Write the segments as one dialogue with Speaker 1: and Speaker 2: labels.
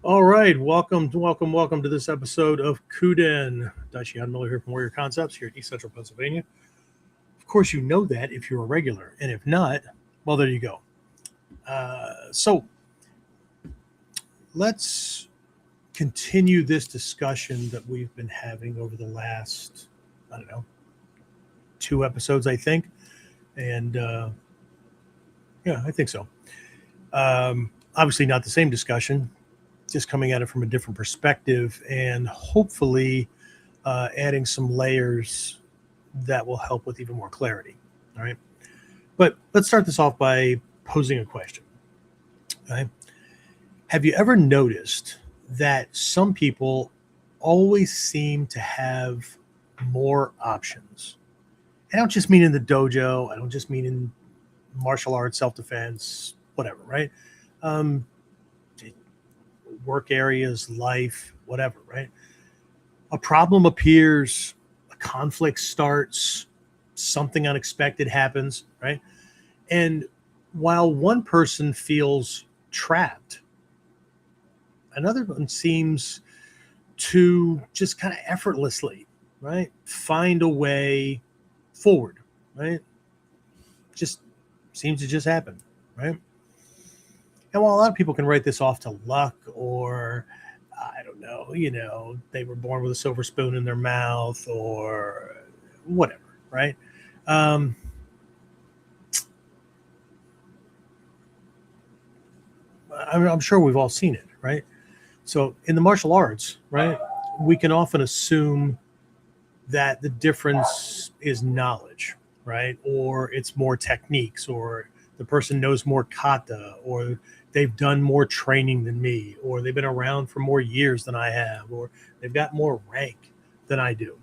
Speaker 1: All right, welcome to this episode of KUDEN. Dai-Shihan Miller here from Warrior Concepts here in East Central Pennsylvania. Of course, you know that if you're a regular, and if not, well, there you go. So let's continue this discussion that we've been having over the last, I don't know, 2 episodes, I think, and yeah, I think so. Obviously, not the same discussion, just coming at it from a different perspective and hopefully adding some layers that will help with even more clarity. All right. But let's start this off by posing a question. Okay. Have you ever noticed that some people always seem to have more options? I don't just mean in the dojo. I don't just mean in martial arts, self-defense, whatever, right? Um, work areas, life, whatever, right? A problem appears, a conflict starts, something unexpected happens, right? And while one person feels trapped, another one seems to just kind of effortlessly, right, find a way forward, right? Just seems to just happen, right? And while a lot of people can write this off to luck or I don't know, they were born with a silver spoon in their mouth or whatever, right? Um, I'm sure we've all seen it, right? So in the martial arts, right, we can often assume that the difference is knowledge, right? Or it's more techniques, or the person knows more kata, or they've done more training than me, or they've been around for more years than I have, or they've got more rank than I do.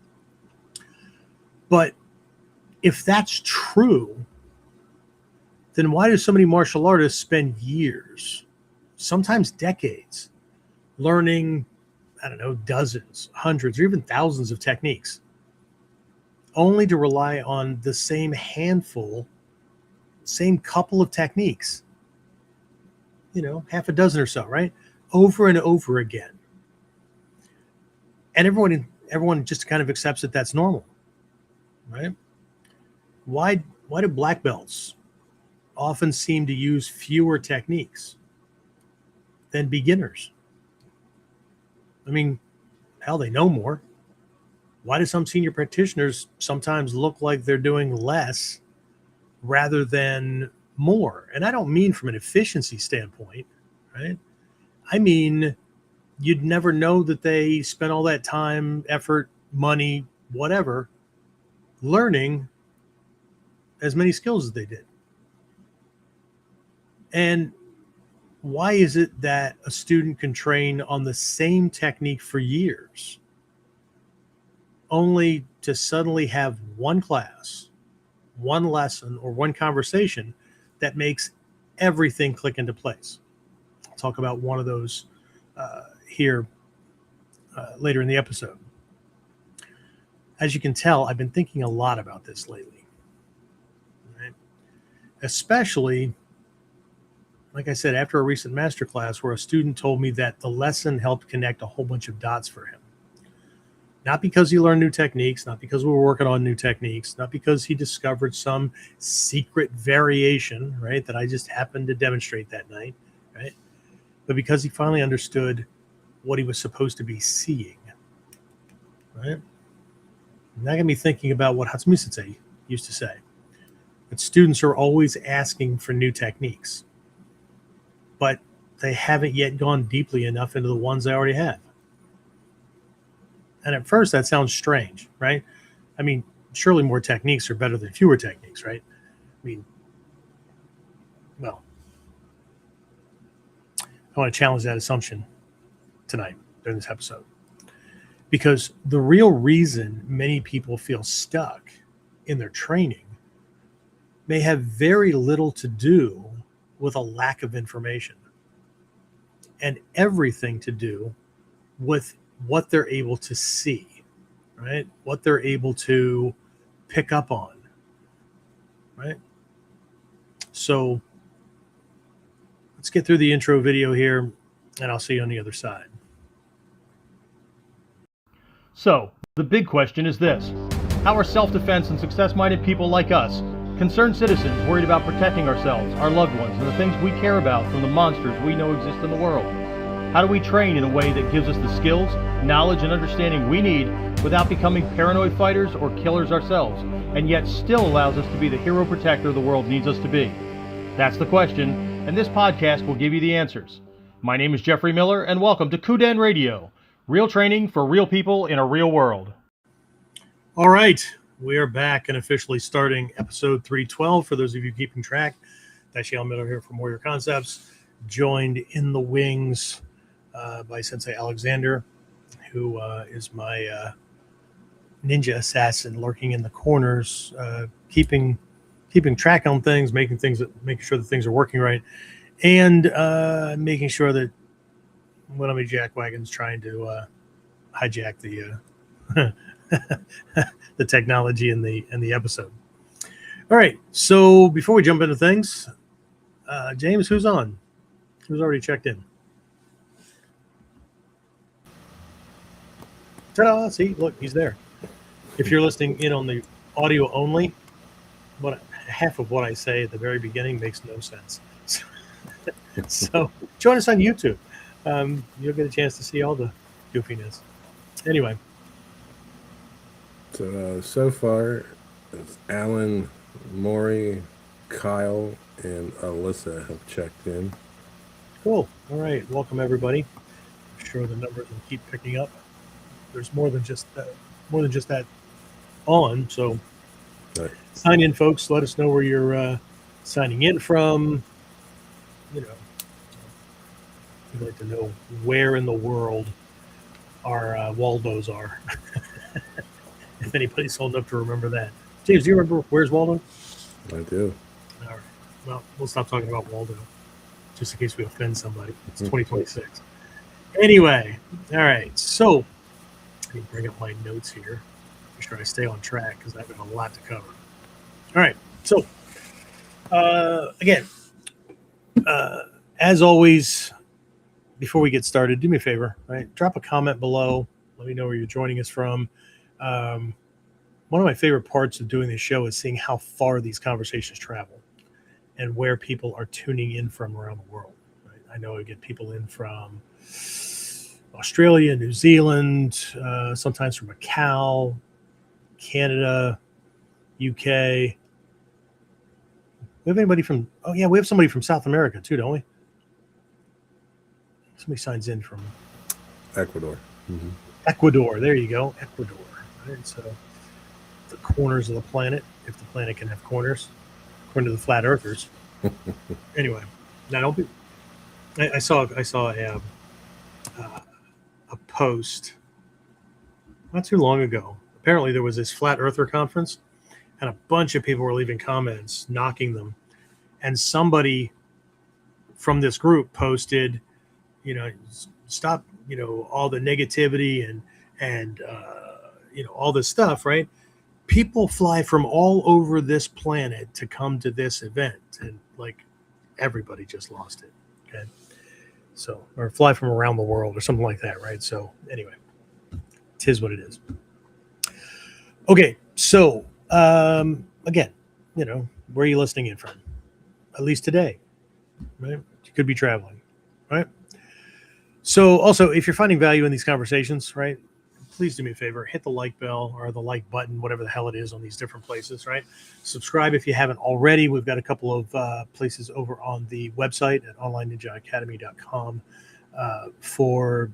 Speaker 1: But if that's true, then why do so many martial artists spend years, sometimes decades, learning, I don't know, dozens, hundreds, or even thousands of techniques, only to rely on the same handful, same couple of techniques, half a dozen or so, right? Over and over again. And everyone just kind of accepts that that's normal, right? Why do black belts often seem to use fewer techniques than beginners? I mean, hell, they know more. Why do some senior practitioners sometimes look like they're doing less rather than more? And I don't mean from an efficiency standpoint, right? I mean, you'd never know that they spent all that time, effort, money, whatever, learning as many skills as they did. And why is it that a student can train on the same technique for years only to suddenly have one class, one lesson, or one conversation that makes everything click into place? I'll talk about one of those here later in the episode. As you can tell, I've been thinking a lot about this lately, right? Especially, like I said, after a recent masterclass where a student told me that the lesson helped connect a whole bunch of dots for him. Not because he learned new techniques, not because we were working on new techniques, not because he discovered some secret variation, right, that I just happened to demonstrate that night, right? But because he finally understood what he was supposed to be seeing, right? And that got me thinking about what Hatsumi Sensei used to say, that students are always asking for new techniques, but they haven't yet gone deeply enough into the ones they already have. And at first that sounds strange, right? I mean, surely more techniques are better than fewer techniques, right? I mean, well, I want to challenge that assumption tonight during this episode. Because the real reason many people feel stuck in their training may have very little to do with a lack of information and everything to do with what they're able to see, right? What they're able to pick up on, right? So let's get through the intro video here. and I'll see you on the other side.
Speaker 2: So, the big question is this: how are self-defense and success-minded people like us, concerned citizens worried about protecting ourselves, our loved ones, and the things we care about from the monsters we know exist in the world? How do we train in a way that gives us the skills, knowledge, and understanding we need without becoming paranoid fighters or killers ourselves, and yet still allows us to be the hero protector the world needs us to be? That's the question, and this podcast will give you the answers. My name is Jeffrey Miller, and welcome to KUDEN Radio, real training for real people in a real world.
Speaker 1: All right, we are back and officially starting episode 312. For those of you keeping track, Dai-Shihan Miller here from Warrior Concepts, joined in the wings by Sensei Alexander, who is my ninja assassin lurking in the corners, keeping track on things, making sure that things are working right, and making sure that one of my jackwagons trying to hijack the the technology in the episode. All right, so before we jump into things, James, who's on? Who's already checked in? Ta-da! See, look, he's there. If you're listening in on the audio only, half of what I say at the very beginning makes no sense. So join us on YouTube. You'll get a chance to see all the goofiness. Anyway.
Speaker 3: So far, it's Alan, Maury, Kyle, and Alyssa have checked in.
Speaker 1: Cool. All right. Welcome, everybody. I'm sure the numbers will keep picking up. There's more than just that on. So
Speaker 3: Right.
Speaker 1: Sign in, folks. Let us know where you're signing in from. You know, we'd like to know where in the world our Waldos are. If anybody's old enough to remember that. James, do you remember where's Waldo?
Speaker 3: I do.
Speaker 1: All right. Well, we'll stop talking about Waldo, just in case we offend somebody. It's 2026. Anyway, all right. So let me bring up my notes here. Make sure I stay on track because I've got a lot to cover. All right. So again, as always, before we get started, do me a favor, right? Drop a comment below. Let me know where you're joining us from. One of my favorite parts of doing this show is seeing how far these conversations travel and where people are tuning in from around the world. Right? I know I get people in from Australia, New Zealand, sometimes from Macau, Canada, UK. We have anybody from, we have somebody from South America too, don't we? Somebody signs in from
Speaker 3: Ecuador. Mm-hmm.
Speaker 1: Ecuador. There you go. Ecuador. Right? So the corners of the planet, if the planet can have corners, according to the flat earthers. Anyway, now don't be. I saw a post not too long ago. Apparently, there was this flat earther conference, and a bunch of people were leaving comments, knocking them, and somebody from this group posted, stop, all the negativity and all this stuff, right? People fly from all over this planet to come to this event, and like everybody just lost it. Okay. So, or fly from around the world or something like that, right? So anyway, 'tis what it is. Okay. So, again, where are you listening in from? At least today, right? You could be traveling, right? So also, if you're finding value in these conversations, right, please do me a favor, hit the like bell or the like button, whatever the hell it is on these different places, right? Subscribe if you haven't already. We've got a couple of places over on the website at onlineninjaacademy.com for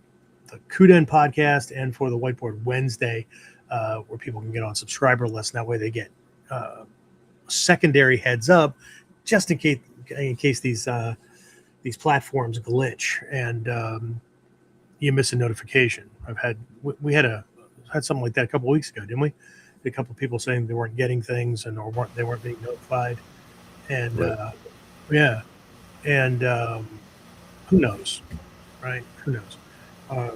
Speaker 1: the KUDEN podcast and for the Whiteboard Wednesday, where people can get on subscriber lists. And that way they get secondary heads up just in case these platforms glitch and you miss a notification. We had something like that a couple of weeks ago, didn't we? A couple of people saying they weren't getting things they weren't being notified, and
Speaker 3: Right.
Speaker 1: who knows, right? Who knows? I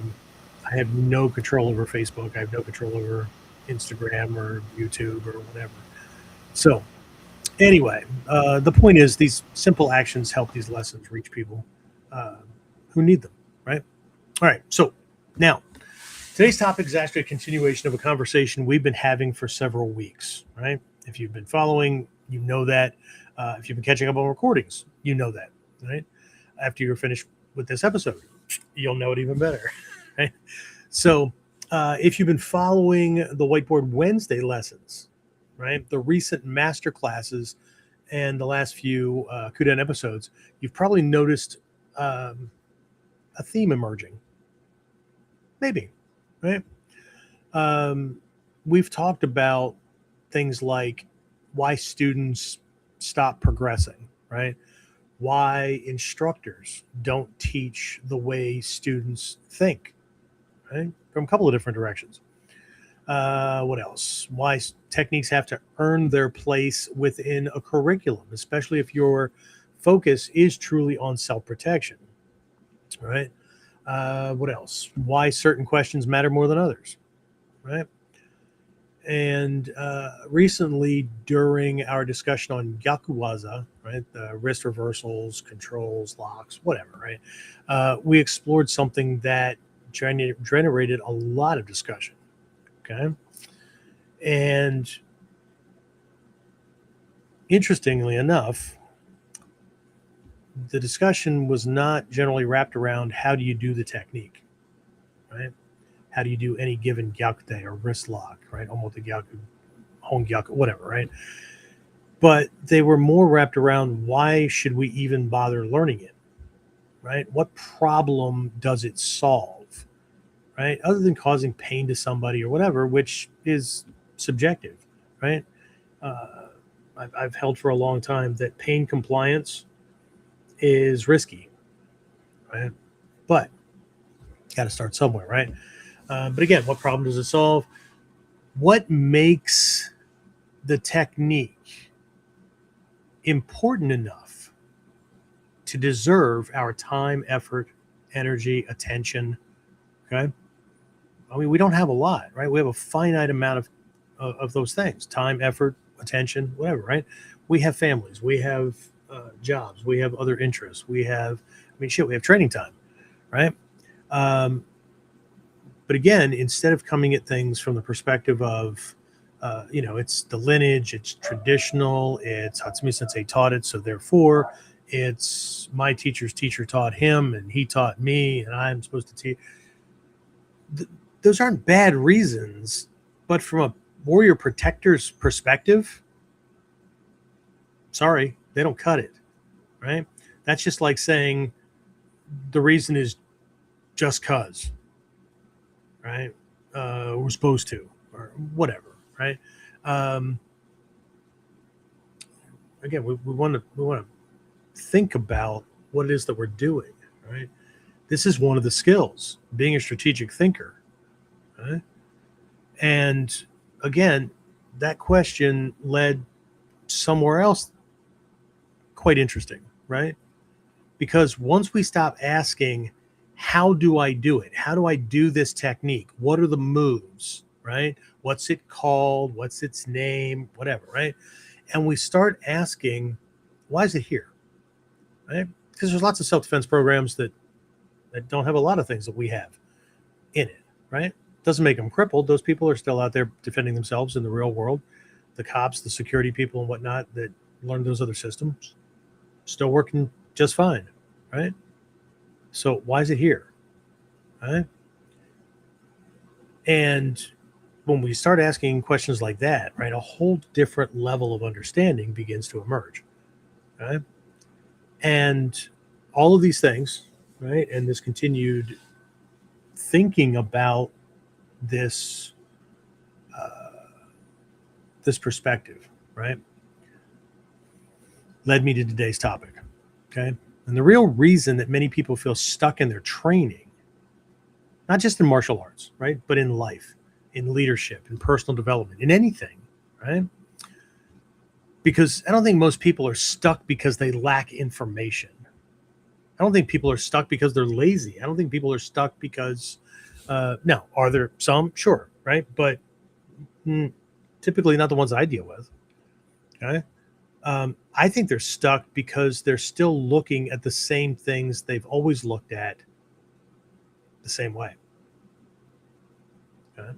Speaker 1: have no control over Facebook. I have no control over Instagram or YouTube or whatever. So anyway, the point is these simple actions help these lessons reach people who need them, All right. So now today's topic is actually a continuation of a conversation we've been having for several weeks, right? If you've been following, you know that. If you've been catching up on recordings, you know that, right? After you're finished with this episode, you'll know it even better, right? So if you've been following the Whiteboard Wednesday lessons, right, the recent master classes and the last few KUDEN episodes, you've probably noticed a theme emerging. Maybe, right? We've talked about things like why students stop progressing, right? Why instructors don't teach the way students think, right? From a couple of different directions. What else? Why techniques have to earn their place within a curriculum, especially if your focus is truly on self-protection, right? What else? Why certain questions matter more than others, right? And recently, during our discussion on Yakuwaza, right, the wrist reversals, controls, locks, whatever, right, we explored something that generated a lot of discussion. Okay, and interestingly enough, the discussion was not generally wrapped around how do you do the technique, right? How do you do any given gyakute or wrist lock, right? Omote gyaku, hon gyaku, whatever, right? But they were more wrapped around why should we even bother learning it, right? What problem does it solve, right? Other than causing pain to somebody or whatever, which is subjective, right? I've held for a long time that pain compliance is risky, right? But got to start somewhere, right? But again, what problem does it solve? What makes the technique important enough to deserve our time, effort, energy, attention? Okay. I mean, we don't have a lot, right? We have a finite amount of those things: time, effort, attention, whatever, right? We have families, we have jobs, we have other interests, we have, we have training time, right? But again, instead of coming at things from the perspective of, it's the lineage, it's traditional, it's Hatsumi Sensei taught it, so therefore it's my teacher's teacher taught him and he taught me and I'm supposed to teach. Those aren't bad reasons, but from a warrior protector's perspective, sorry, they don't cut it, right? That's just like saying the reason is just cause, right? We're supposed to, or whatever, right? Again, we want to think about what it is that we're doing, right? This is one of the skills, being a strategic thinker, right? And again, that question led somewhere else quite interesting, right? Because once we stop asking, how do I do it? How do I do this technique? What are the moves, right? What's it called? What's its name? Whatever, right? And we start asking, why is it here, right? Because there's lots of self-defense programs that don't have a lot of things that we have in it, right? Doesn't make them crippled. Those people are still out there defending themselves in the real world. The cops, the security people and whatnot that learned those other systems, still working just fine, right? So why is it here, right? And when we start asking questions like that, right, a whole different level of understanding begins to emerge, right? And all of these things, right, and this continued thinking about this this perspective, right, led me to today's topic, okay? And the real reason that many people feel stuck in their training, not just in martial arts, right, but in life, in leadership, in personal development, in anything, right? Because I don't think most people are stuck because they lack information. I don't think people are stuck because they're lazy. I don't think people are stuck because, now, are there some? Sure, right? But typically not the ones I deal with, okay? I think they're stuck because they're still looking at the same things they've always looked at the same way. Okay?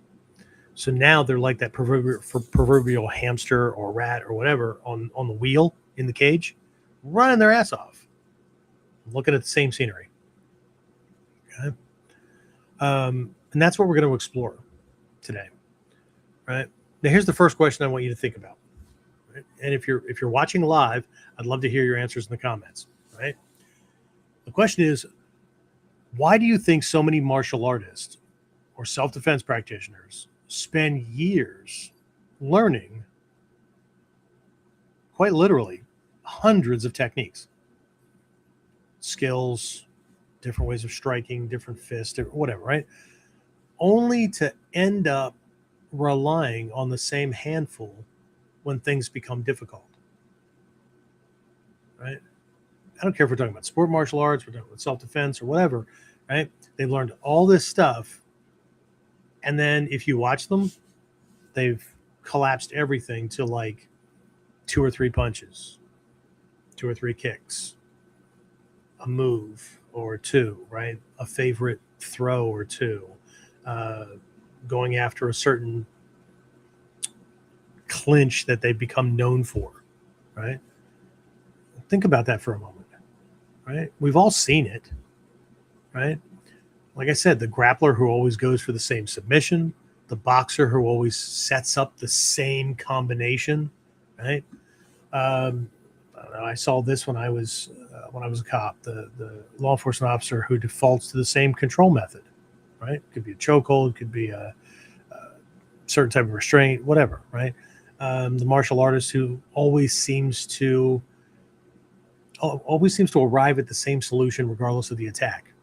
Speaker 1: So now they're like that proverbial hamster or rat or whatever on the wheel in the cage, running their ass off, looking at the same scenery. Okay? And that's what we're going to explore today. Right? Now, here's the first question I want you to think about. Right? And if you're watching live, I'd love to hear your answers in the comments. Right? The question is, why do you think so many martial artists or self-defense practitioners spend years learning, quite literally, hundreds of techniques, skills, different ways of striking, different fists, whatever, right? Only to end up relying on the same handful when things become difficult, right? I don't care if we're talking about sport martial arts, we're talking about self-defense or whatever, right? They've learned all this stuff. And then if you watch them, they've collapsed everything to like 2 or 3 punches, 2 or 3 kicks, a move or 2, right? A favorite throw or 2, going after a certain clinch that they've become known for, right? Think about that for a moment, right? We've all seen it, right? Like I said, the grappler who always goes for the same submission, the boxer who always sets up the same combination, right? I saw this when I was a cop, the law enforcement officer who defaults to the same control method, right? It could be a chokehold, it could be a certain type of restraint, whatever, right? The martial artist who always seems to arrive at the same solution regardless of the attack,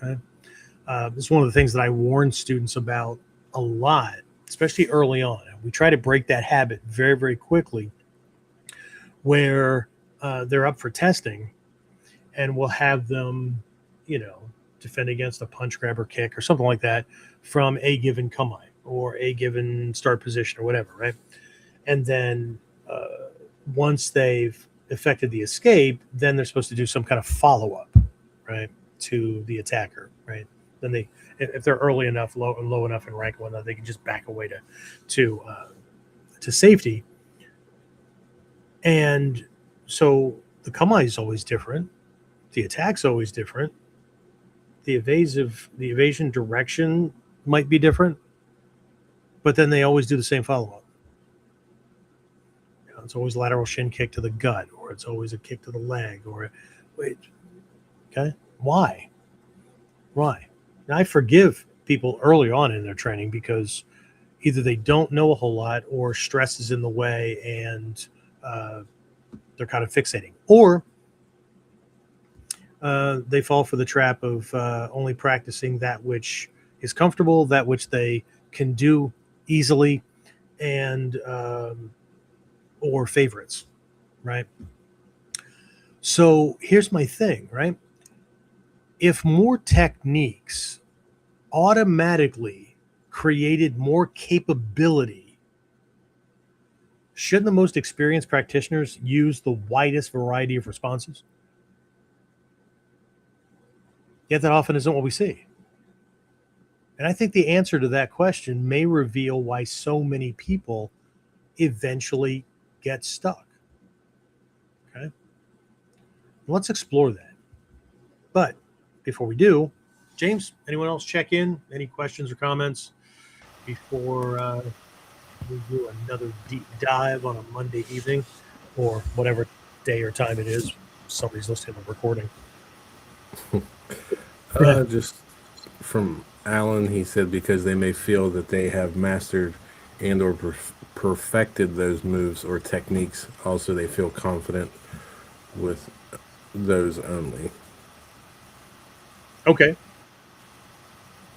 Speaker 1: right? It's one of the things that I warn students about a lot, especially early on. We try to break that habit very, very quickly where they're up for testing and we'll have them, defend against a punch, grab, or kick or something like that from a given kamae or a given start position or whatever, right? And then once they've effected the escape, then they're supposed to do some kind of follow-up, right, to the attacker, right? Then if they're early enough, low enough in rank, whatnot, they can just back away to safety. And so the kamae is always different, the attack's always different, the evasion direction might be different, but then they always do the same follow-up. It's always lateral shin kick to the gut, or it's always a kick to the leg, or wait, okay, why? Now, I forgive people early on in their training because either they don't know a whole lot or stress is in the way and they're kind of fixating, or they fall for the trap of only practicing that which is comfortable, that which they can do easily, and or favorites, right? So here's my thing, right? If more techniques automatically created more capability, shouldn't the most experienced practitioners use the widest variety of responses? Yet that often isn't what we see. And I think the answer to that question may reveal why so many people eventually get stuck. Okay? Let's explore that. But before we do, James, anyone else check in? Any questions or comments before we do another deep dive on a Monday evening or whatever day or time it is somebody's listening to the recording?
Speaker 3: Just from Alan, he said because they may feel that they have mastered and or perfected those moves or techniques. Also, they feel confident with those only.
Speaker 1: Okay.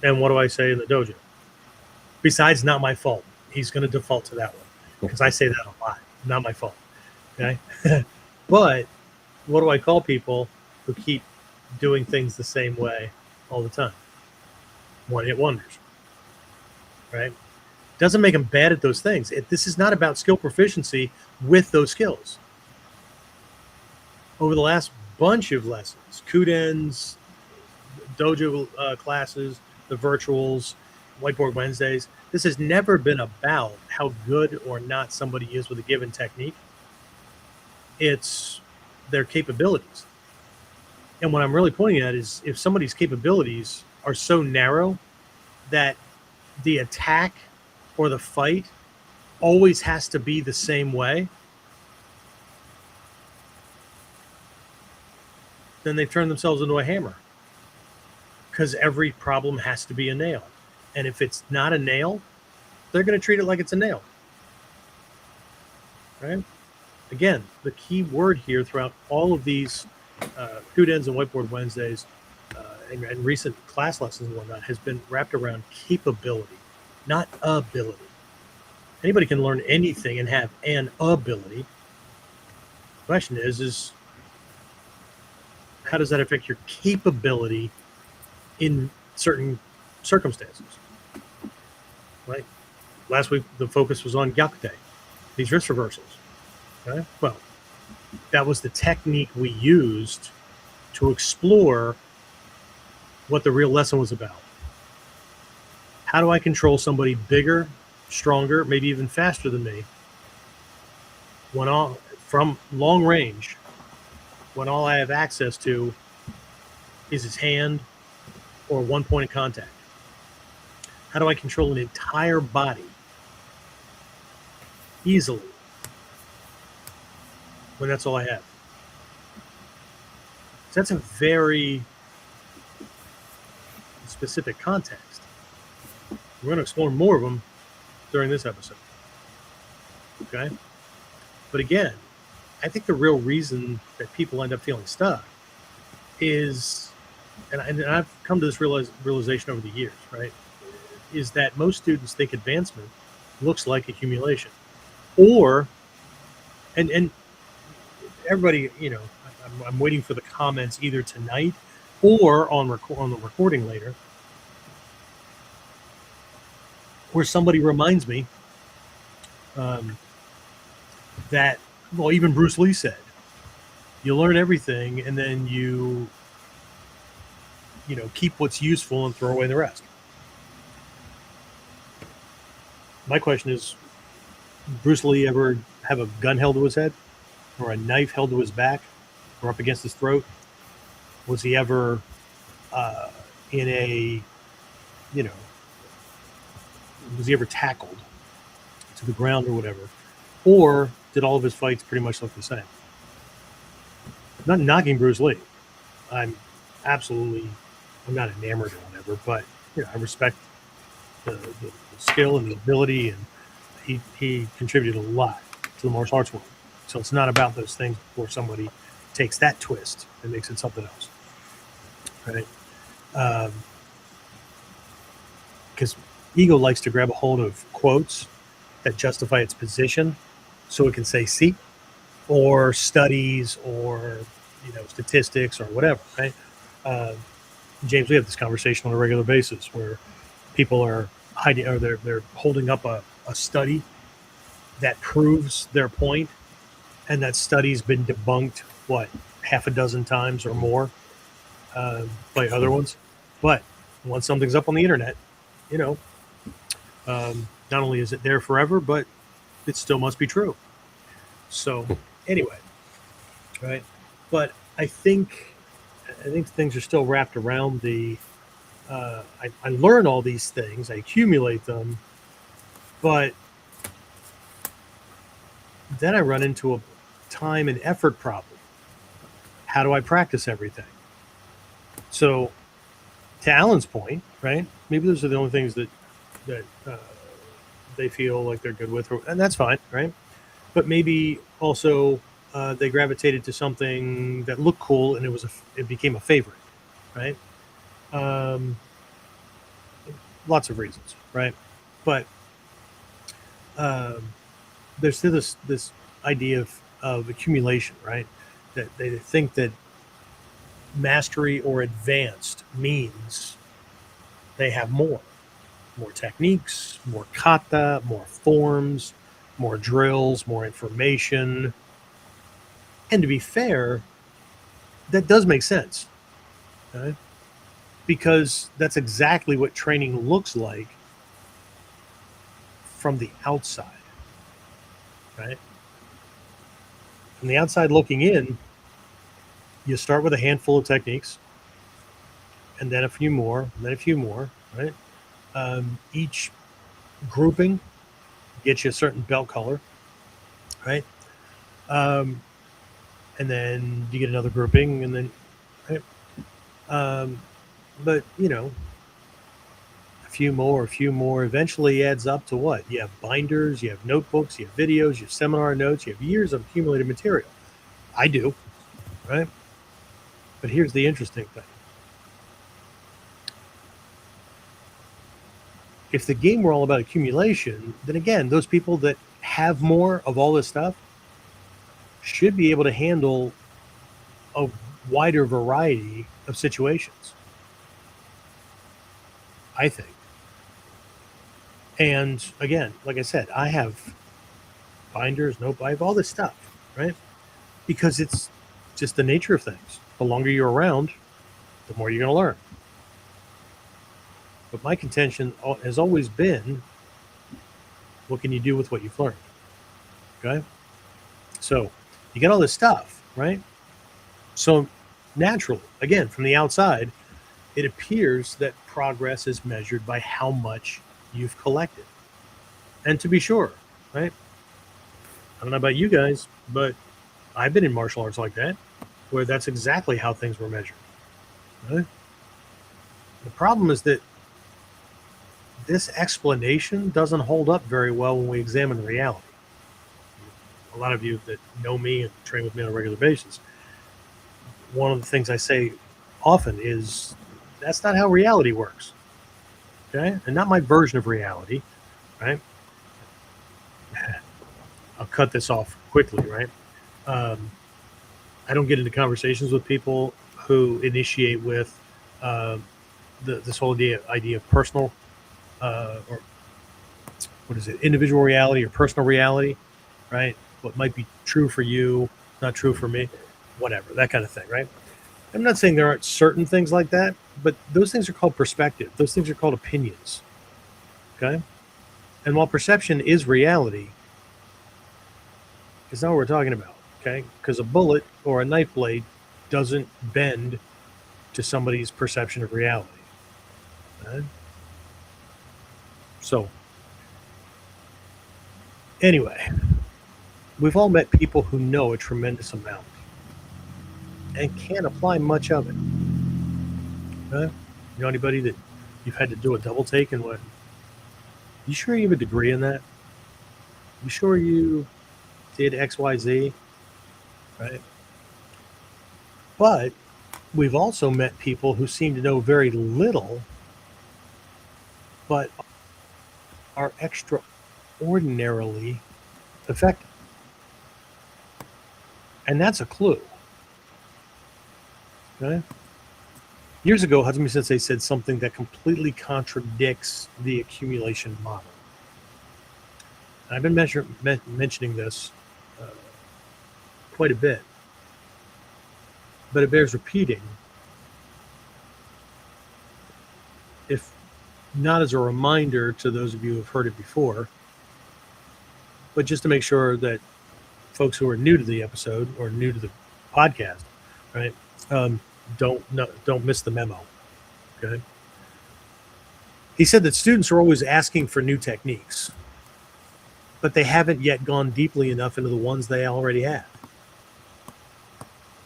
Speaker 1: And what do I say in the dojo? Besides, not my fault. He's going to default to that one because I say that a lot. Not my fault. Okay. But what do I call people who keep doing things the same way all the time? One-hit wonders. Right? Doesn't make them bad at those things. This is not about skill proficiency with those skills. Over the last bunch of lessons, KUDENs, dojo classes, the virtuals, Whiteboard Wednesdays. This has never been about how good or not somebody is with a given technique. It's their capabilities. And what I'm really pointing at is if somebody's capabilities are so narrow that the attack or the fight always has to be the same way, then they've turned themselves into a hammer, because every problem has to be a nail. And if it's not a nail, they're going to treat it like it's a nail. Right? Again, the key word here throughout all of these KUDENs and Whiteboard Wednesdays and recent class lessons and whatnot has been wrapped around capability, not ability. Anybody can learn anything and have an ability. The question is how does that affect your capability in certain circumstances? Right? Last week, the focus was on gyakute, these wrist reversals. Okay? Well, that was the technique we used to explore what the real lesson was about. How do I control somebody bigger, stronger, maybe even faster than me from long range, when all I have access to is his hand or one point of contact? How do I control an entire body easily when that's all I have? So that's a very specific context. We're going to explore more of them during this episode. Okay? But again, I think the real reason that people end up feeling stuck is, and I've come to this realization over the years, right, is that most students think advancement looks like accumulation. Or, and everybody, I'm waiting for the comments either tonight or on the recording later, where somebody reminds me that, well, even Bruce Lee said, you learn everything and then you keep what's useful and throw away the rest. My question is, Bruce Lee ever have a gun held to his head or a knife held to his back or up against his throat? Was he ever in a, was he ever tackled to the ground or whatever? Or did all of his fights pretty much look the same? I'm not knocking Bruce Lee. I'm not enamored or whatever, but I respect the skill and the ability, and he contributed a lot to the martial arts world. So it's not about those things before somebody takes that twist and makes it something else, right? Because ego likes to grab a hold of quotes that justify its position, so it can say "see," or studies, or statistics, or whatever, right? James, we have this conversation on a regular basis where people are hiding, or they're holding up a study that proves their point, and that study's been debunked half a dozen times or more by other ones. But once something's up on the internet, not only is it there forever, but it still must be true. So anyway, right? But I think things are still wrapped around the. I learn all these things, I accumulate them, but then I run into a time and effort problem. How do I practice everything? So, to Alan's point, right? Maybe those are the only things that they feel like they're good with, and that's fine, right? But maybe also they gravitated to something that looked cool, and it became a favorite, right? Lots of reasons, right? But there's still this idea of accumulation, right? That they think that mastery or advanced means they have more techniques, more kata, more forms, more drills, more information. And to be fair, that does make sense, right? because that's exactly what training looks like from the outside, right? From the outside looking in, you start with a handful of techniques, and then a few more, and then a few more, right? Each grouping gets you a certain belt color, right? And then you get another grouping, and then, right? But a few more eventually adds up to what? You have binders, you have notebooks, you have videos, you have seminar notes, you have years of accumulated material. I do, right? But here's the interesting thing. If the game were all about accumulation, then again, those people that have more of all this stuff should be able to handle a wider variety of situations, I think. And again, like I said, I have binders, I have all this stuff, right? Because it's just the nature of things. The longer you're around, the more you're going to learn. But my contention has always been, what can you do with what you've learned? Okay? So you get all this stuff, right? So naturally, again, from the outside, it appears that progress is measured by how much you've collected. And to be sure, right? I don't know about you guys, but I've been in martial arts like that, where that's exactly how things were measured. Right? The problem is that this explanation doesn't hold up very well when we examine reality. A lot of you that know me and train with me on a regular basis, one of the things I say often is that's not how reality works. Okay? And not my version of reality, right? I'll cut this off quickly, right? I don't get into conversations with people who initiate with this whole idea of personal or what is it, individual reality or personal reality, right? What might be true for you, not true for me, whatever, that kind of thing, right? I'm not saying there aren't certain things like that, but those things are called perspective. Those things are called opinions, okay? And while perception is reality, it's not what we're talking about, okay? Because a bullet or a knife blade doesn't bend to somebody's perception of reality. Right? So, anyway, we've all met people who know a tremendous amount and can't apply much of it. Right? You know anybody that you've had to do a double take and what? You sure you have a degree in that? You sure you did XYZ? Right? But we've also met people who seem to know very little, but are extraordinarily effective. And that's a clue. Okay? Years ago, Hatsumi Sensei said something that completely contradicts the accumulation model. And I've been mentioning this quite a bit, but it bears repeating, if not as a reminder to those of you who have heard it before, but just to make sure that folks who are new to the episode or new to the podcast, right, don't miss the memo. Okay. He said that students are always asking for new techniques, but they haven't yet gone deeply enough into the ones they already have.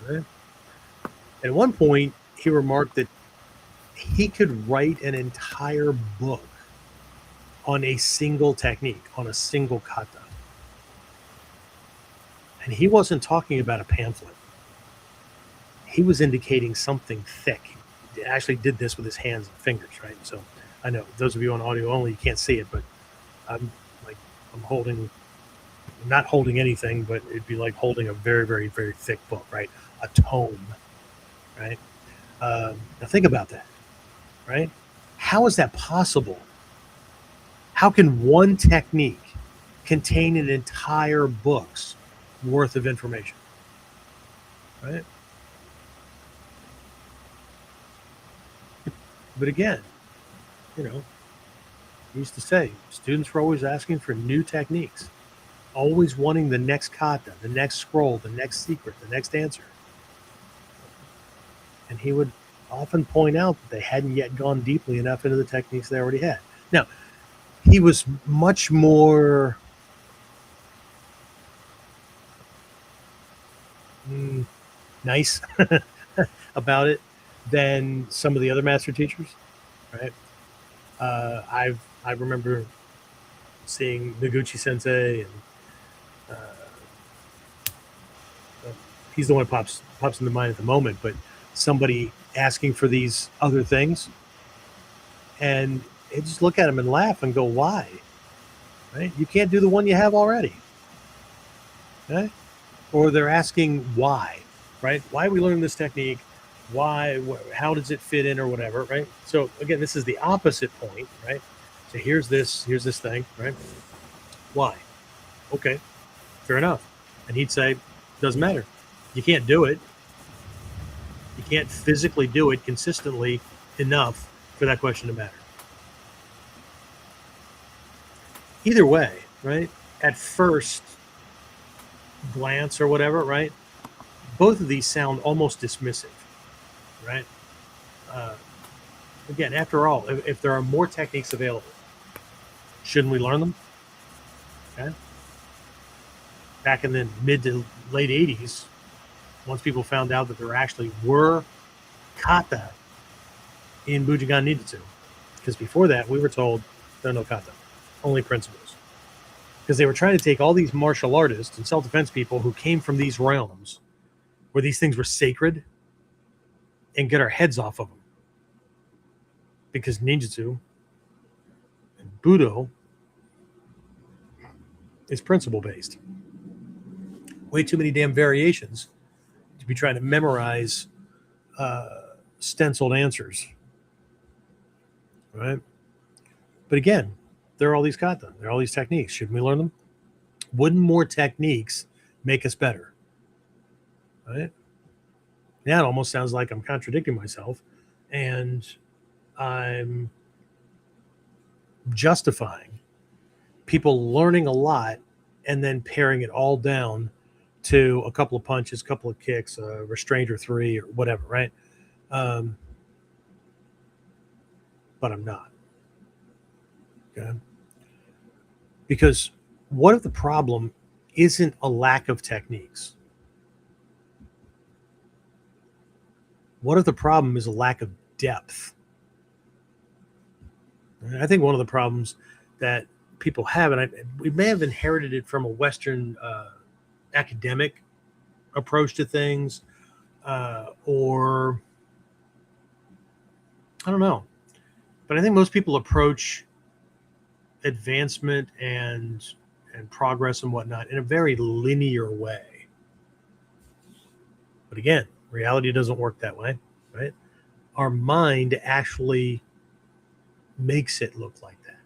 Speaker 1: Right? At one point, he remarked that he could write an entire book on a single technique, on a single kata. And he wasn't talking about a pamphlet. He was indicating something thick. He actually did this with his hands and fingers, right? So I know those of you on audio only, you can't see it, but I'm not holding anything, but it'd be like holding a very, very, very thick book, right? A tome, right? Now think about that, right? How is that possible? How can one technique contain an entire book's worth of information, right? But again, you know, he used to say students were always asking for new techniques, always wanting the next kata, the next scroll, the next secret, the next answer. And he would often point out that they hadn't yet gone deeply enough into the techniques they already had. Now, he was much more nice about it than some of the other master teachers, right? I remember seeing Noguchi Sensei, and he's the one that pops into mind at the moment. But somebody asking for these other things, and they just look at him and laugh and go, "Why? Right? You can't do the one you have already." Right? Or they're asking why, right? Why are we learning this technique? Why? How does it fit in, or whatever, right? So again, this is the opposite point, right? So here's this thing, right? Why? Okay, fair enough. And he'd say, doesn't matter. You can't do it. You can't physically do it consistently enough for that question to matter. Either way, right? At first glance or whatever, right? Both of these sound almost dismissive, right? Again, after all, if there are more techniques available, shouldn't we learn them? Okay. Back in the mid to late 80s, once people found out that there actually were kata in Bujinkan Ninjutsu, because before that we were told there are no kata, only principles. Because they were trying to take all these martial artists and self-defense people who came from these realms where these things were sacred and get our heads off of them. Because ninjutsu and Budo is principle based. Way too many damn variations to be trying to memorize stenciled answers, right? But again, there are all these kata, there are all these techniques. Shouldn't we learn them? Wouldn't more techniques make us better, right? Now it almost sounds like I'm contradicting myself, and I'm justifying people learning a lot and then paring it all down to a couple of punches, a couple of kicks, a restraint or three or whatever, right? But I'm not. Okay. Because what if the problem isn't a lack of techniques? What if the problem is a lack of depth? And I think one of the problems that people have, and we may have inherited it from a Western academic approach to things, or I don't know, but I think most people approach advancement and progress and whatnot in a very linear way. But again, reality doesn't work that way, right? Our mind actually makes it look like that,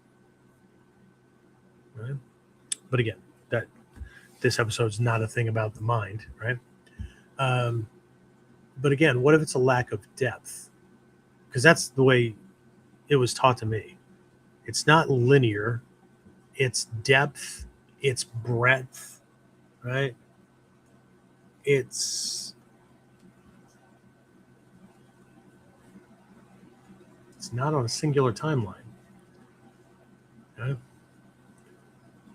Speaker 1: right? But again, that this episode's not a thing about the mind, right? But again, what if it's a lack of depth? Because that's the way it was taught to me. It's not linear, it's depth, it's breadth, right? It's not on a singular timeline. Okay?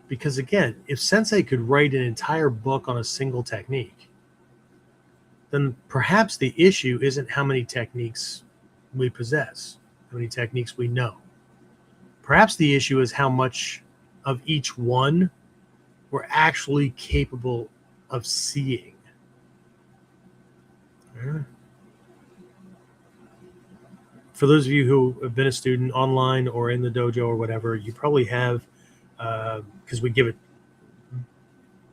Speaker 1: Because again, if Sensei could write an entire book on a single technique, then perhaps the issue isn't how many techniques we possess, how many techniques we know. Perhaps the issue is how much of each one we're actually capable of seeing. Okay? For those of you who have been a student online or in the dojo or whatever, you probably have, because we give it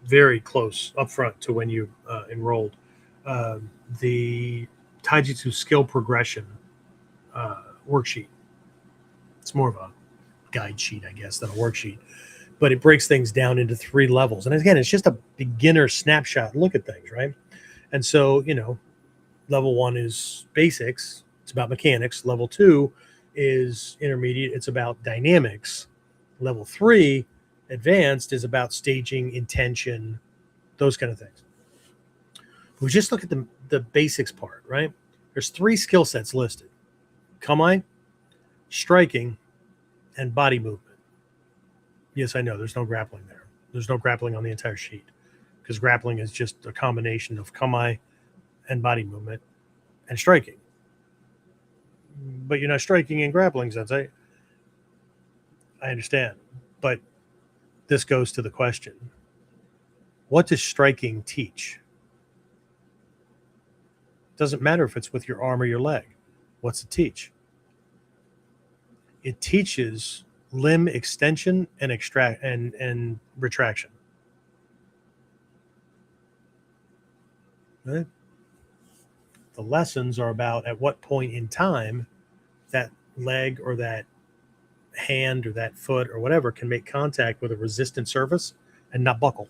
Speaker 1: very close up front to when you enrolled, the Taijutsu skill progression worksheet. It's more of a guide sheet, I guess, than a worksheet. But it breaks things down into 3 levels. And again, it's just a beginner snapshot look at things, right? And so, level 1 is basics. It's about mechanics. Level 2 is intermediate. It's about dynamics. Level 3, advanced, is about staging, intention, those kind of things. We just look at the basics part, right? There's 3 skill sets listed: kamae, striking, and body movement. Yes, I know there's no grappling there. There's no grappling on the entire sheet, because grappling is just a combination of kamae and body movement and striking. But you're not striking in grappling, Sensei. I understand. But this goes to the question: what does striking teach? Doesn't matter if it's with your arm or your leg. What's it teach? It teaches limb extension and and retraction. Right? The lessons are about at what point in time that leg or that hand or that foot or whatever can make contact with a resistant surface and not buckle,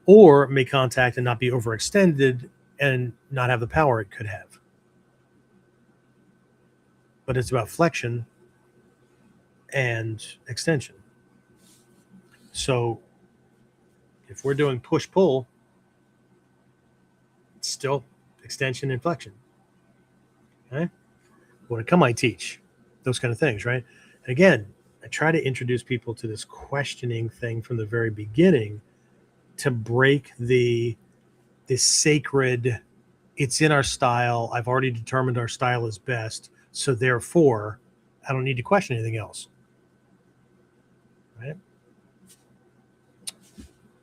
Speaker 1: or make contact and not be overextended and not have the power it could have. But it's about flexion and extension. So if we're doing push-pull, it's still extension and flexion. Okay? What come I teach? Those kind of things, right? And again, I try to introduce people to this questioning thing from the very beginning to break this sacred, it's in our style. I've already determined our style is best, so therefore I don't need to question anything else. Right?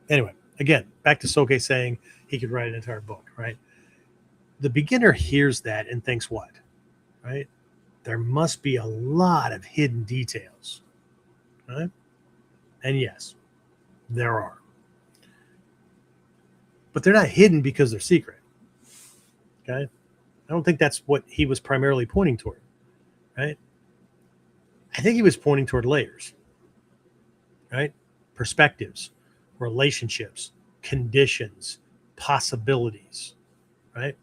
Speaker 1: Anyway, again, back to Soke saying he could write an entire book, right? The beginner hears that and thinks what? Right? There must be a lot of hidden details. Right? And yes, there are. But they're not hidden because they're secret. Okay? I don't think that's what he was primarily pointing toward. Right? I think he was pointing toward layers. Right? Perspectives, relationships, conditions, possibilities. Right?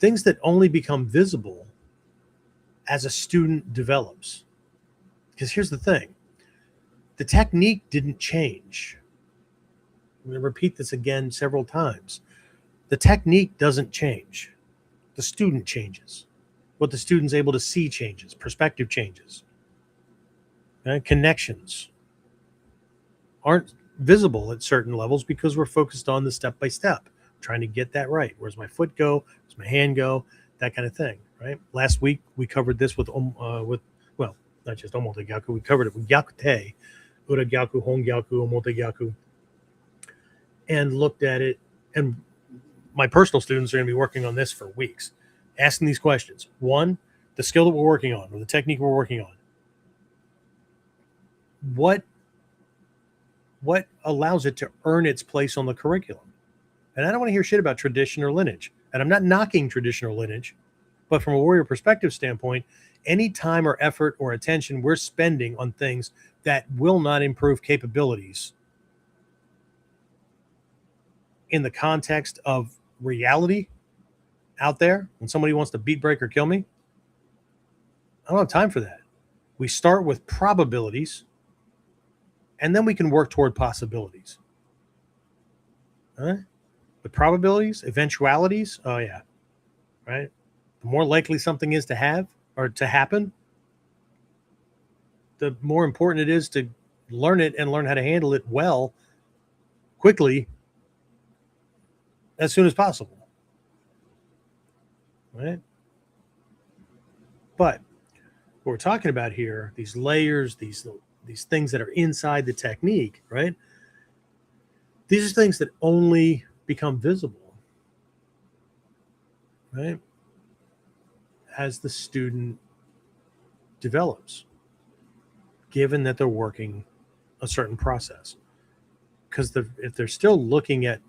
Speaker 1: Things that only become visible as a student develops. Because here's the thing. The technique didn't change. I'm going to repeat this again several times. The technique doesn't change. The student changes. What the student's able to see changes. Perspective changes. Connections aren't visible at certain levels because we're focused on the step-by-step, trying to get that right. Where's my foot go? Where's my hand go? That kind of thing, right? Last week, we covered this with well, not just Omote Gyaku. We covered it with Gyakute, Ura Gyaku, Hon Gyaku, Omote Gyaku, and looked at it. And my personal students are going to be working on this for weeks, asking these questions. One, the skill that we're working on or the technique we're working on. What allows it to earn its place on the curriculum? And I don't want to hear shit about tradition or lineage. And I'm not knocking tradition or lineage, but from a warrior perspective standpoint, any time or effort or attention we're spending on things that will not improve capabilities in the context of reality out there, when somebody wants to beat, break, or kill me, I don't have time for that. We start with probabilities, and then we can work toward possibilities. All right? The probabilities, eventualities, oh yeah, right? The more likely something is to have or to happen, the more important it is to learn it and learn how to handle it well, quickly, as soon as possible. Right? But what we're talking about here, these layers, these things that are inside the technique, right? These are things that only become visible, right, as the student develops, given that they're working a certain process. Because if they're still looking at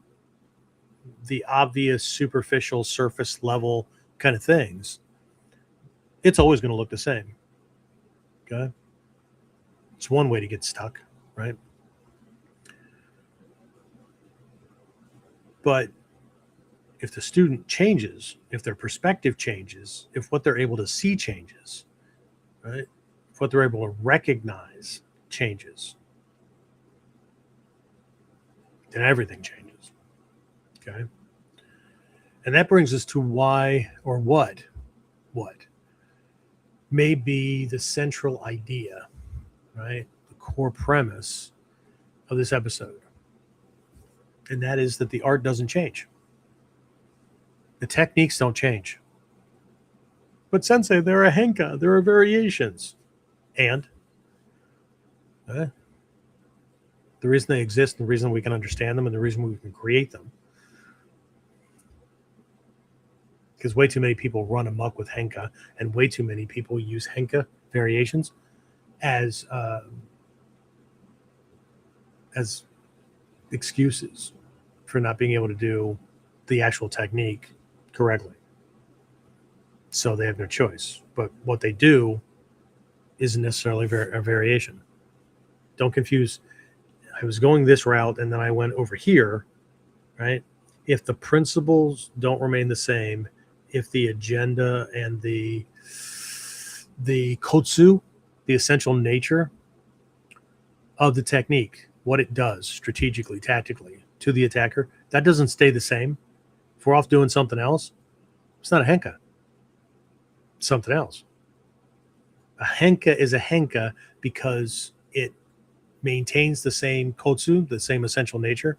Speaker 1: the obvious, superficial, surface level kind of things, it's always going to look the same. Okay? It's one way to get stuck, right? But if the student changes, if their perspective changes, if what they're able to see changes, right? If what they're able to recognize changes, then everything changes. Okay. And that brings us to why or what may be the central idea, right? The core premise of this episode. And that is that the art doesn't change. The techniques don't change. But sensei, there are henka, there are variations. And the reason they exist, and the reason we can understand them, and the reason we can create them, because way too many people run amok with henka, and way too many people use henka variations as excuses for not being able to do the actual technique correctly. So they have no choice. But what they do isn't necessarily a variation. Don't confuse. I was going this route and then I went over here, right? If the principles don't remain the same, if the agenda and the kotsu, the essential nature of the technique, what it does strategically, tactically to the attacker, that doesn't stay the same. If we're off doing something else, it's not a henka. It's something else. A henka is a henka because it maintains the same kotsu, the same essential nature,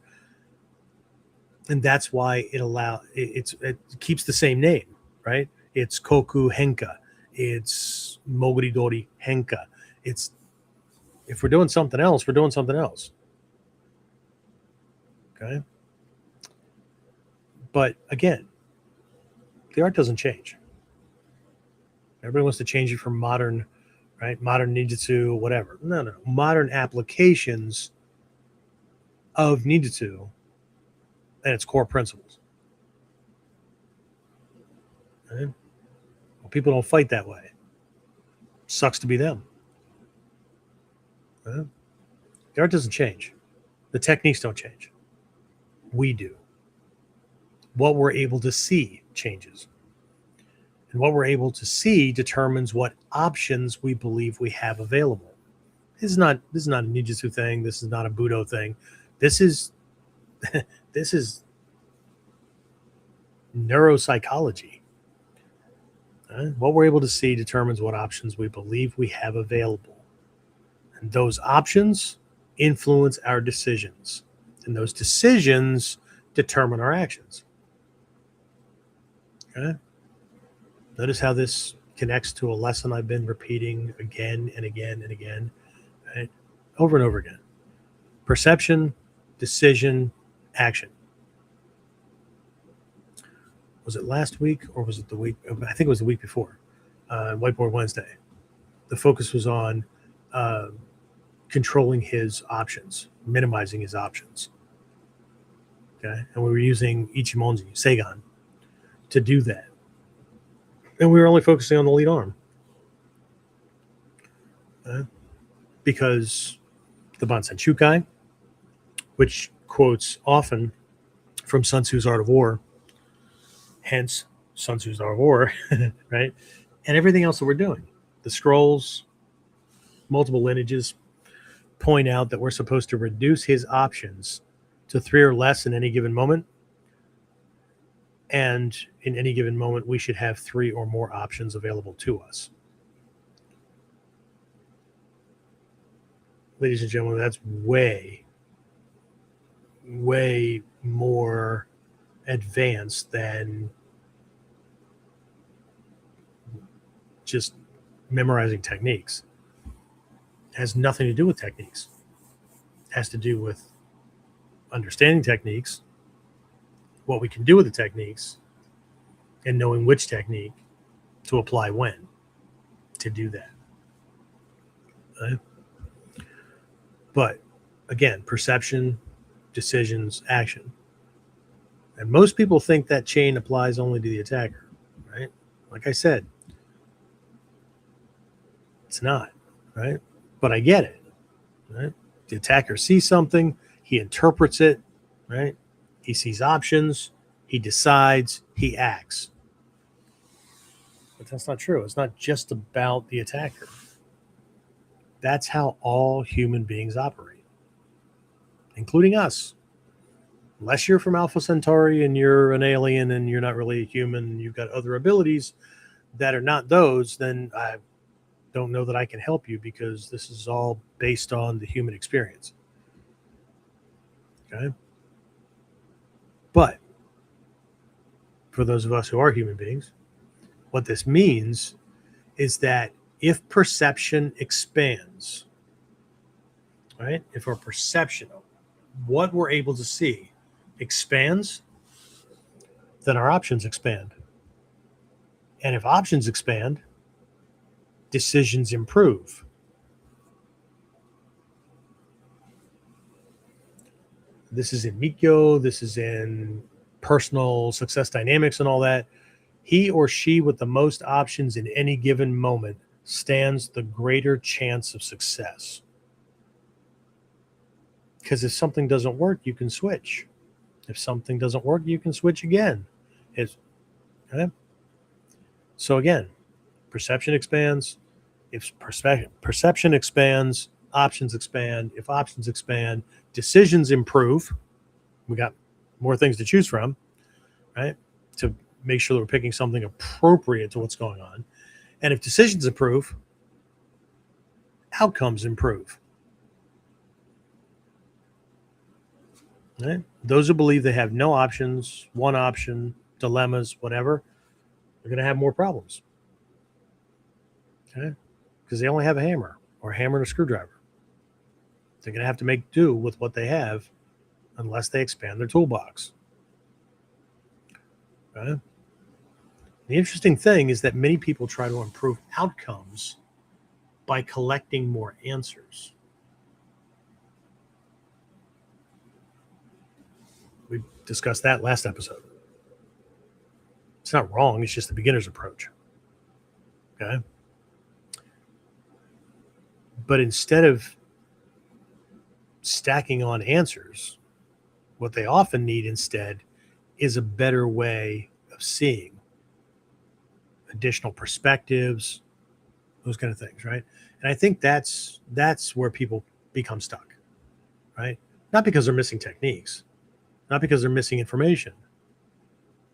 Speaker 1: and that's why it keeps the same name, right? It's koku henka, it's moguri dori henka. It's, if we're doing something else, we're doing something else. Okay. But again, the art doesn't change. Everybody wants to change it from modern, right? Modern ninjutsu, whatever. No. Modern applications of ninjutsu and its core principles. Right? Well, people don't fight that way. Sucks to be them. Right? The art doesn't change. The techniques don't change. We do. What we're able to see changes. And what we're able to see determines what options we believe we have available. This is not a ninjutsu thing. This is not a Budo thing. This is neuropsychology. What we're able to see determines what options we believe we have available. And those options influence our decisions. And those decisions determine our actions. Okay? Notice how this connects to a lesson I've been repeating again and again and again, right? Over and over again. Perception, decision, action. Was it last week or was it the week? I think it was the week before, Whiteboard Wednesday. The focus was on controlling his options, minimizing his options. Okay, and we were using Ichimonji, Seigan, to do that. And we were only focusing on the lead arm. Because the Bansen Shukai, which quotes often from Sun Tzu's Art of War, hence Sun Tzu's Art of War, right? And everything else that we're doing. The scrolls, multiple lineages point out that we're supposed to reduce his options to 3 or less in any given moment. And in any given moment, we should have 3 or more options available to us. Ladies and gentlemen, that's way, way more advanced than just memorizing techniques. It has nothing to do with techniques. It has to do with understanding techniques, what we can do with the techniques, and knowing which technique to apply when to do that. Right? But again, perception, decisions, action. And most people think that chain applies only to the attacker, right? Like I said, it's not, right? But I get it, right? The attacker sees something, he interprets it, right? He sees options, he decides, he acts. But that's not true. It's not just about the attacker. That's how all human beings operate, including us. Unless you're from Alpha Centauri and you're an alien and you're not really a human and you've got other abilities that are not those, then I don't know that I can help you, because this is all based on the human experience. Okay? But for those of us who are human beings, what this means is that if perception expands, right? If our perception of what we're able to see expands, then our options expand. And if options expand, decisions improve. This is in Mikyo, this is in personal success dynamics and all that. He or she with the most options in any given moment stands the greater chance of success. Because if something doesn't work, you can switch. If something doesn't work, you can switch again. Okay? So again, perception expands. If perception expands, options expand. If options expand, decisions improve. We got more things to choose from, right? To make sure that we're picking something appropriate to what's going on. And if decisions improve, outcomes improve. Right? Those who believe they have no options, one option, dilemmas, whatever, they're going to have more problems. Okay? Because they only have a hammer or a hammer and a screwdriver. They're going to have to make do with what they have unless they expand their toolbox. Okay? The interesting thing is that many people try to improve outcomes by collecting more answers. We discussed that last episode. It's not wrong. It's just the beginner's approach. Okay? But instead of stacking on answers, what they often need instead is a better way of seeing, additional perspectives, those kind of things, right? And I think that's where people become stuck, right? Not because they're missing techniques, not because they're missing information.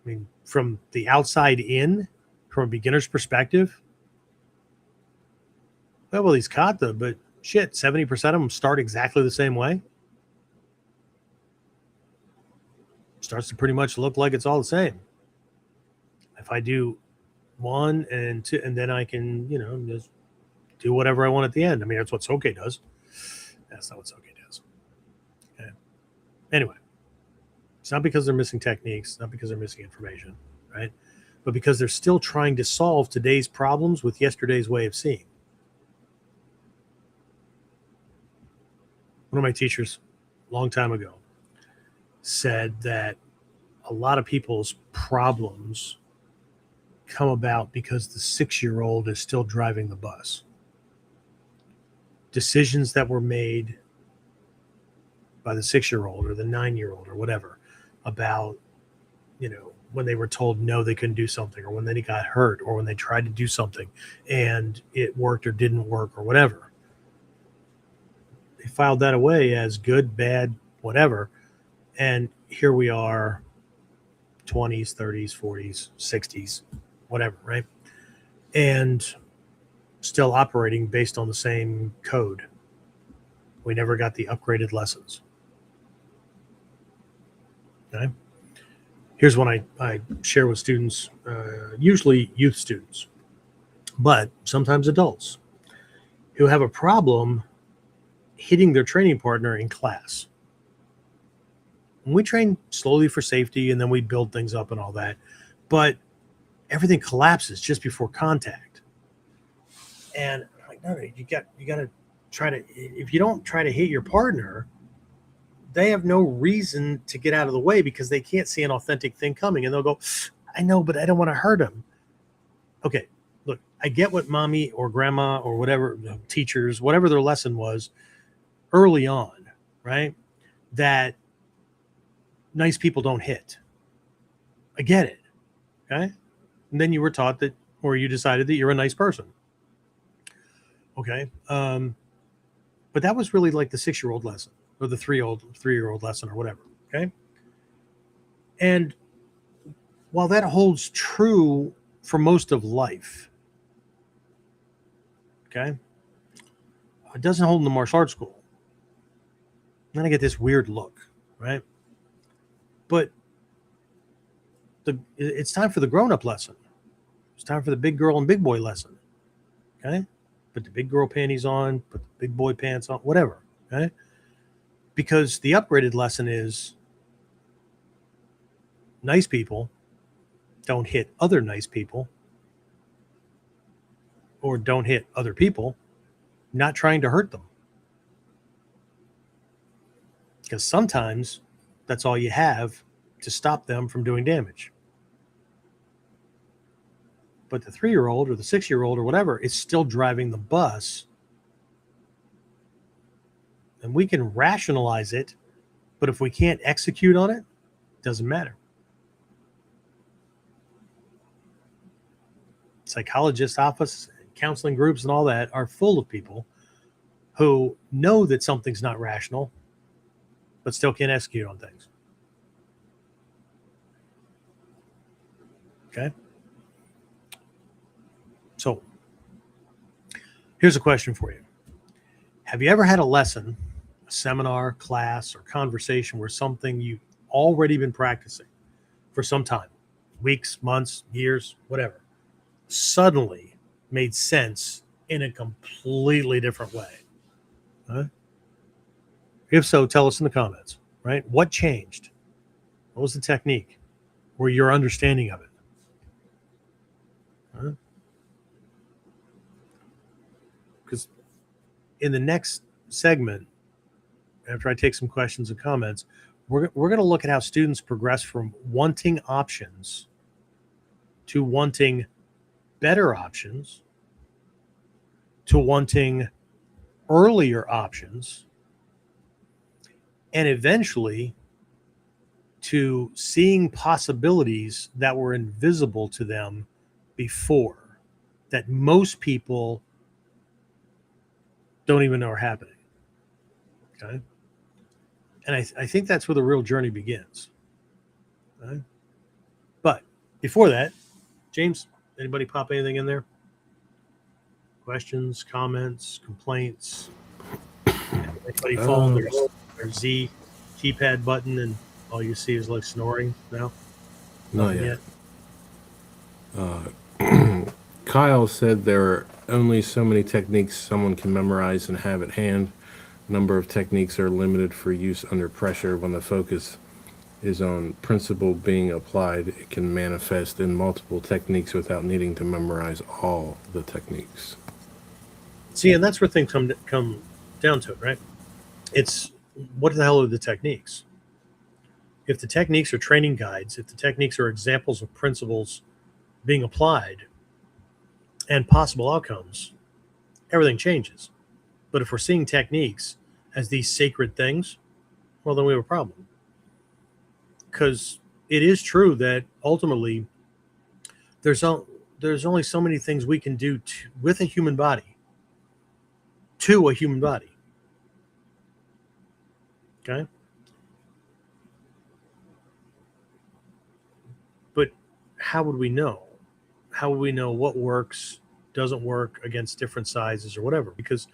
Speaker 1: I mean, from the outside in, from a beginner's perspective, well, these kata, but shit, 70% of them start exactly the same way. Starts to pretty much look like it's all the same. If I do one and two, and then I can, just do whatever I want at the end. I mean, that's what Soke does. That's not what Soke does. Okay. Anyway, it's not because they're missing techniques, not because they're missing information, right? But because they're still trying to solve today's problems with yesterday's way of seeing. One of my teachers, a long time ago, said that a lot of people's problems come about because the 6-year-old is still driving the bus. Decisions that were made by the 6-year-old or the 9-year-old or whatever about, when they were told no, they couldn't do something, or when they got hurt, or when they tried to do something and it worked or didn't work or whatever. They filed that away as good, bad, whatever. And here we are, 20s, 30s, 40s, 60s, whatever, right? And still operating based on the same code. We never got the upgraded lessons. Okay? Here's one I share with students, usually youth students, but sometimes adults, who have a problem hitting their training partner in class. And we train slowly for safety, and then we build things up and all that. But everything collapses just before contact. And I'm like, no, you got to try to, if you don't try to hit your partner, they have no reason to get out of the way because they can't see an authentic thing coming. And they'll go, I know, but I don't want to hurt him. Okay, look, I get what mommy or grandma or whatever, teachers, whatever their lesson was early on, right? That nice people don't hit. I get it. Okay. And then you were taught that or you decided that you're a nice person. Okay. But that was really like the 6-year-old lesson or the 3-year-old lesson or whatever. Okay. And while that holds true for most of life, okay, it doesn't hold in the martial arts school. Then I get this weird look, right? But it's time for the grown-up lesson. It's time for the big girl and big boy lesson. Okay? Put the big girl panties on, put the big boy pants on, whatever. Okay? Because the upgraded lesson is nice people don't hit other nice people, or don't hit other people, not trying to hurt them. Because sometimes that's all you have to stop them from doing damage. But the 3-year-old or the 6-year-old or whatever is still driving the bus. And we can rationalize it, but if we can't execute on it, it doesn't matter. Psychologists' office, counseling groups, and all that are full of people who know that something's not rational, but still can't execute on things. Okay? So, here's a question for you. Have you ever had a lesson, a seminar, class, or conversation where something you've already been practicing for some time, weeks, months, years, whatever, suddenly made sense in a completely different way? Huh? If so, tell us in the comments, right? What changed? What was the technique or your understanding of it? Huh? Because in the next segment, after I take some questions and comments, we're going to look at how students progress from wanting options to wanting better options to wanting earlier options, and eventually to seeing possibilities that were invisible to them before, that most people don't even know are happening. Okay. And I think that's where the real journey begins. Okay? But before that, James, anybody pop anything in there? Questions, comments, complaints? Anybody phone their Z keypad button and all you see is like snoring? No?
Speaker 3: Not yet. Kyle said there are only so many techniques someone can memorize and have at hand. Number of techniques are limited for use under pressure. When the focus is on principle being applied, it can manifest in multiple techniques without needing to memorize all the techniques.
Speaker 1: See, and that's where things come down to it, right? It's what the hell are the techniques? If the techniques are training guides, if the techniques are examples of principles being applied and possible outcomes, everything changes. But if we're seeing techniques as these sacred things, well, then we have a problem. Because it is true that ultimately there's only so many things we can do with a human body, to a human body. Okay? But how would we know? How would we know what works, doesn't work against different sizes or whatever? Because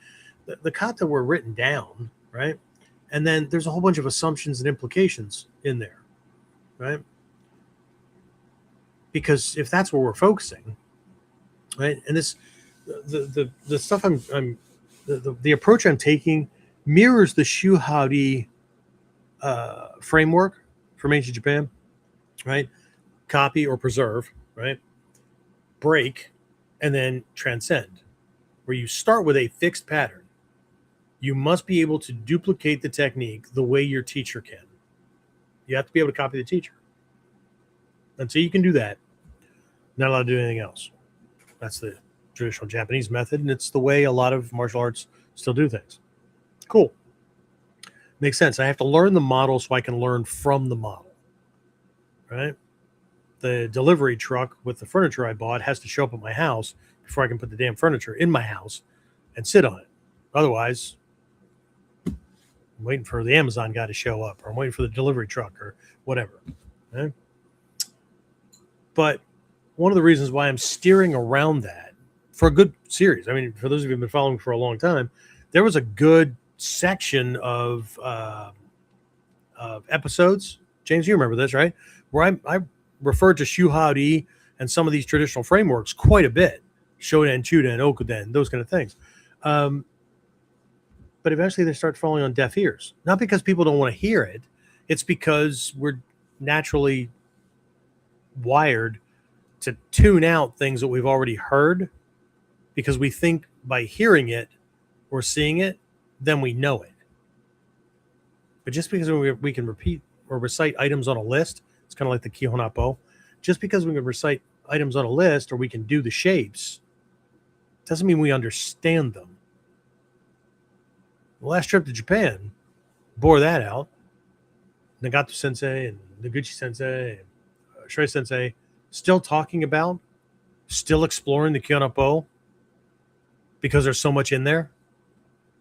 Speaker 1: the kata were written down, right? And then there's a whole bunch of assumptions and implications in there, right? Because if that's where we're focusing, right? And this, the stuff the approach I'm taking mirrors the Shuhari framework from ancient Japan, right? Copy or preserve, right? Break, and then transcend, where you start with a fixed pattern. You must be able to duplicate the technique the way your teacher can. You have to be able to copy the teacher. Until you can do that, not allowed to do anything else. That's the traditional Japanese method, and it's the way a lot of martial arts still do things. Cool. Makes sense. I have to learn the model so I can learn from the model, right? the delivery truck with the furniture I bought has to show up at my house before I can put the damn furniture in my house and sit on it. Otherwise, I'm waiting for the Amazon guy to show up, or I'm waiting for the delivery truck or whatever. Okay? But one of the reasons why I'm steering around that for a good series, I mean, for those of you who've been following for a long time, there was a good section of episodes. James, you remember this, right? Where I referred to Shuhari and some of these traditional frameworks quite a bit. Shoden, Chuden, Okuden, those kind of things. But eventually they start falling on deaf ears. Not because people don't want to hear it. It's because we're naturally wired to tune out things that we've already heard, because we think by hearing it or seeing it, then we know it. But just because we can repeat or recite items on a list, it's kind of like the Kihonapo. Just because we can recite items on a list or we can do the shapes, doesn't mean we understand them. The last trip to Japan bore that out. Nagato sensei and Noguchi sensei and Shrei sensei still talking about, still exploring the Kihonapo because there's so much in there.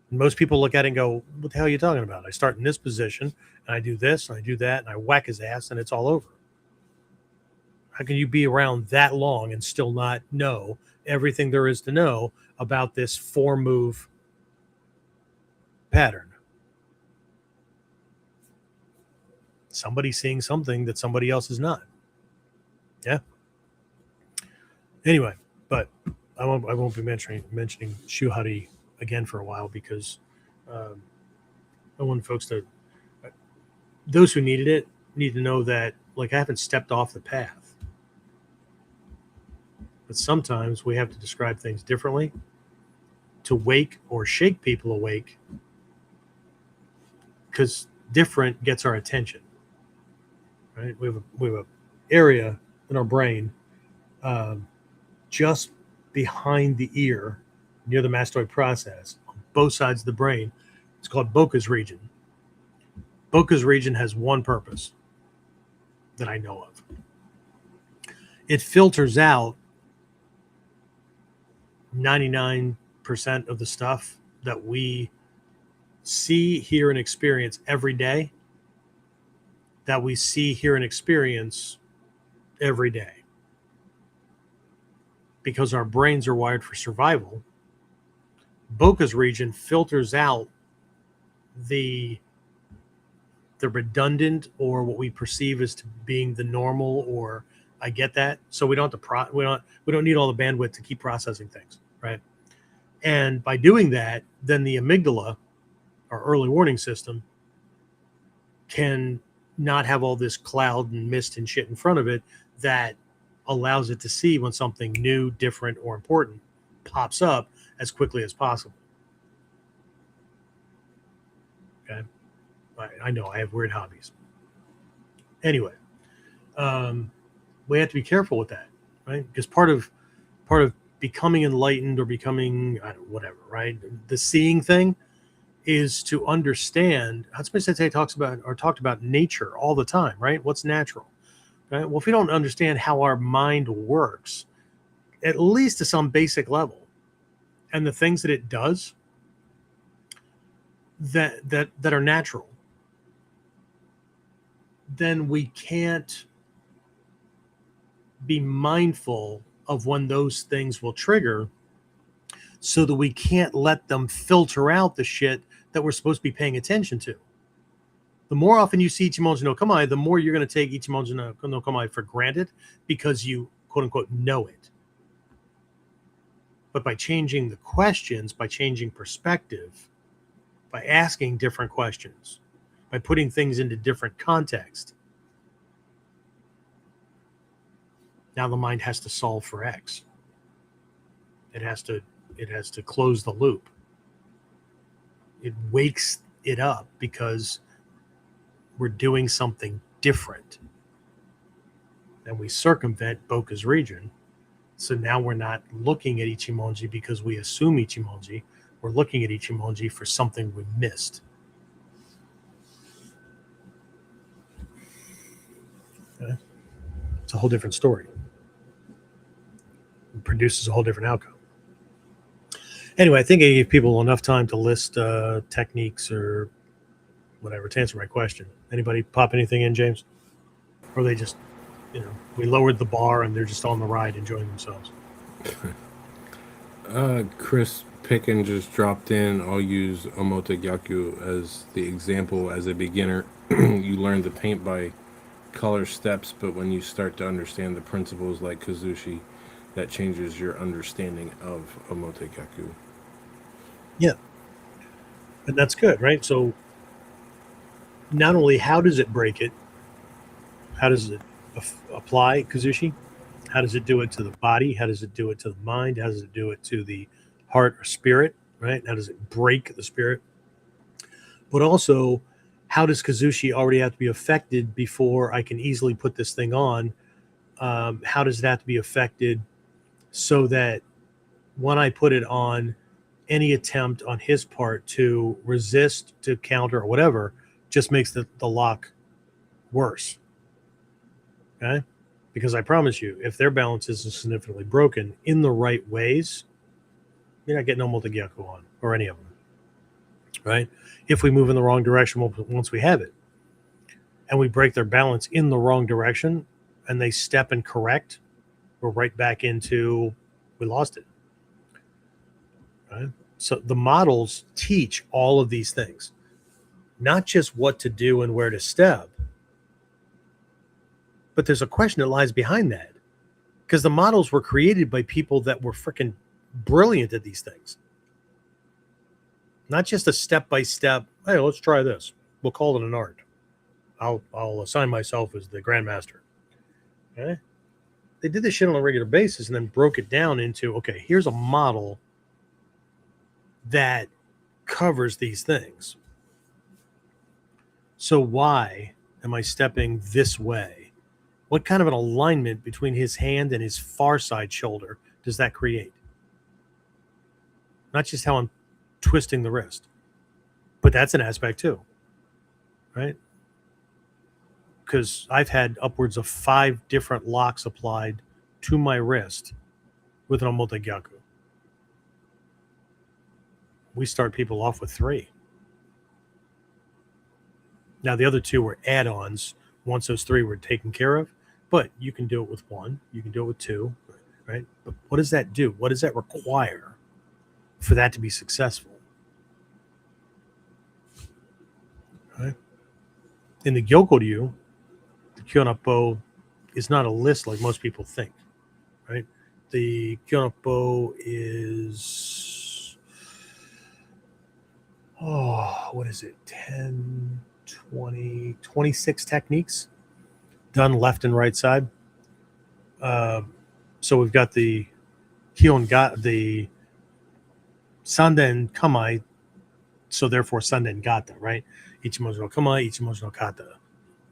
Speaker 1: And most people look at it and go, what the hell are you talking about? I start in this position and I do this and I do that and I whack his ass and it's all over. How can you be around that long and still not know everything there is to know about this 4-move pattern? Somebody's seeing something that somebody else is not. Yeah. Anyway, but I won't be mentioning Shuhari again for a while, because I want folks to, those who needed it, need to know that, like, I haven't stepped off the path. But sometimes we have to describe things differently to wake or shake people awake, because different gets our attention. Right? We have a area in our brain just behind the ear, near the mastoid process, on both sides of the brain. It's called Broca's region. Broca's region has one purpose that I know of. It filters out 99% of the stuff that we see, hear, and experience every day, that we see, hear, and experience every day. Because our brains are wired for survival, Broca's region filters out the redundant, or what we perceive as to being the normal, or I get that. So we don't have to we don't need all the bandwidth to keep processing things, right? And by doing that, then the amygdala, our early warning system, can not have all this cloud and mist and shit in front of it that allows it to see when something new, different, or important pops up as quickly as possible. Okay. I know I have weird hobbies. Anyway, we have to be careful with that, right? Because part of becoming enlightened, or becoming whatever, right? The seeing thing is to understand. Hatsumi Sensei talked about nature all the time, right? What's natural? Right? Well, if we don't understand how our mind works, at least to some basic level, and the things that it does that are natural, then we can't be mindful of when those things will trigger, so that we can't let them filter out the shit that we're supposed to be paying attention to. The more often you see Ichimonji no Kamae, the more you're going to take Ichimonji no Kamae for granted, because you, quote unquote, know it. But by changing the questions, by changing perspective, by asking different questions, by putting things into different context, now the mind has to solve for X. It has to close the loop. It wakes it up because we're doing something different. And we circumvent Broca's region. So now we're not looking at Ichimonji because we assume Ichimonji. We're looking at Ichimonji for something we missed. Okay. It's a whole different story. It produces a whole different outcome. Anyway, I think I gave people enough time to list techniques or whatever to answer my question. Anybody pop anything in, James? Or they just, we lowered the bar and they're just on the ride enjoying themselves.
Speaker 3: Chris Picken just dropped in. I'll use Omotagyaku as the example. As a beginner, you learn to paint by color steps, but when you start to understand the principles like Kazushi, that changes your understanding of Omotagyaku.
Speaker 1: Yeah. And that's good, right? So not only how does it break it, how does it apply Kazushi? How does it do it to the body? How does it do it to the mind? How does it do it to the heart or spirit, right? How does it break the spirit? But also, how does Kazushi already have to be affected before I can easily put this thing on? How does it have to be affected so that when I put it on, any attempt on his part to resist, to counter, or whatever, just makes the lock worse? Okay? Because I promise you, if their balance isn't significantly broken in the right ways, you're not getting no Multigyaku on, or any of them, right? If we move in the wrong direction once we have it, and we break their balance in the wrong direction, and they step and correct, we're right back into, we lost it, right? So the models teach all of these things, not just what to do and where to step, but there's a question that lies behind that. Because the models were created by people that were freaking brilliant at these things. Not just a step-by-step, hey, let's try this. We'll call it an art. I'll assign myself as the grandmaster. Okay? They did this shit on a regular basis and then broke it down into, okay, here's a model that covers these things. So why am I stepping this way? What kind of an alignment between his hand and his far side shoulder does that create? Not just how I'm twisting the wrist, but that's an aspect too, right? Because I've had upwards of 5 different locks applied to my wrist with an Omotagyaku. We start people off with 3. Now, the other 2 were add-ons once those 3 were taken care of, but you can do it with 1, you can do it with 2, right? But what does that do? What does that require for that to be successful? Right? In the Gyokoryu, the Kyonappo is not a list like most people think, right? The Kyonappo is, what is it? 10, 20, 26 techniques done left and right side. So we've got the the Sanden Kamai, so therefore Sanden Gata, right? Ichimoji no Kamai, Ichimoji no Kata,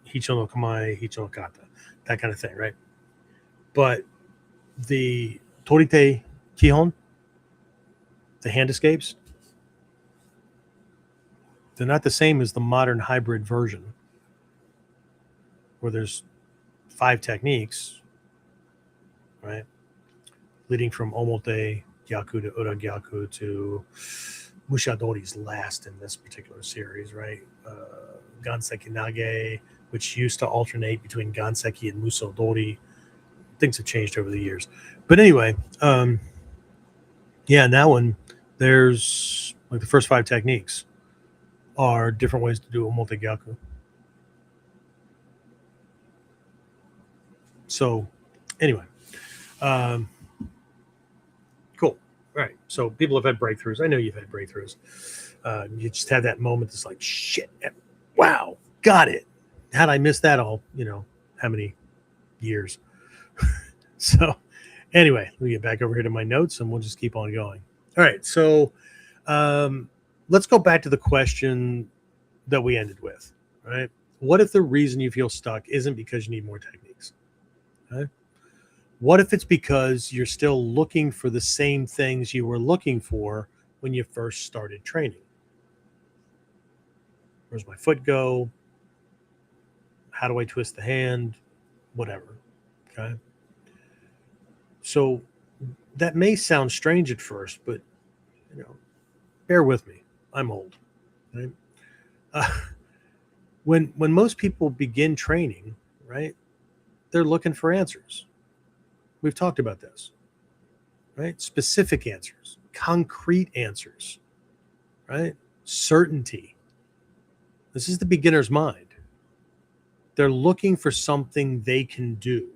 Speaker 1: Hicho no Kamai, Hicho no Kata, that kind of thing, right? But the Torite Kihon, the hand escapes, they're not the same as the modern hybrid version where there's 5 techniques, right? Leading from Omote Gyaku to Ura Gyaku to Mushadori's last in this particular series, right? Ganseki Nage, which used to alternate between Ganseki and Musodori. Things have changed over the years. But anyway, now when there's like the first 5 techniques are different ways to do Omote Gyaku. So anyway, cool. All right. So people have had breakthroughs. I know you've had breakthroughs. You just had that moment that's like, shit, wow, got it. How'd I miss that all, how many years? So anyway, let me get back over here to my notes and we'll just keep on going. All right. So let's go back to the question that we ended with, right? What if the reason you feel stuck isn't because you need more techniques? Okay? What if it's because you're still looking for the same things you were looking for when you first started training? Where's my foot go? How do I twist the hand? Whatever. Okay. So that may sound strange at first, but bear with me. I'm old. Right? Uh, when most people begin training, right, they're looking for answers. We've talked about this, right? Specific answers, concrete answers, right? Certainty. This is the beginner's mind. They're looking for something they can do,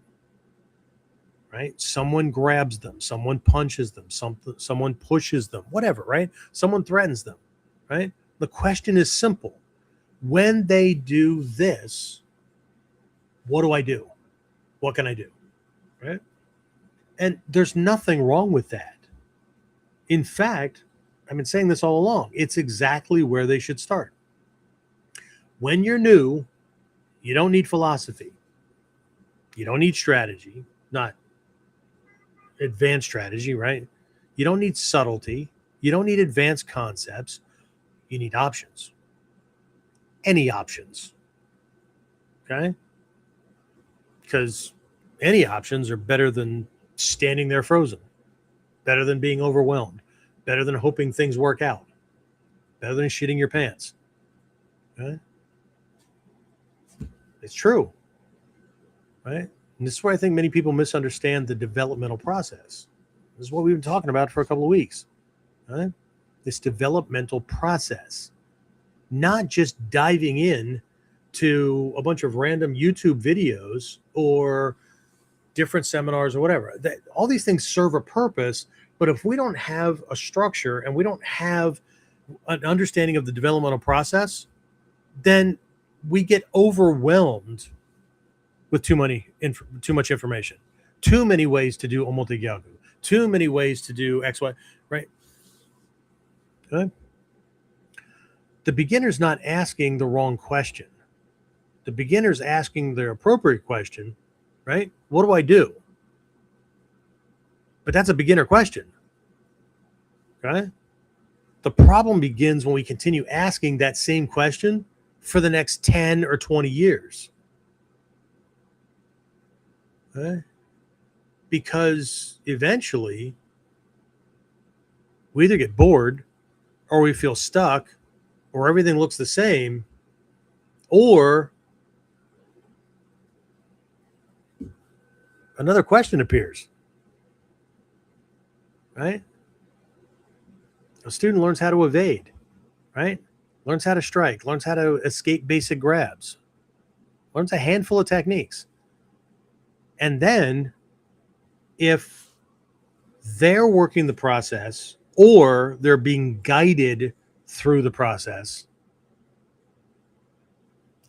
Speaker 1: right? Someone grabs them, someone punches them, someone pushes them, whatever, right? Someone threatens them, right? The question is simple. When they do this, what do I do? What can I do? Right? And there's nothing wrong with that. In fact, I've been saying this all along. It's exactly where they should start. When you're new, you don't need philosophy. You don't need strategy, not advanced strategy, right? You don't need subtlety. You don't need advanced concepts. You need options. Any options. Okay? Because any options are better than standing there frozen, better than being overwhelmed, better than hoping things work out, better than shitting your pants. Okay? It's true. Right? And this is where I think many people misunderstand the developmental process. This is what we've been talking about for a couple of weeks. Right? This developmental process. Not just diving in to a bunch of random YouTube videos or different seminars or whatever. All these things serve a purpose, but if we don't have a structure and we don't have an understanding of the developmental process, then we get overwhelmed with too much information, too many ways to do omotegyakku, too many ways to do XY, right? Okay. The beginner's not asking the wrong question. The beginner's asking the appropriate question, right? What do I do? But that's a beginner question. Okay? The problem begins when we continue asking that same question for the next 10 or 20 years. Okay? Because eventually we either get bored or we feel stuck or everything looks the same, or another question appears. Right? A student learns how to evade, right? Learns how to strike, learns how to escape basic grabs, learns a handful of techniques. And then if they're working the process or they're being guided through the process,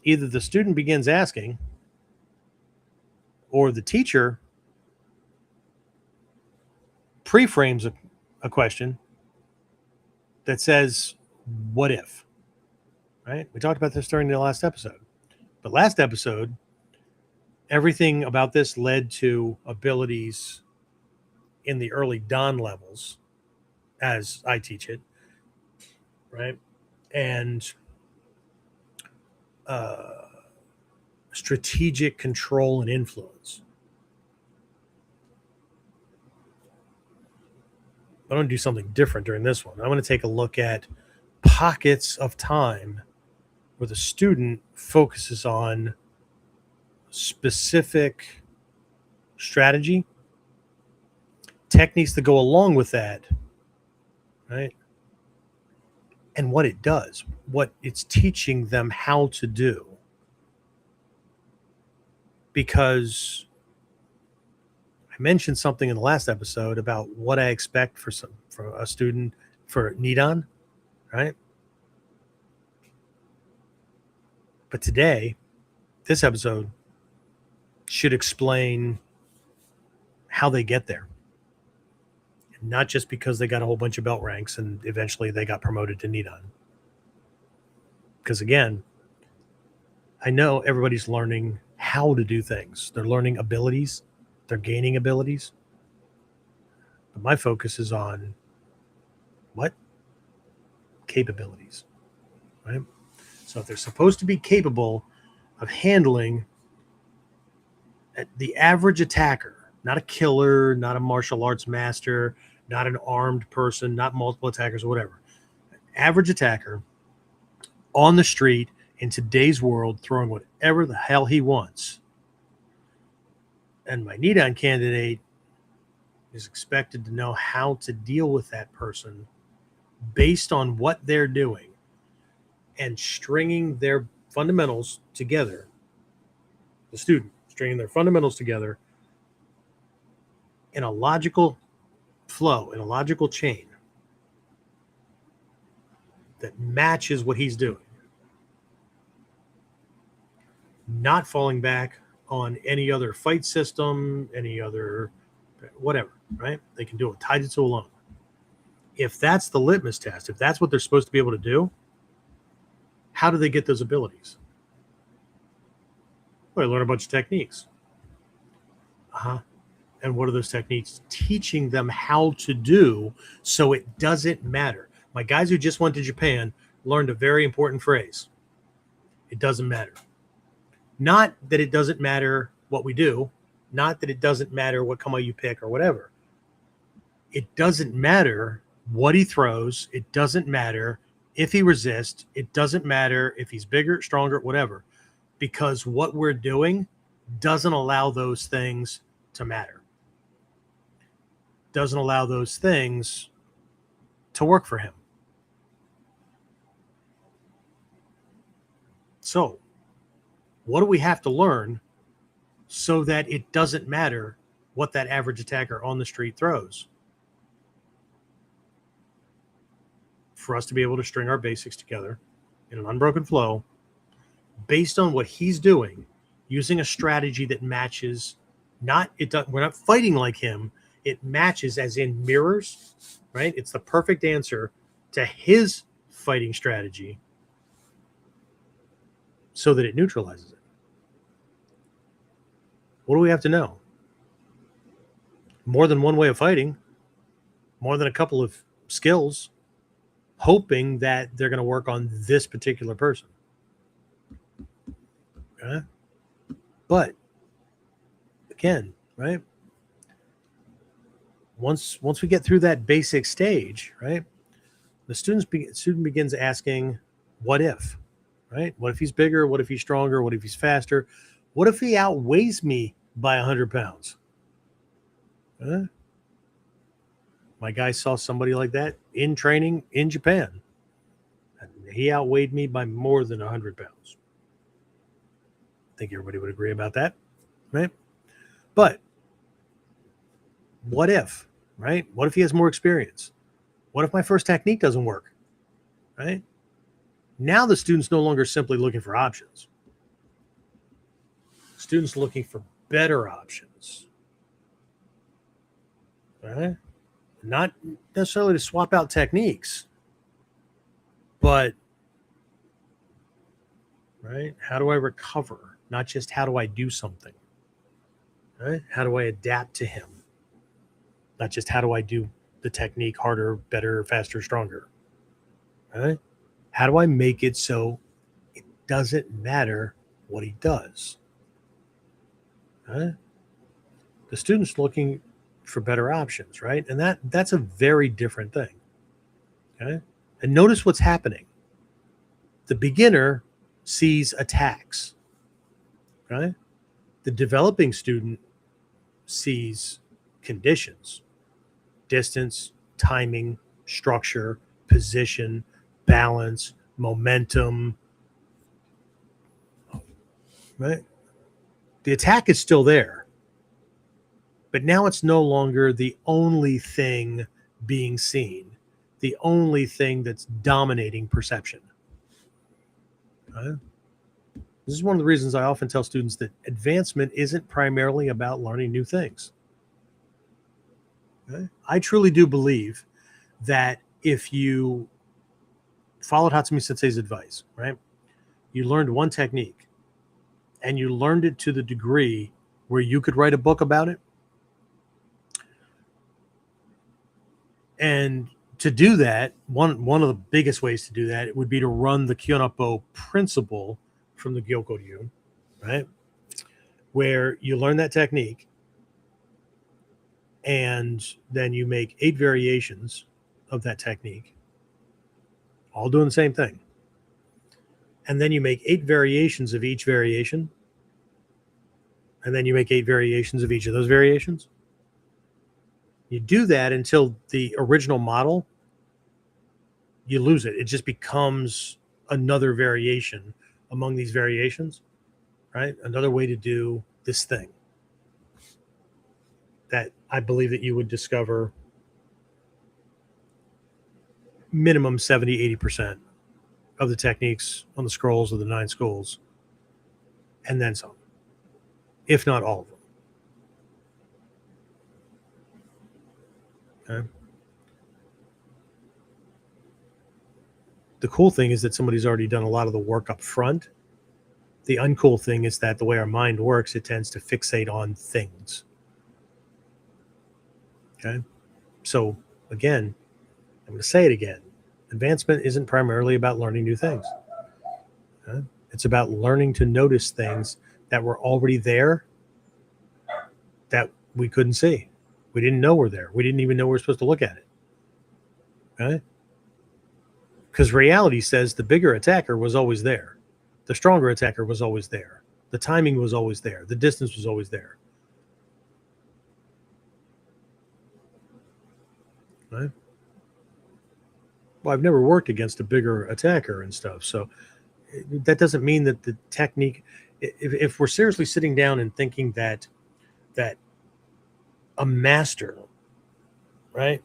Speaker 1: either the student begins asking or the teacher pre-frames a question that says, what if? Right? We talked about this during the last episode. But last episode, everything about this led to abilities in the early dawn levels, as I teach it, right? And strategic control and influence. I'm going to do something different during this one. I'm going to take a look at pockets of time where the student focuses on specific strategy, techniques that go along with that, right? And what it does, what it's teaching them how to do. Because I mentioned something in the last episode about what I expect for a student for Nidan, right? But today, this episode should explain how they get there. And not just because they got a whole bunch of belt ranks and eventually they got promoted to Nidan. Because again, I know everybody's learning how to do things. They're learning abilities. They're gaining abilities. But my focus is on what? Capabilities, right? So if they're supposed to be capable of handling The average attacker, not a killer, not a martial arts master, not an armed person, not multiple attackers or whatever. Average attacker on the street in today's world, throwing whatever the hell he wants. And my NEDON candidate is expected to know how to deal with that person based on what they're doing and stringing their fundamentals together. The student stringing their fundamentals together in a logical flow, in a logical chain that matches what he's doing. Not falling back on any other fight system, any other whatever, right? They can do it taijutsu alone. If that's the litmus test, if that's what they're supposed to be able to do, how do they get those abilities? Well, they learn a bunch of techniques. And what are those techniques teaching them how to do so it doesn't matter? My guys who just went to Japan learned a very important phrase. It doesn't matter. Not that it doesn't matter what we do, not that it doesn't matter what kama you pick or whatever. It doesn't matter what he throws. It doesn't matter if he resists. It doesn't matter if he's bigger, stronger, whatever, because what we're doing doesn't allow those things to matter. Doesn't allow those things to work for him. So, what do we have to learn so that it doesn't matter what that average attacker on the street throws? For us to be able to string our basics together in an unbroken flow based on what he's doing, using a strategy that matches, we're not fighting like him, it matches as in mirrors, right? It's the perfect answer to his fighting strategy so that it neutralizes it. What do we have to know? More than one way of fighting, more than a couple of skills, hoping that they're going to work on this particular person. Okay? But again, right? Once we get through that basic stage, right? The student begins asking, what if? Right? What if he's bigger? What if he's stronger? What if he's faster? What if he outweighs me by 100 pounds? My guy saw somebody like that in training in Japan. He outweighed me by more than 100 pounds. I think everybody would agree about that, right? But what if, right? What if he has more experience? What if my first technique doesn't work, right? Now the student's no longer simply looking for options. Students looking for better options, right? Not necessarily to swap out techniques, but, right? How do I recover? Not just how do I do something, right? How do I adapt to him? Not just how do I do the technique harder, better, faster, stronger, right? How do I make it so it doesn't matter what he does? Right? The student's looking for better options, right? And that's a very different thing. Okay? And notice what's happening. The beginner sees attacks, right? The developing student sees conditions, distance, timing, structure, position, balance, momentum, right? The attack is still there, but now it's no longer the only thing being seen, the only thing that's dominating perception. Right? This is one of the reasons I often tell students that advancement isn't primarily about learning new things. Okay? I truly do believe that if you followed Hatsumi Sensei's advice, right? You learned one technique and you learned it to the degree where you could write a book about it. And to do that, one of the biggest ways to do that would be to run the Kyonapo principle from the Gyokoryu, right? where you learn that technique and then you make 8 variations of that technique, all doing the same thing. And then you make 8 variations of each variation. And then you make 8 variations of each of those variations. You do that until the original model, you lose it. It just becomes another variation among these variations, right? Another way to do this thing that I believe that you would discover minimum 70, 80% of the techniques on the scrolls of the 9 schools, and then some, if not all of them. Okay. The cool thing is that somebody's already done a lot of the work up front. The uncool thing is that the way our mind works, it tends to fixate on things. Okay. So again, I'm going to say it again. Advancement isn't primarily about learning new things. Okay? It's about learning to notice things that were already there that we couldn't see. We didn't know were there. We didn't even know we were supposed to look at it. Okay? Because reality says the bigger attacker was always there. The stronger attacker was always there. The timing was always there. The distance was always there. Right? Well, I've never worked against a bigger attacker and stuff. So that doesn't mean that the technique, if we're seriously sitting down and thinking that a master, right,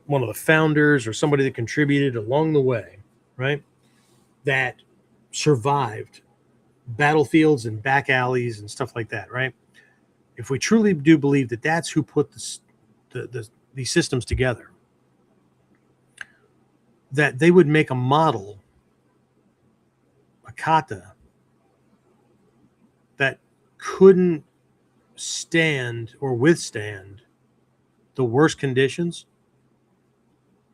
Speaker 1: one of the founders or somebody that contributed along the way, right, that survived battlefields and back alleys and stuff like that, right? If we truly do believe that that's who put these systems together, that they would make a model, a kata, that couldn't stand or withstand the worst conditions,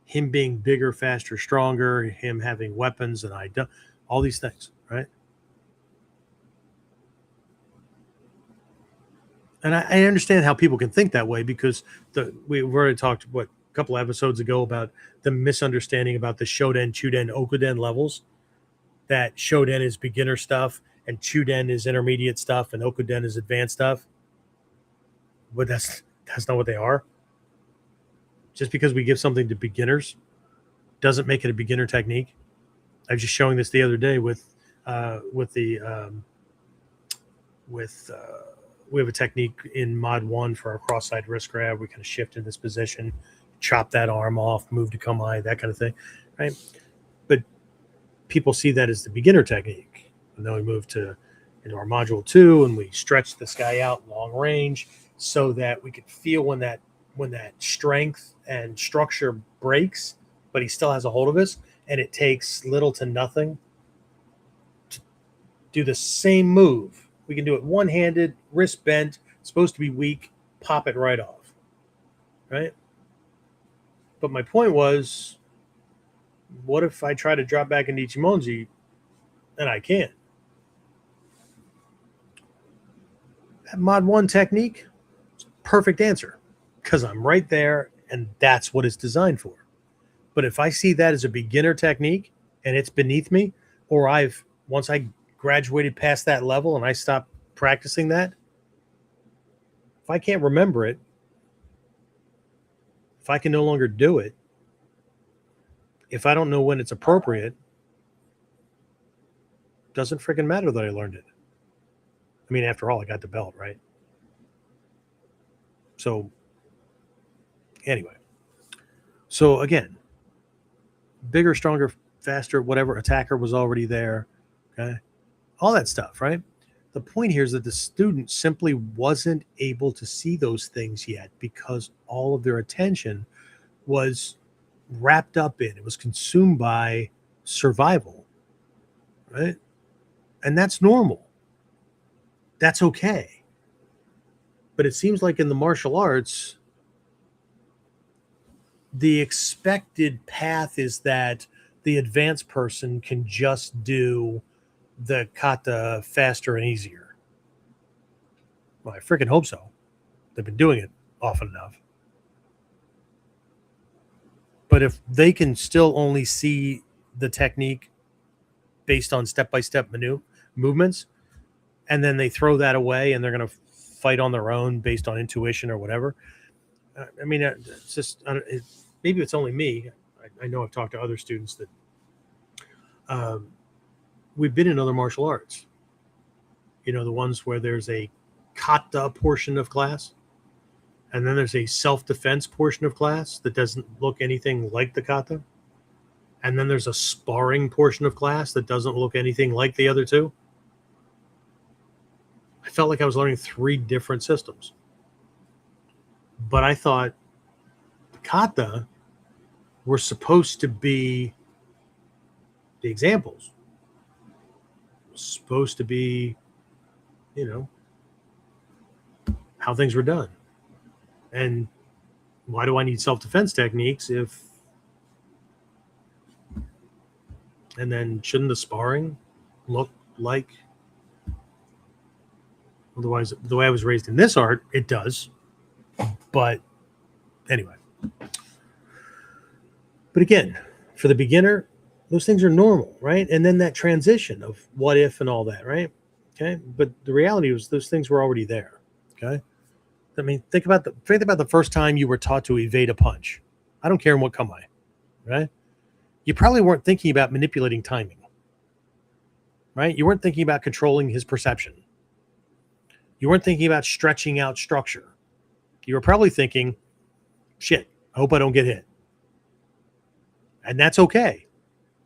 Speaker 1: him being bigger, faster, stronger, him having weapons and all these things, right? And I understand how people can think that way because we've already talked, a couple episodes ago about the misunderstanding about the Shoden, Chuden, Okuden levels, that Shoden is beginner stuff and Chuden is intermediate stuff and Okuden is advanced stuff. But that's not what they are. Just because we give something to beginners doesn't make it a beginner technique. I was just showing this the other day we have a technique in mod 1 for our cross-side wrist grab. We kind of shift in this position, chop that arm off, move to kamae, that kind of thing, right? But people see that as the beginner technique. And then we move into our module 2 and we stretch this guy out long range so that we can feel when that strength and structure breaks, but he still has a hold of us, and it takes little to nothing to do the same move. We can do it one-handed, wrist bent, supposed to be weak, pop it right off, right? But my point was, what if I try to drop back into Ichimonji and I can't? That mod 1 technique, perfect answer, because I'm right there and that's what it's designed for. But if I see that as a beginner technique and it's beneath me, or once I graduated past that level and I stopped practicing that, if I can't remember it, if I can no longer do it, if I don't know when it's appropriate, doesn't freaking matter that I learned it. I mean, after all, I got the belt, right? So anyway, so again, bigger, stronger, faster, whatever attacker was already there, okay? All that stuff, right? The point here is that the student simply wasn't able to see those things yet because all of their attention was wrapped up in, it was consumed by survival, right? And that's normal. That's okay. But it seems like in the martial arts, the expected path is that the advanced person can just do the kata faster and easier. Well, I freaking hope so. They've been doing it often enough. But if they can still only see the technique based on step-by-step movements, and then they throw that away and they're going to fight on their own based on intuition or whatever. I mean, it's just maybe it's only me. I know I've talked to other students that we've been in other martial arts. You know, the ones where there's a kata portion of class, and then there's a self-defense portion of class that doesn't look anything like the kata. And then there's a sparring portion of class that doesn't look anything like the other two. I felt like I was learning 3 different systems. But I thought the kata were supposed to be the examples. Supposed to be, you know, how things were done. And why do I need self-defense techniques if... And then shouldn't the sparring look like... Otherwise, the way I was raised in this art, it does. But anyway. But again, for the beginner, those things are normal, right? And then that transition of what if and all that, right? Okay. But the reality was those things were already there. Okay. I mean, think about the first time you were taught to evade a punch. I don't care in what kamae, right? You probably weren't thinking about manipulating timing, right? You weren't thinking about controlling his perception. You weren't thinking about stretching out structure. You were probably thinking, shit, I hope I don't get hit. And that's okay.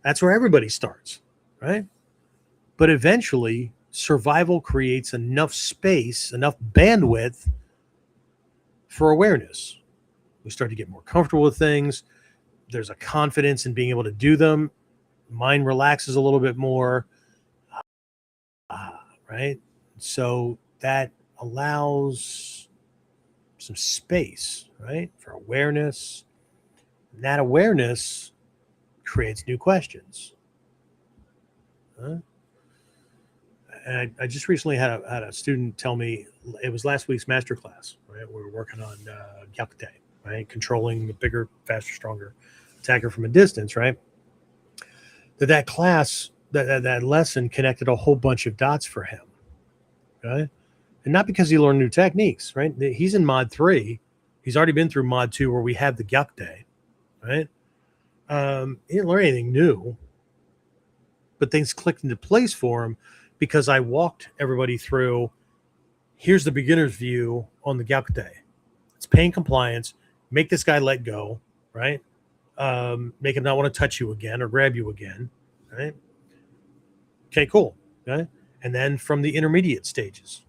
Speaker 1: That's where everybody starts, right? But eventually, survival creates enough space, enough bandwidth for awareness. We start to get more comfortable with things. There's a confidence in being able to do them. Mind relaxes a little bit more, right? So that allows some space, right, for awareness. And that awareness creates new questions. And I just recently had a student tell me, it was last week's masterclass, right? We were working on gyakute, right? Controlling the bigger, faster, stronger attacker from a distance, right? That class, that lesson connected a whole bunch of dots for him, okay? And not because he learned new techniques, right? He's in mod 3. He's already been through mod 2 where we have the gyakute, right? He didn't learn anything new, but things clicked into place for him because I walked everybody through, here's the beginner's view on the gyakute. It's pain compliance. Make this guy let go, right? Make him not want to touch you again or grab you again, right? Okay, cool. Okay. And then from the intermediate stages,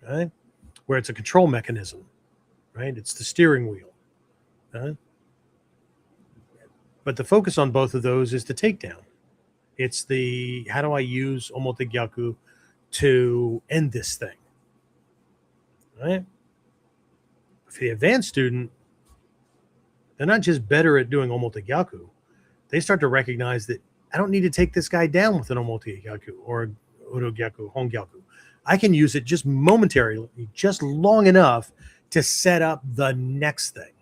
Speaker 1: right, where it's a control mechanism, right? It's the steering wheel. Okay? But the focus on both of those is the takedown. It's the, how do I use omote gyaku to end this thing, right? For the advanced student, they're not just better at doing omote gyaku. They start to recognize that I don't need to take this guy down with an omote gyaku or uro gyaku, hon gyaku. I can use it just momentarily, just long enough to set up the next thing.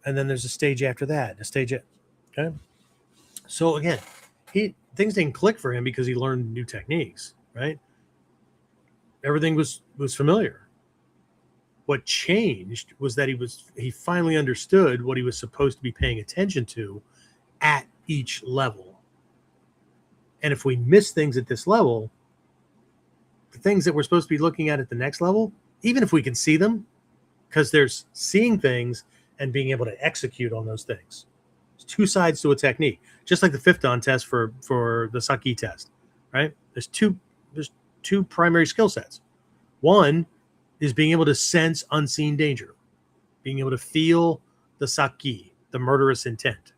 Speaker 1: And then there's a stage after that, okay? So again, things didn't click for him because he learned new techniques, right? Everything was familiar. What changed was that he finally understood what he was supposed to be paying attention to at each level. And if we miss things at this level, the things that we're supposed to be looking at the next level, even if we can see them, because there's seeing things and being able to execute on those things. There's 2 sides to a technique, just like the 5th Dan test for the Saki test, right? There's two primary skill sets. One is being able to sense unseen danger, being able to feel the Saki, the murderous intent.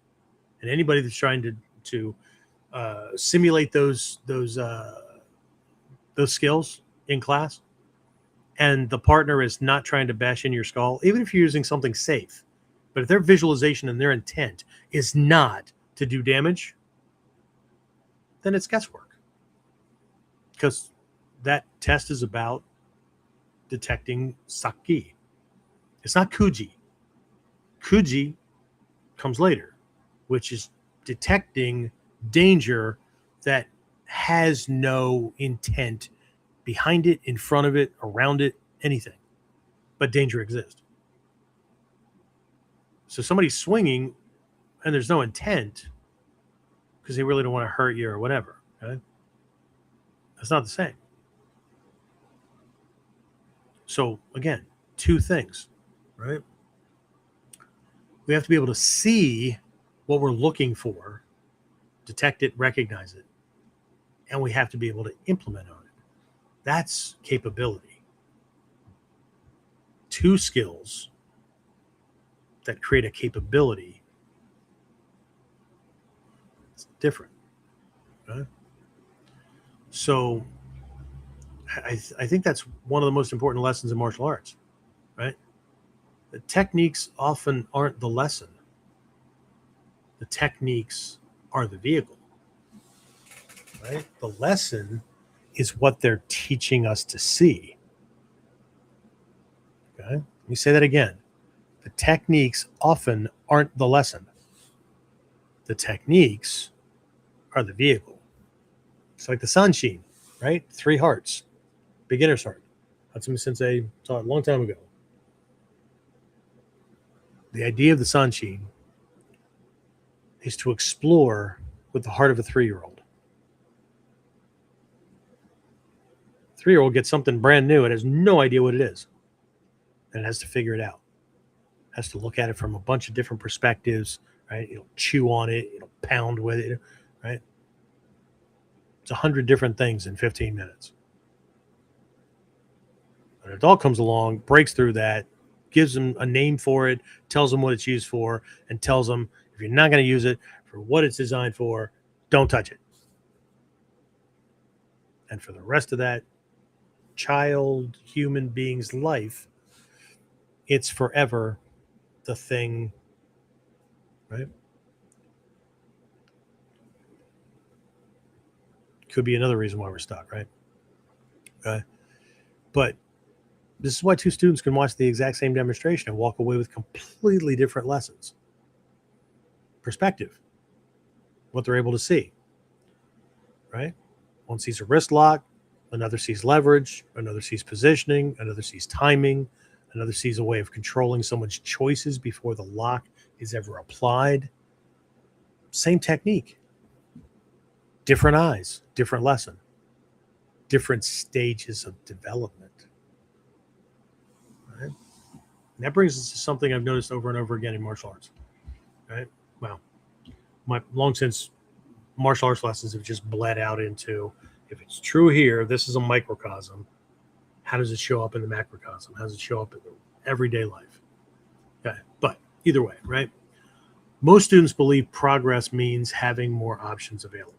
Speaker 1: And anybody that's trying to simulate those skills in class, and the partner is not trying to bash in your skull, even if you're using something safe, but if their visualization and their intent is not to do damage, then it's guesswork. Because that test is about detecting saki. It's not kuji. Kuji comes later, which is detecting danger that has no intent behind it, in front of it, around it, anything. But danger exists. So somebody's swinging and there's no intent because they really don't want to hurt you or whatever. Okay? That's not the same. So again, two things, right? We have to be able to see what we're looking for, detect it, recognize it, and we have to be able to implement on it. That's capability. Two skills that create a capability. It's different. Okay? So I think that's one of the most important lessons in martial arts, right? The techniques often aren't the lesson. The techniques are the vehicle, right? The lesson is what they're teaching us to see. Okay? Let me say that again. The techniques often aren't the lesson. The techniques are the vehicle. It's like the Sanshin, right? 3 hearts, beginner's heart. Hatsumi Sensei taught a long time ago. The idea of the Sanshin is to explore with the heart of a 3-year-old. 3-year-old gets something brand new and has no idea what it is. And it has to figure it out. Has to look at it from a bunch of different perspectives, right? It'll chew on it, it'll pound with it, right? It's 100 different things in 15 minutes. An adult comes along, breaks through that, gives them a name for it, tells them what it's used for, and tells them if you're not going to use it for what it's designed for, don't touch it. And for the rest of that child, human being's life, it's forever the thing, right? Could be another reason why we're stuck, right? But this is why two students can watch the exact same demonstration and walk away with completely different lessons. Perspective, what they're able to see, right? One sees a wrist lock, another sees leverage, another sees positioning, another sees timing, another sees a way of controlling someone's choices before the lock is ever applied. Same technique, different eyes, different lesson, different stages of development. Right? And that brings us to something I've noticed over and over again in martial arts. Right? Well, my long since martial arts lessons have just bled out into, if it's true here, this is a microcosm. How does it show up in the macrocosm? How does it show up in the everyday life? Okay. But either way, right? Most students believe progress means having more options available.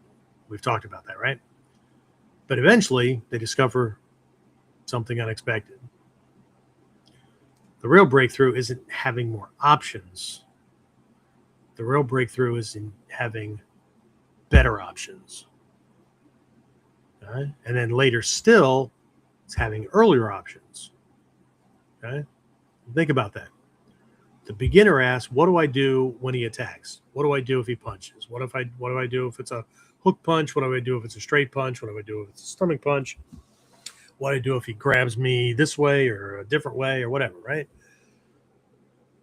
Speaker 1: We've talked about that, right? But eventually they discover something unexpected. The real breakthrough isn't having more options. The real breakthrough is in having better options. Okay? And then later still, it's having earlier options. Okay? Think about that. The beginner asks, what do I do when he attacks? What do I do if he punches? What do I do if it's a hook punch? What do I do if it's a straight punch? What do I do if it's a stomach punch? What do I do if he grabs me this way or a different way or whatever, right?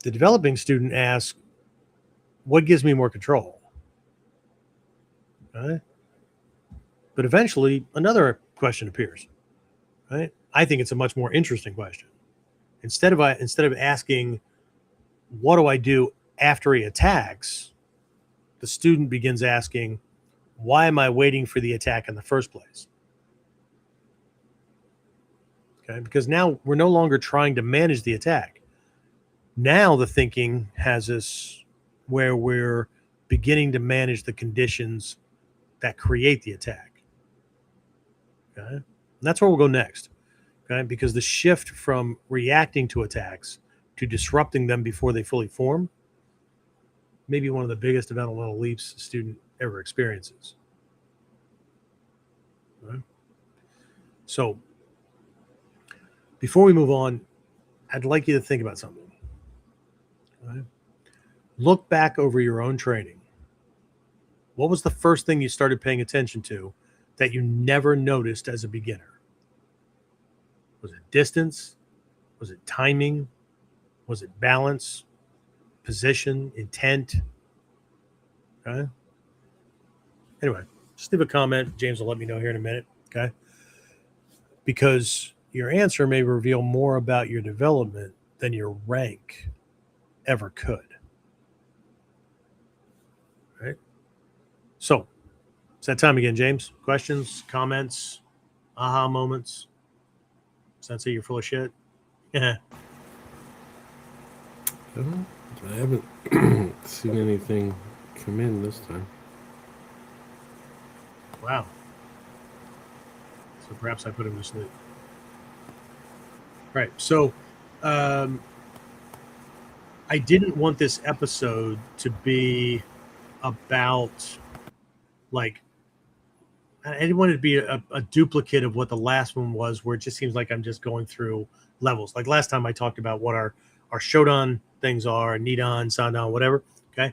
Speaker 1: The developing student asks, what gives me more control? Okay? But eventually another question appears, right? I think it's a much more interesting question. Instead of asking, what do I do after he attacks? The student begins asking, why am I waiting for the attack in the first place? Okay, because now we're no longer trying to manage the attack. Now the thinking has us where we're beginning to manage the conditions that create the attack. Okay, and that's where we'll go next. Okay, because the shift from reacting to attacks to disrupting them before they fully form may be one of the biggest developmental leaps a student ever experiences. Okay. So before we move on, I'd like you to think about something. All right? Look back over your own training. What was the first thing you started paying attention to that you never noticed as a beginner? Was it distance? Was it timing? Was it balance, position, intent? Okay. Anyway, just leave a comment. James will let me know here in a minute. Okay. Because your answer may reveal more about your development than your rank ever could. Right. So it's that time again, James. Questions, comments, aha moments. Sensei, you're full of shit. Yeah.
Speaker 3: I haven't seen anything come in this time.
Speaker 1: Wow. So perhaps I put him to sleep. Right. So I didn't want this episode to be about like I didn't want it to be a duplicate of what the last one was, where it just seems like I'm just going through levels. Like last time I talked about what our Shodan things are, Nidan, Sandan, whatever. Okay.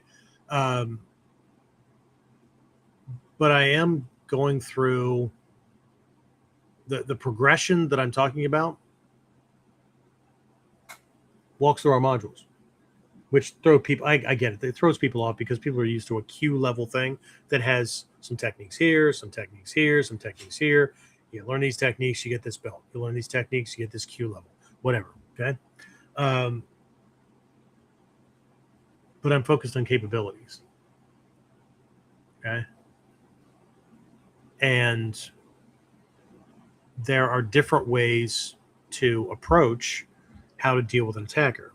Speaker 1: But I am going through the progression that I'm talking about walks through our modules, which throw people, I get it. It throws people off because people are used to a Q level thing that has some techniques here, some techniques here, some techniques here. You learn these techniques, you get this belt. You learn these techniques, you get this Q level, whatever. Okay. But I'm focused on capabilities. Okay. And there are different ways to approach how to deal with an attacker.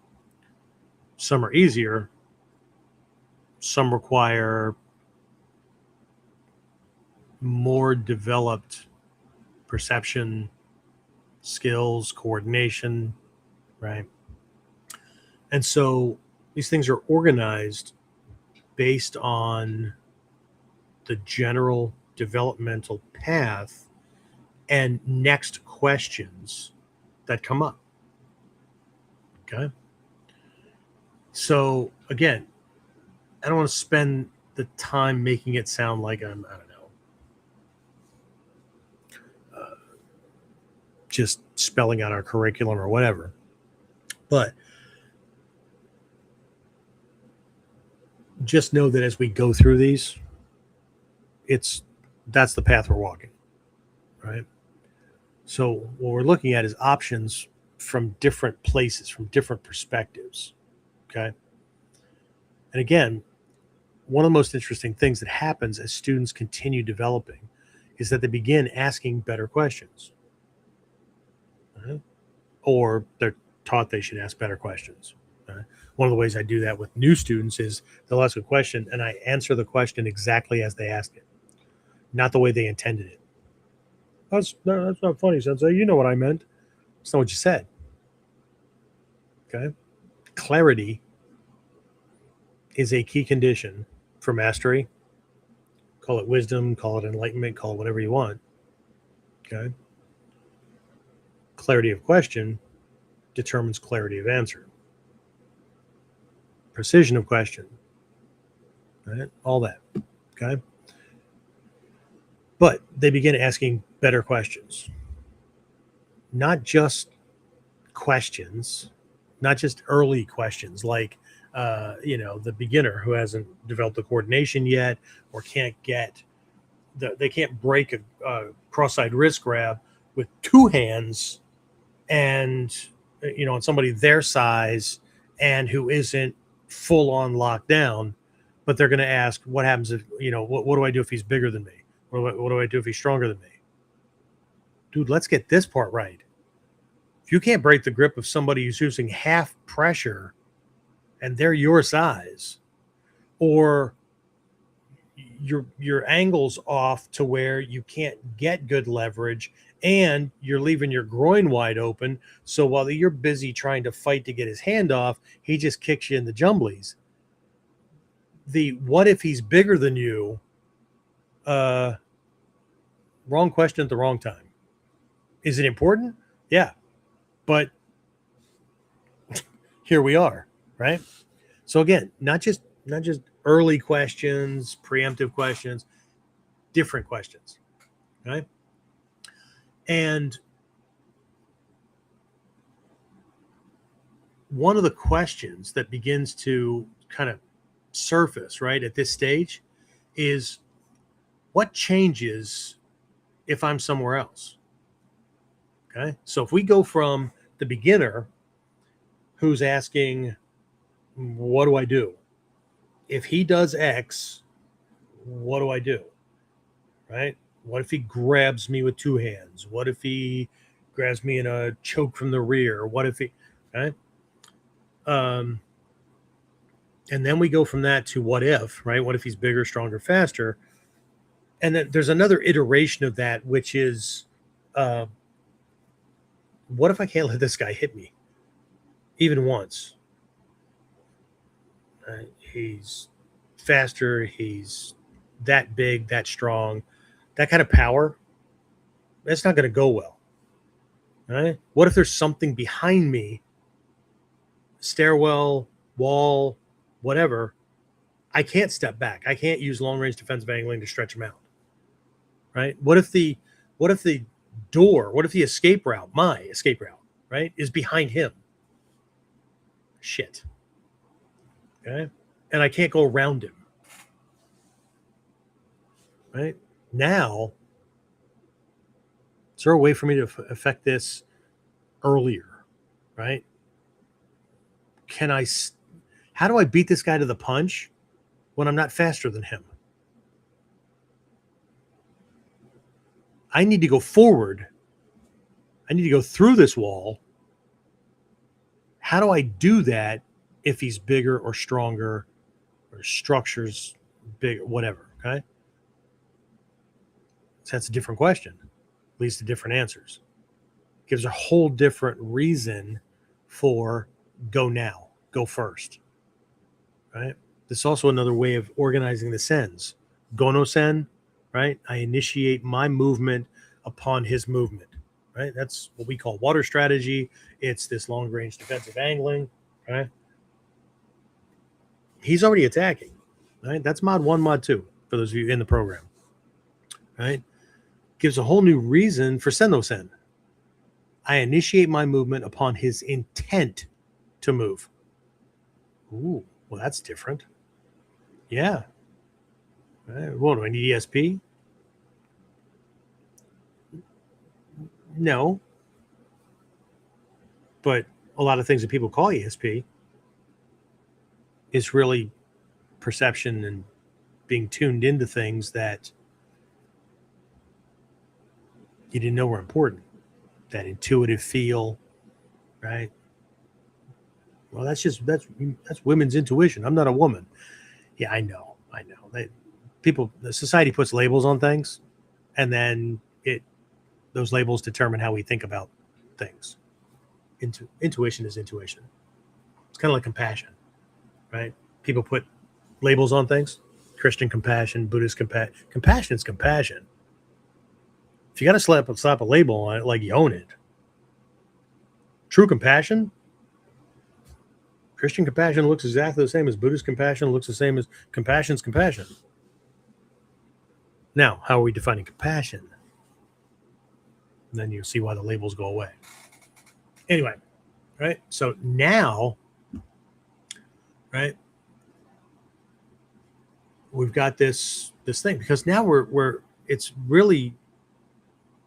Speaker 1: Some are easier. Some require more developed perception, skills, coordination, right? And so these things are organized based on the general developmental path and next questions that come up. Okay. So again, I don't want to spend the time making it sound like I'm, I don't know, just spelling out our curriculum or whatever. But just know that as we go through these, that's the path we're walking, right? So what we're looking at is options from different places, from different perspectives, okay? And again, one of the most interesting things that happens as students continue developing is that they begin asking better questions. Right? Or they're taught they should ask better questions. Right? One of the ways I do that with new students is they'll ask a question and I answer the question exactly as they asked it, not the way they intended it. That's not funny, Sensei. You know what I meant. That's not what you said. Okay? Clarity is a key condition for mastery. Call it wisdom, call it enlightenment, call it whatever you want. Okay? Clarity of question determines clarity of answer. Precision of question. Right? All that. Okay? But they begin asking better questions. Not just questions, not just early questions like, the beginner who hasn't developed the coordination yet or can't get, they can't break a cross-side wrist grab with two hands and, on somebody their size and who isn't full on locked down, but they're going to ask, what happens if, what do I do if he's bigger than me? What do I do if he's stronger than me? Dude, let's get this part right. If you can't break the grip of somebody who's using half pressure and they're your size, or your angle's off to where you can't get good leverage and you're leaving your groin wide open, so while you're busy trying to fight to get his hand off, he just kicks you in the jumblies. The what if he's bigger than you, wrong question at the wrong time. Is it important? Yeah. But here we are, right? So again, not just early questions, preemptive questions, different questions, right? And one of the questions that begins to kind of surface right at this stage is, what changes if I'm somewhere else? Okay. So if we go from the beginner who's asking, what do I do? If he does X, what do I do? Right? What if he grabs me with two hands? What if he grabs me in a choke from the rear? What if he, right? And then we go from that to what if, right? What if he's bigger, stronger, faster? And then there's another iteration of that, which is, what if I can't let this guy hit me even once? He's faster. He's that big, that strong, that kind of power. That's not going to go well. Right? What if there's something behind me, stairwell, wall, whatever? I can't step back. I can't use long range defensive angling to stretch him out. Right? What if the door, what if the escape route, my escape route, right, is behind him? Shit. Okay. And I can't go around him. Right? Now, is there a way for me to affect this earlier? Right? How do I beat this guy to the punch when I'm not faster than him? I need to go forward. I need to go through this wall. How do I do that if he's bigger or stronger or structures bigger, whatever? Okay. So that's a different question. Leads to different answers. Gives a whole different reason for go now, go first. Right? This is also another way of organizing the sens. Go no sen, right? I initiate my movement upon his movement. Right? That's what we call water strategy. It's this long range defensive angling. Right? He's already attacking. Right? That's mod 1, mod 2 for those of you in the program. Right? Gives a whole new reason for sen no sen. I initiate my movement upon his intent to move. Ooh, well, that's different. Yeah. What do I need, ESP? No. But a lot of things that people call ESP is really perception and being tuned into things that you didn't know were important. That intuitive feel, right? Well, that's women's intuition. I'm not a woman. Yeah, I know. The society puts labels on things, and then those labels determine how we think about things. Intuition is intuition. It's kind of like compassion, right? People put labels on things. Christian compassion, Buddhist compassion. Compassion is compassion. If you got to slap a label on it, like you own it. True compassion, Christian compassion looks exactly the same as Buddhist compassion, looks the same as compassion's compassion. Now, how are we defining compassion? And then you see why the labels go away. Anyway, right? So now, right, we've got this thing, because now it's really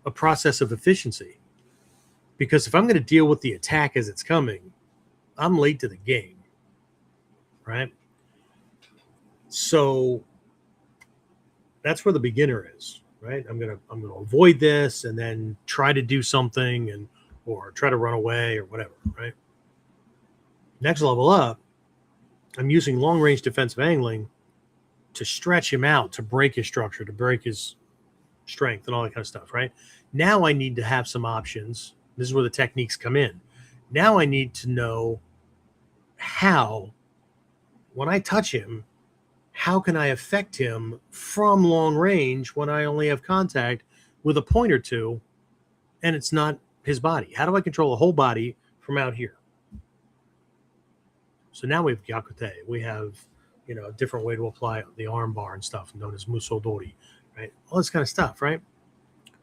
Speaker 1: a process of efficiency. Because if I'm going to deal with the attack as it's coming, I'm late to the game, right? So that's where the beginner is, right? I'm gonna avoid this and then try to do something or try to run away or whatever, right? Next level up, I'm using long range defensive angling to stretch him out, to break his structure, to break his strength and all that kind of stuff, right? Now I need to have some options. This is where the techniques come in. Now I need to know how, when I touch him, how can I affect him from long range when I only have contact with a point or two and it's not his body. How do I control the whole body from out here? So now we have gyakute. We have, a different way to apply the arm bar and stuff, known as musodori, right? All this kind of stuff, right?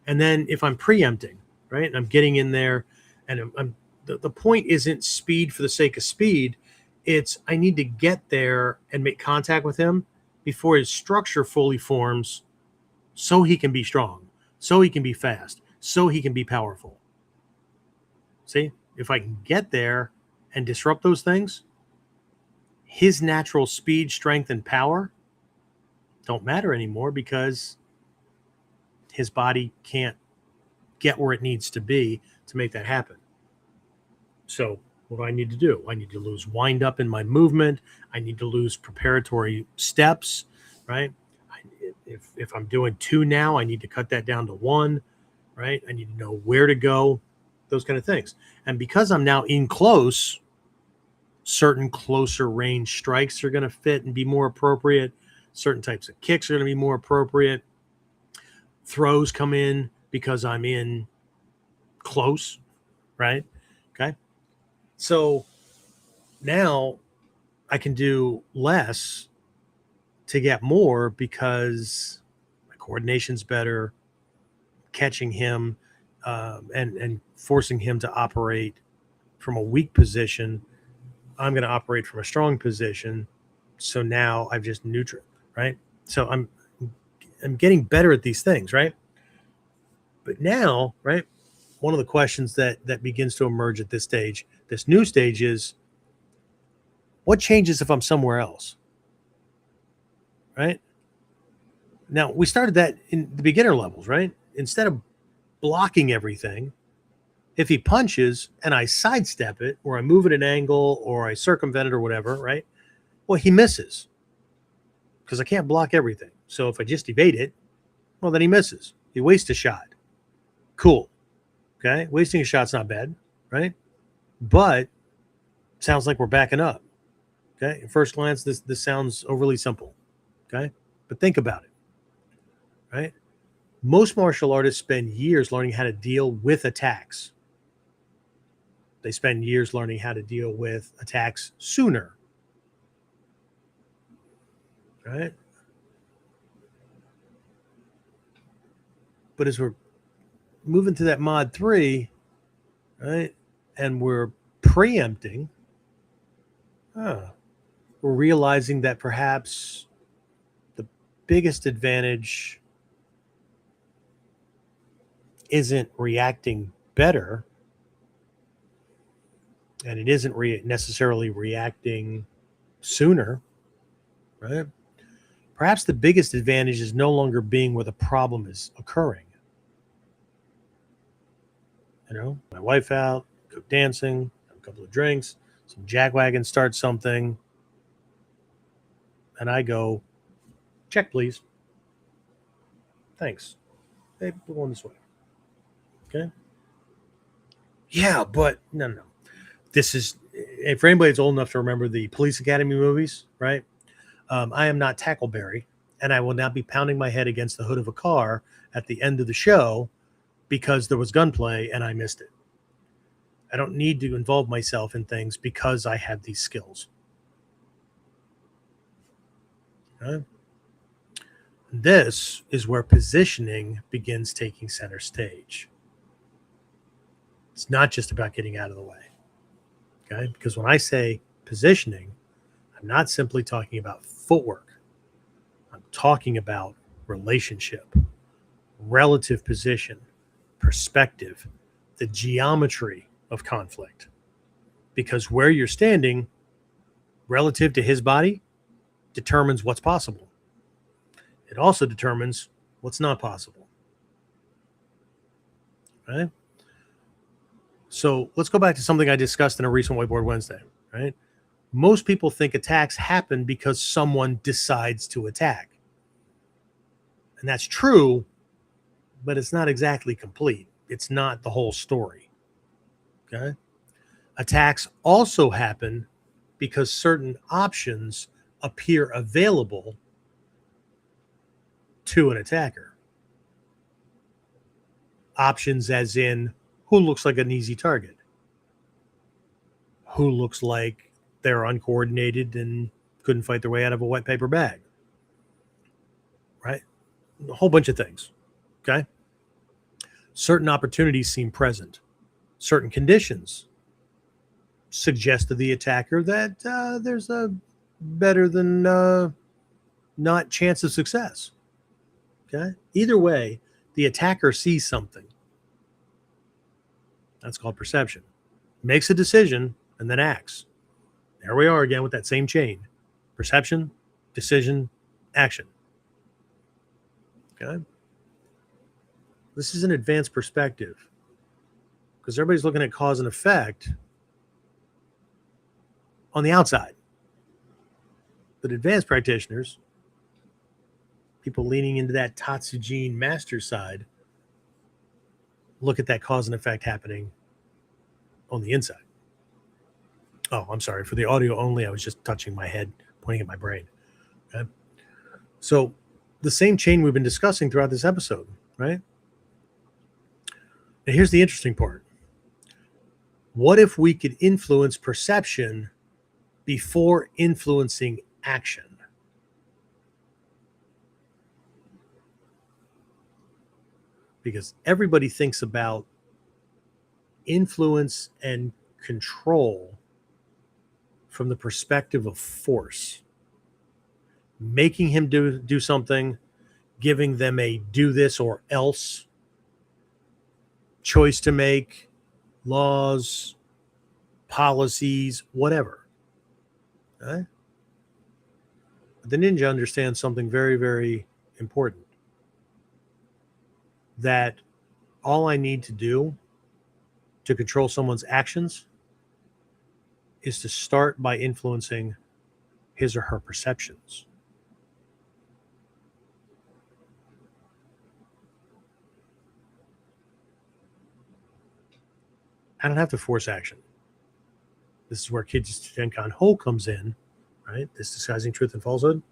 Speaker 1: And then if I'm preempting, right, and I'm getting in there, and the point isn't speed for the sake of speed. It's I need to get there and make contact with him before his structure fully forms, so he can be strong, so he can be fast, so he can be powerful. See, if I can get there and disrupt those things, his natural speed, strength, and power don't matter anymore because his body can't get where it needs to be to make that happen. So what do I need to do? I need to lose wind up in my movement. I need to lose preparatory steps, right? If I'm doing 2 now, I need to cut that down to 1, right? I need to know where to go, those kind of things. And because I'm now in close, certain closer range strikes are going to fit and be more appropriate. Certain types of kicks are going to be more appropriate. Throws come in because I'm in close, right? Okay. So now I can do less to get more because my coordination's better, catching him and forcing him to operate from a weak position. I'm going to operate from a strong position. So now I've just neutral, right? So I'm getting better at these things, right? But now, right, one of the questions that begins to emerge at this stage, this new stage, is what changes if I'm somewhere else, right? Now, we started that in the beginner levels, right? Instead of blocking everything, if he punches and I sidestep it, or I move at an angle, or I circumvent it or whatever, right? Well, he misses because I can't block everything. So if I just evade it, well, then he misses. He wastes a shot. Cool. Okay. Wasting a shot's not bad, right? But sounds like we're backing up. Okay. At first glance, this sounds overly simple. Okay. But think about it, right? Most martial artists spend years learning how to deal with attacks. They spend years learning how to deal with attacks sooner, right? But as we're moving to that mod 3, right, and we're preempting, we're realizing that perhaps the biggest advantage isn't reacting better, and it isn't necessarily reacting sooner, right? Perhaps the biggest advantage is no longer being where the problem is occurring. My wife out, go dancing, have a couple of drinks, some jackwagon start something, and I go, check, please. Thanks. Hey, we're going this way. Okay? Yeah, but no. This is, for anybody that's old enough to remember the Police Academy movies, right? I am not Tackleberry, and I will not be pounding my head against the hood of a car at the end of the show because there was gunplay and I missed it. I don't need to involve myself in things because I have these skills. Okay? This is where positioning begins taking center stage. It's not just about getting out of the way. Okay? Because when I say positioning, I'm not simply talking about footwork. I'm talking about relationship, relative position, perspective, the geometry of conflict. Because where you're standing relative to his body determines what's possible. It also determines what's not possible. Right? So let's go back to something I discussed in a recent Whiteboard Wednesday, right? Most people think attacks happen because someone decides to attack. And that's true, but it's not exactly complete. It's not the whole story. Okay? Attacks also happen because certain options appear available to an attacker. Options as in who looks like an easy target, who looks like they're uncoordinated and couldn't fight their way out of a wet paper bag, right? A whole bunch of things, okay? Certain opportunities seem present. Certain conditions suggest to the attacker that there's a better than not chance of success, okay? Either way, the attacker sees something. That's called perception. Makes a decision and then acts. There we are again with that same chain. Perception, decision, action. Okay? This is an advanced perspective because everybody's looking at cause and effect on the outside. But advanced practitioners, people leaning into that Tatsujin master side, look at that cause and effect happening on the inside. Oh, I'm sorry. For the audio only, I was just touching my head, pointing at my brain. Okay? So the same chain we've been discussing throughout this episode, right? And here's the interesting part. What if we could influence perception before influencing action? Because everybody thinks about influence and control from the perspective of force, making him do something, giving them a do this or else choice to make, laws, policies, whatever. Okay? The ninja understands something very, very important. That all I need to do to control someone's actions is to start by influencing his or her perceptions. I don't have to force action. This is where Kijinkan Ho comes in, right? This disguising truth and falsehood,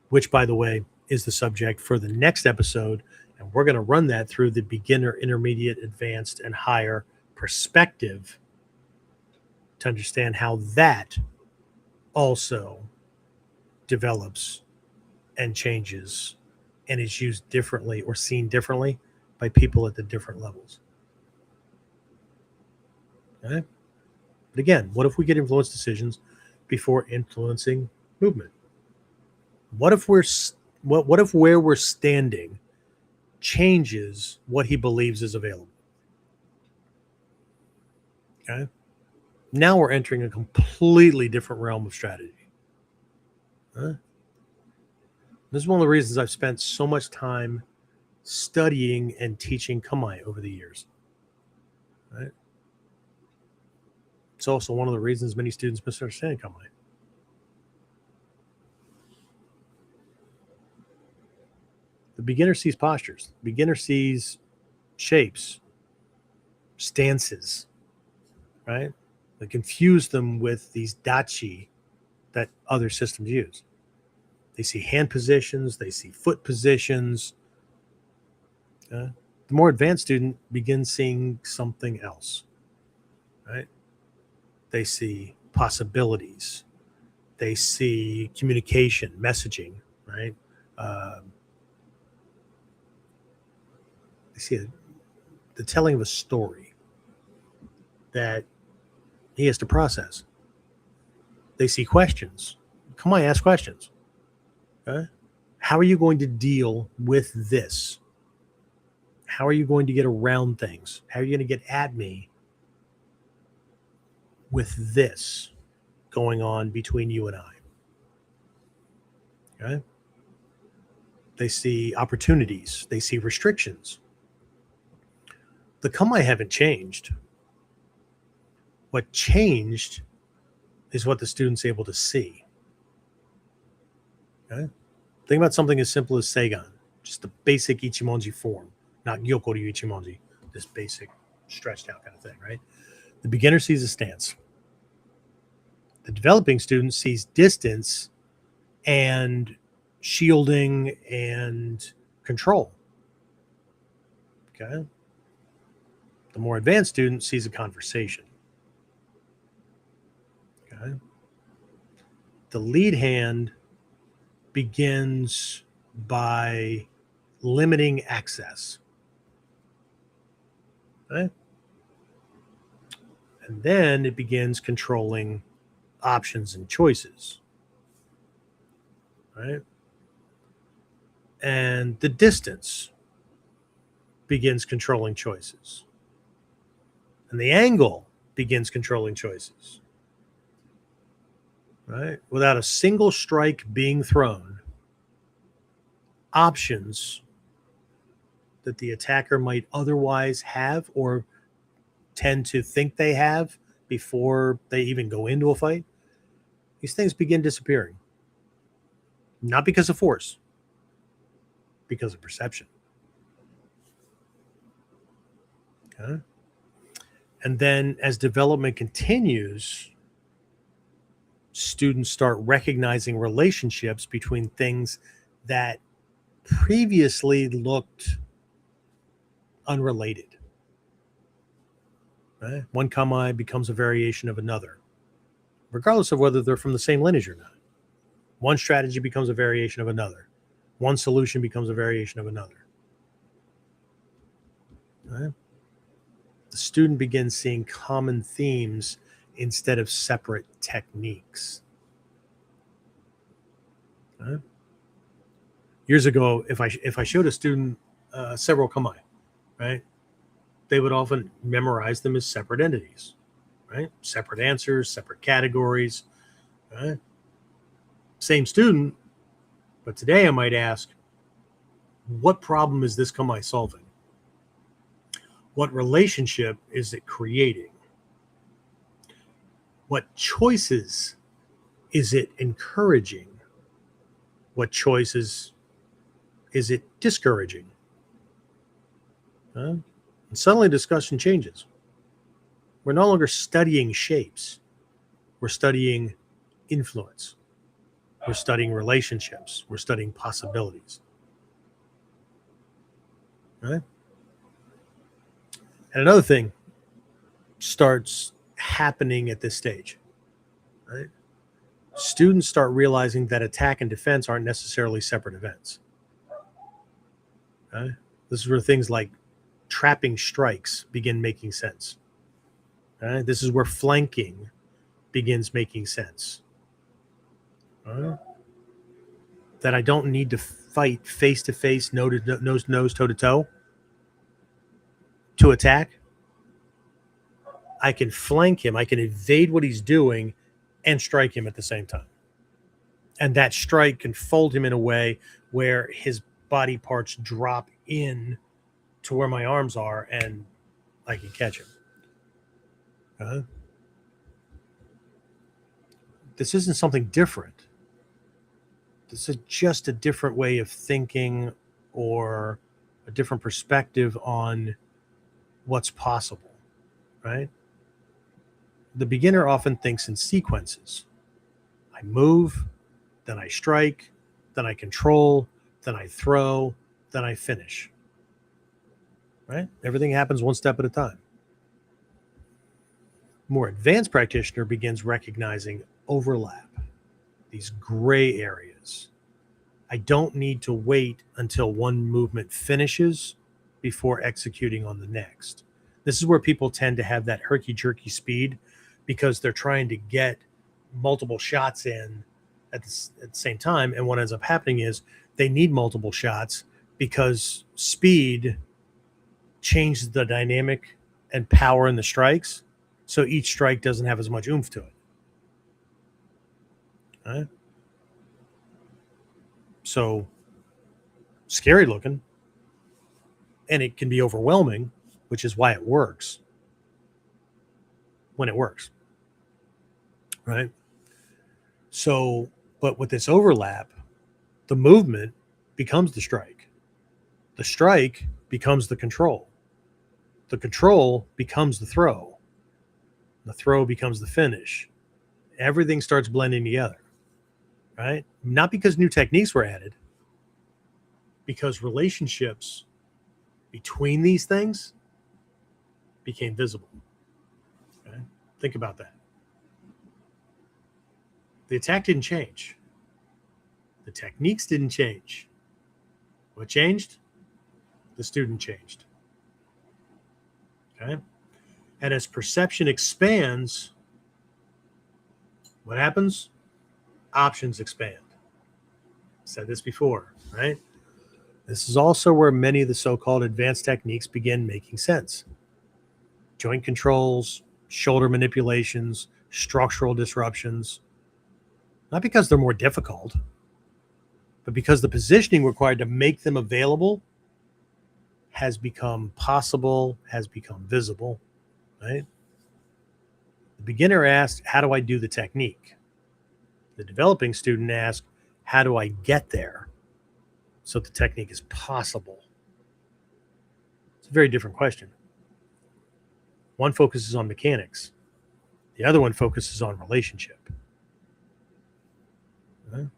Speaker 1: which, by the way, is the subject for the next episode. And we're going to run that through the beginner, intermediate, advanced, and higher perspective to understand how that also develops and changes and is used differently or seen differently by people at the different levels. Okay? But again, what if we could influence decisions before influencing movement? What if where we're standing changes what he believes is available? Okay? Now we're entering a completely different realm of strategy. Huh? This is one of the reasons I've spent so much time studying and teaching Kamae over the years. Right? It's also one of the reasons many students misunderstand Kamae. The beginner sees postures. The beginner sees shapes, stances, right? They confuse them with these dachi that other systems use. They see hand positions. They see foot positions. The more advanced student begins seeing something else, right? They see possibilities. They see communication, messaging, right? They see the telling of a story that he has to process. They see questions. Come on, ask questions. Okay? How are you going to deal with this? How are you going to get around things? How are you going to get at me with this going on between you and I? Okay? They see opportunities. They see restrictions. The Kamae haven't changed. What changed is what the student's able to see. Okay? Think about something as simple as Seigan, just the basic Ichimonji form, not Gyokoryu Ichimonji, this basic stretched out kind of thing, right? The beginner sees a stance. The developing student sees distance and shielding and control. Okay? The more advanced student sees a conversation. Okay. The lead hand begins by limiting access. Okay. And then it begins controlling options and choices. Right. And the distance begins controlling choices. And the angle begins controlling choices. Right? Without a single strike being thrown, options that the attacker might otherwise have or tend to think they have before they even go into a fight, these things begin disappearing. Not because of force, because of perception. Okay? And then as development continues, students start recognizing relationships between things that previously looked unrelated. Right? One kami becomes a variation of another, regardless of whether they're from the same lineage or not. One strategy becomes a variation of another. One solution becomes a variation of another. Right? The student begins seeing common themes instead of separate techniques. Right? Years ago, if I showed a student several kami, right, they would often memorize them as separate entities, right? Separate answers, separate categories, right? Same student, but today I might ask, what problem is this kami solving? What relationship is it creating? What choices is it encouraging? What choices is it discouraging? And suddenly discussion changes. We're no longer studying shapes. We're studying influence. We're studying relationships. We're studying possibilities. Right? And another thing starts happening at this stage. Right? Students start realizing that attack and defense aren't necessarily separate events. Okay? This is where things like trapping strikes begin making sense. Okay? This is where flanking begins making sense. Okay? That I don't need to fight face to face, nose to nose, toe to toe to attack. I can flank him. I can evade what he's doing and strike him at the same time. And that strike can fold him in a way where his body parts drop in to where my arms are and I can catch him. This isn't something different. This is just a different way of thinking or a different perspective on what's possible, right? The beginner often thinks in sequences. I move, then I strike, then I control, then I throw, then I finish. Right? Everything happens one step at a time. More advanced practitioner begins recognizing overlap, these gray areas. I don't need to wait until one movement finishes before executing on the next. This is where people tend to have that herky-jerky speed because they're trying to get multiple shots in at the same time. And what ends up happening is they need multiple shots because speed changes the dynamic and power in the strikes. So each strike doesn't have as much oomph to it. Right? So scary looking. And it can be overwhelming, which is why it works when it works. Right? So, but with this overlap, the movement becomes the strike. The strike becomes the control. The control becomes the throw. The throw becomes the finish. Everything starts blending together. Right? Not because new techniques were added, because relationships between these things became visible. Okay? Think about that. The attack didn't change. The techniques didn't change. What changed? The student changed. Okay? And as perception expands, what happens? Options expand. Said this before, right? This is also where many of the so-called advanced techniques begin making sense. Joint controls, shoulder manipulations, structural disruptions. Not because they're more difficult, but because the positioning required to make them available has become possible, has become visible, right? The beginner asked, how do I do the technique? The developing student asked, how do I get there so the technique is possible? It's a very different question. One focuses on mechanics. The other one focuses on relationship. Right?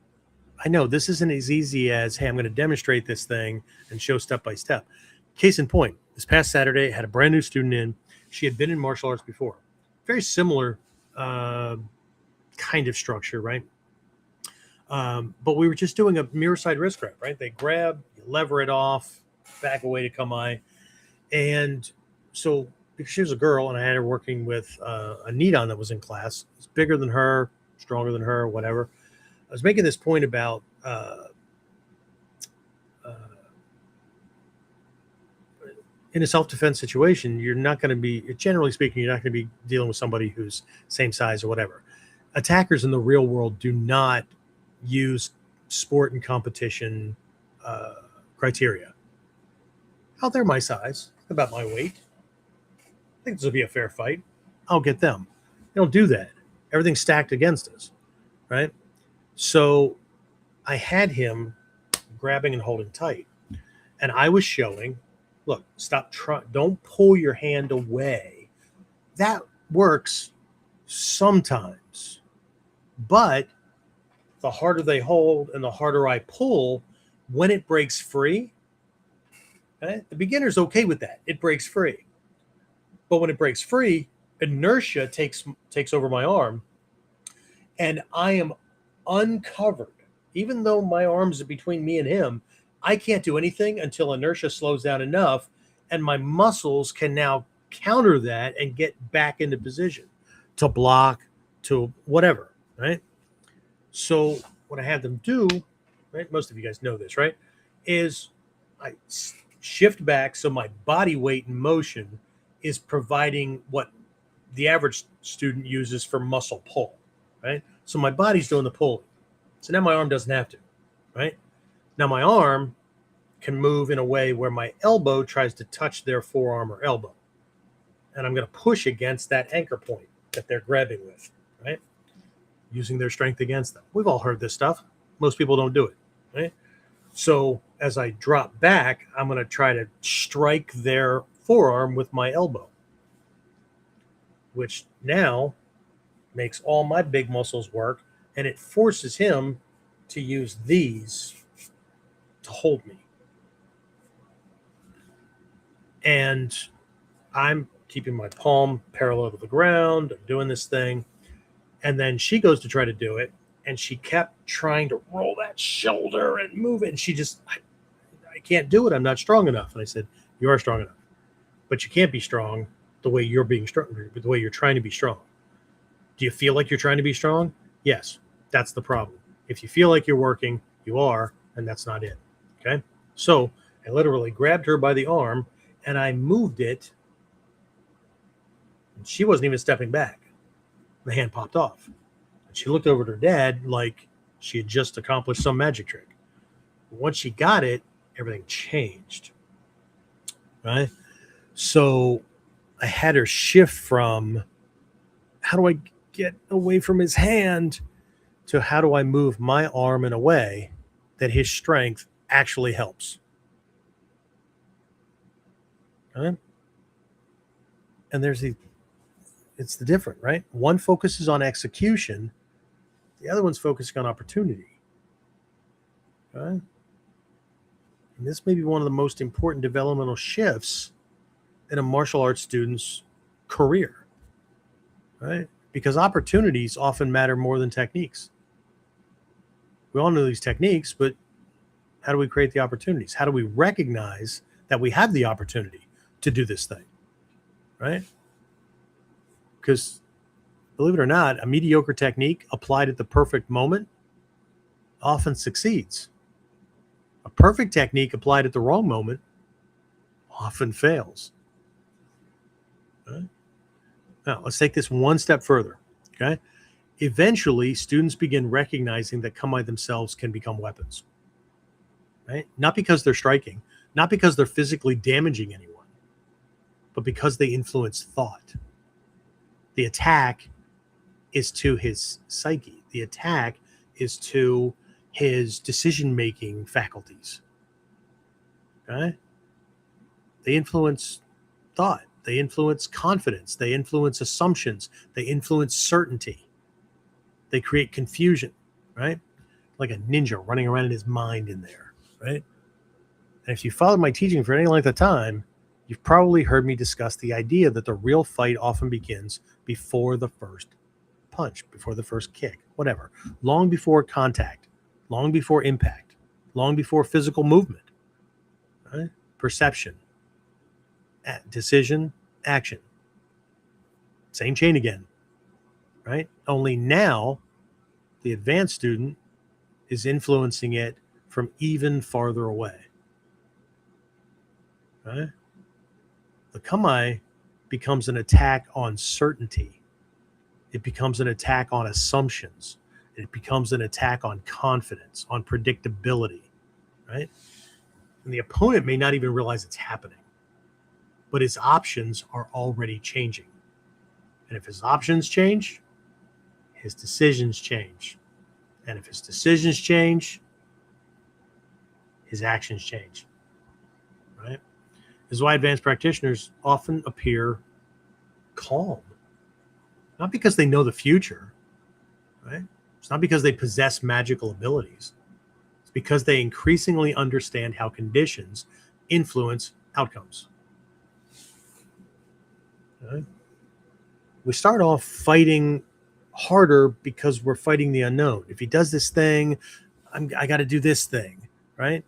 Speaker 1: I know this isn't as easy as, hey, I'm going to demonstrate this thing and show step by step. Case in point, this past Saturday, I had a brand new student in. She had been in martial arts before. Very similar kind of structure, right? But we were just doing a mirror side wrist grab, right? They grab, you lever it off, back away to kamae. And so because she was a girl and I had her working with a Nidan that was in class, it's bigger than her, stronger than her, whatever. I was making this point about in a self-defense situation, you're not going to be, generally speaking, you're not going to be dealing with somebody who's same size or whatever. Attackers in the real world do not use sport and competition criteria. Oh, they're my size, about my weight. I think this will be a fair fight. I'll get them. They don't do that. Everything's stacked against us, right? So I had him grabbing and holding tight. And I was showing, look, stop trying. Don't pull your hand away. That works sometimes. But the harder they hold and the harder I pull, when it breaks free, okay, the beginner's okay with that. It breaks free. But when it breaks free, inertia takes over my arm, and I am uncovered. Even though my arms are between me and him, I can't do anything until inertia slows down enough, and my muscles can now counter that and get back into position to block, to whatever, right? So what I had them do, right, most of you guys know this, right, is I shift back so my body weight and motion is providing what the average student uses for muscle pull, right? So my body's doing the pulling. So now my arm doesn't have to, right? Now my arm can move in a way where my elbow tries to touch their forearm or elbow. And I'm going to push against that anchor point that they're grabbing with, right? Using their strength against them. We've all heard this stuff. Most people don't do it, right? So as I drop back, I'm going to try to strike their forearm with my elbow, which now makes all my big muscles work, and it forces him to use these to hold me. And I'm keeping my palm parallel to the ground. I'm doing this thing. And then she goes to try to do it, and she kept trying to roll that shoulder and move it. And she just, I can't do it. I'm not strong enough. And I said, you are strong enough. But you can't be strong the way you're being strong, the way you're trying to be strong. Do you feel like you're trying to be strong? Yes, that's the problem. If you feel like you're working, you are, and that's not it. Okay? So I literally grabbed her by the arm and I moved it. And she wasn't even stepping back. The hand popped off. And she looked over at her dad like she had just accomplished some magic trick. But once she got it, everything changed. Right? So I had her shift from how do I get away from his hand to how do I move my arm in a way that his strength actually helps. Right? And it's the different, right? One focuses on execution, the other one's focusing on opportunity. Okay? And this may be one of the most important developmental shifts in a martial arts student's career, right? Because opportunities often matter more than techniques. We all know these techniques, but how do we create the opportunities? How do we recognize that we have the opportunity to do this thing, right? Because believe it or not, a mediocre technique applied at the perfect moment often succeeds. A perfect technique applied at the wrong moment often fails. Right? Now, let's take this one step further. Okay. Eventually, students begin recognizing that kamae themselves can become weapons. Right? Not because they're striking, not because they're physically damaging anyone, but because they influence thought. The attack is to his psyche. The attack is to his decision-making faculties. Okay? They influence thought. They influence confidence. They influence assumptions. They influence certainty. They create confusion, right? Like a ninja running around in his mind in there, right? And if you followed my teaching for any length of time, you've probably heard me discuss the idea that the real fight often begins before the first punch, before the first kick, whatever, long before contact, long before impact, long before physical movement, right? Perception, decision, action. Same chain again, right? Only now the advanced student is influencing it from even farther away, right? The kamae becomes an attack on certainty. It becomes an attack on assumptions. It becomes an attack on confidence, on predictability, right? And the opponent may not even realize it's happening, but his options are already changing. And if his options change, his decisions change. And if his decisions change, his actions change, right? This is why advanced practitioners often appear calm. Not because they know the future, right? It's not because they possess magical abilities. It's because they increasingly understand how conditions influence outcomes. Okay? We start off fighting harder because we're fighting the unknown. If he does this thing, I got to do this thing, right?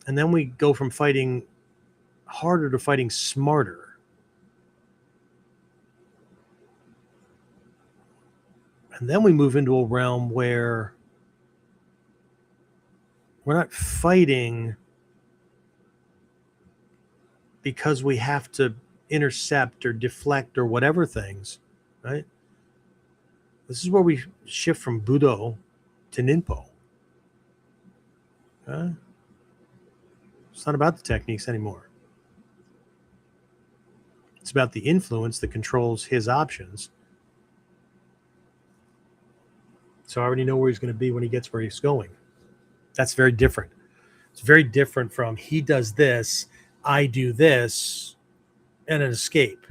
Speaker 1: And then we go from fighting harder to fighting smarter. And then we move into a realm where we're not fighting because we have to intercept or deflect or whatever things, right? This is where we shift from Budo to Ninpo. Okay? It's not about the techniques anymore. It's about the influence that controls his options. So I already know where he's going to be when he gets where he's going. That's very different. It's very different from he does this, I do this, and an escape,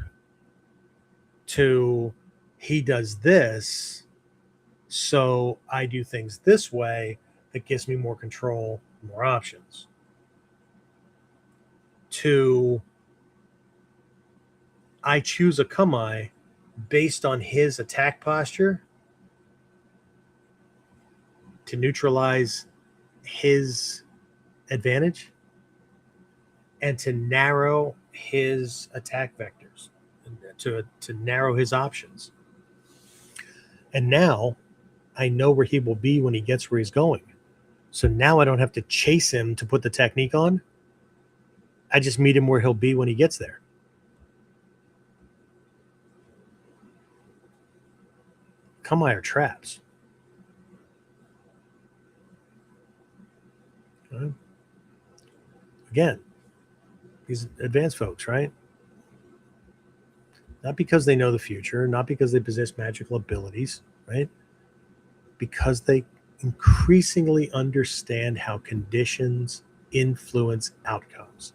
Speaker 1: to he does this, so I do things this way that gives me more control, more options. To I choose a kamae based on his attack posture to neutralize his advantage and to narrow his attack vectors, to narrow his options. And now I know where he will be when he gets where he's going. So now I don't have to chase him to put the technique on. I just meet him where he'll be when he gets there. Kamae are traps. Okay. Again, these advanced folks, right? Not because they know the future, not because they possess magical abilities, right? Because they increasingly understand how conditions influence outcomes.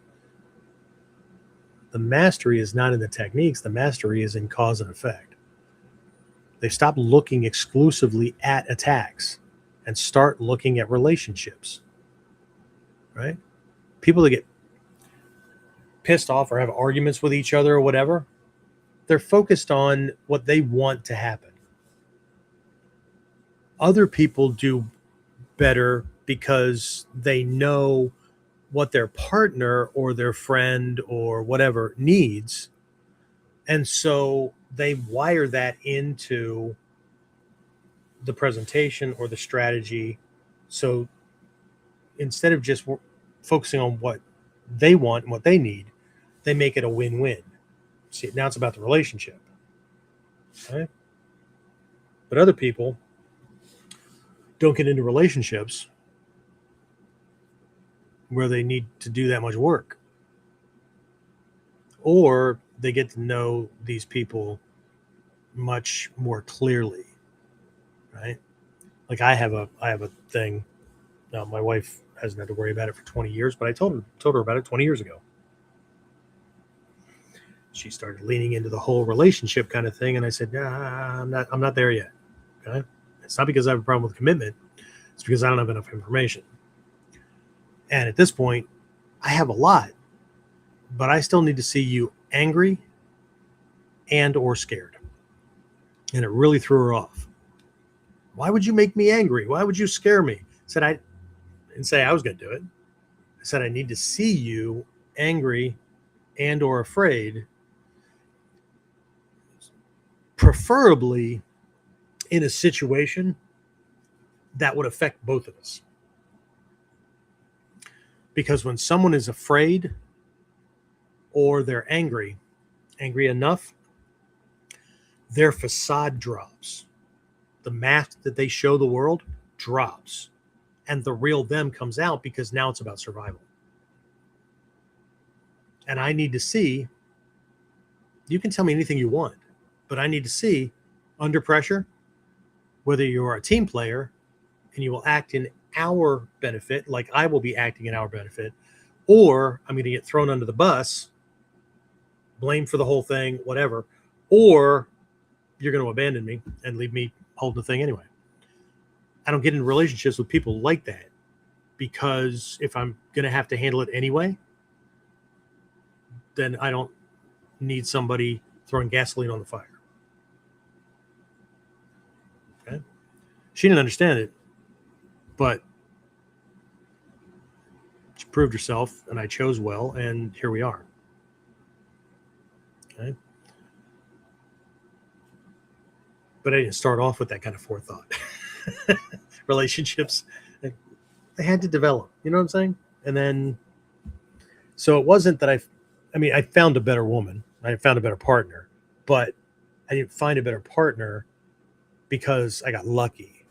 Speaker 1: The mastery is not in the techniques, the mastery is in cause and effect. They stop looking exclusively at attacks and start looking at relationships, right? People that get pissed off or have arguments with each other or whatever, they're focused on what they want to happen. Other people do better because they know what their partner or their friend or whatever needs. And so they wire that into the presentation or the strategy. So instead of just focusing on what they want and what they need, they make it a win-win. See, now it's about the relationship. Okay? But other people don't get into relationships where they need to do that much work. Or they get to know these people much more clearly, right? Like I have a thing. Now, my wife hasn't had to worry about it for 20 years, but I told her about it 20 years ago. She started leaning into the whole relationship kind of thing, and I said, "Nah, I'm not there yet." Okay, it's not because I have a problem with commitment; it's because I don't have enough information. And at this point, I have a lot, but I still need to see you angry and or scared. And it really threw her off. Why would you make me angry? Why would you scare me? I didn't say I was going to do it. I said I need to see you angry and or afraid, preferably in a situation that would affect both of us. Because when someone is afraid or they're angry enough, their facade drops. The mask that they show the world drops. And the real them comes out because now it's about survival. And I need to see, you can tell me anything you want, but I need to see under pressure, whether you are a team player and you will act in our benefit, like I will be acting in our benefit, or I'm going to get thrown under the bus, blamed for the whole thing, whatever, or you're going to abandon me and leave me holding the thing anyway. I don't get in relationships with people like that, because if I'm going to have to handle it anyway, then I don't need somebody throwing gasoline on the fire. Okay? She didn't understand it, but she proved herself, and I chose well, and here we are. Okay? But I didn't start off with that kind of forethought. Relationships, they had to develop, you know what I'm saying? And then, so it wasn't that I found a better woman, I found a better partner, but I didn't find a better partner because I got lucky.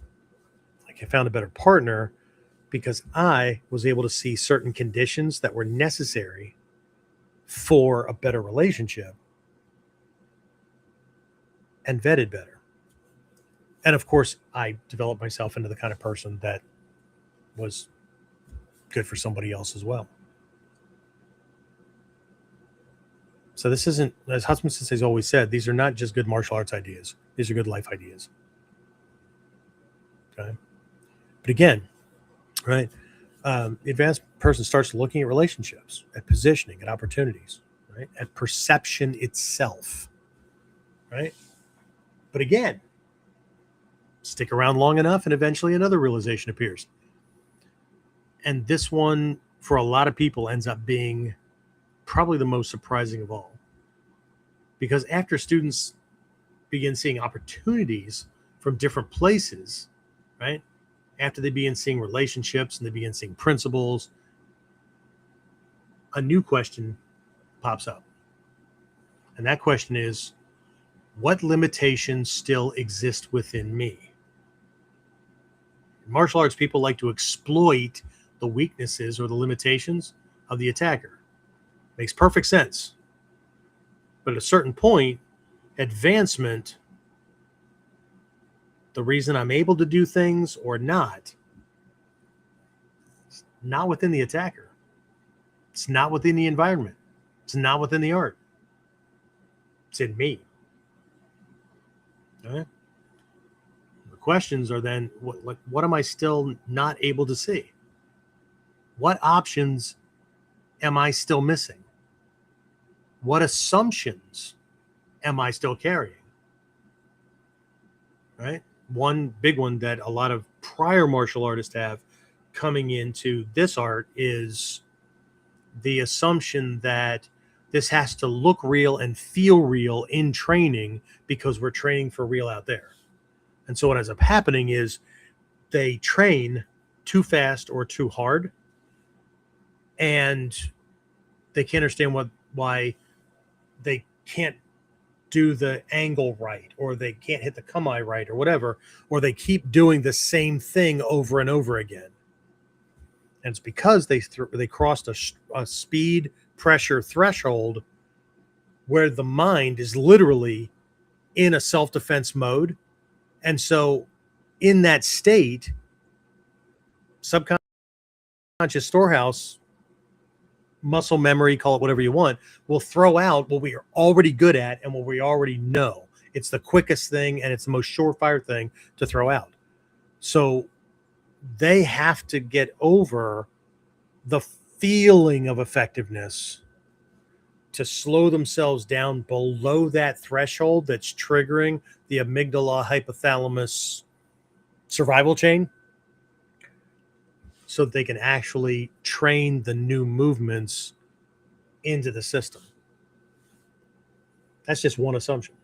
Speaker 1: Like I found a better partner because I was able to see certain conditions that were necessary for a better relationship and vetted better. And of course, I developed myself into the kind of person that was good for somebody else as well. So this isn't, as Husband Sensei's always said, these are not just good martial arts ideas. These are good life ideas. Okay. But again, right, the advanced person starts looking at relationships, at positioning, at opportunities, right, at perception itself, right? But again, stick around long enough and eventually another realization appears. And this one, for a lot of people, ends up being probably the most surprising of all. Because after students begin seeing opportunities from different places, right? After they begin seeing relationships and they begin seeing principles, a new question pops up. And that question is, what limitations still exist within me? In martial arts, people like to exploit the weaknesses or the limitations of the attacker. Makes perfect sense. But at a certain point, advancement, the reason I'm able to do things or not, it's not within the attacker. It's not within the environment. It's not within the art. It's in me. Okay? The questions are then, what am I still not able to see? What options am I still missing? what assumptions am I still carrying? Right? One big one that a lot of prior martial artists have coming into this art is the assumption that this has to look real and feel real in training because we're training for real out there. And so what ends up happening is they train too fast or too hard, and they can't understand why they can't do the angle right, or they can't hit the kami right, or whatever, or they keep doing the same thing over and over again. And it's because they crossed a speed pressure threshold where the mind is literally in a self-defense mode. And so in that state, subconscious storehouse, muscle memory, call it whatever you want, will throw out what we are already good at and what we already know. It's the quickest thing and it's the most surefire thing to throw out. So they have to get over the feeling of effectiveness to slow themselves down below that threshold that's triggering the amygdala hypothalamus survival chain, so that they can actually train the new movements into the system. That's just one assumption,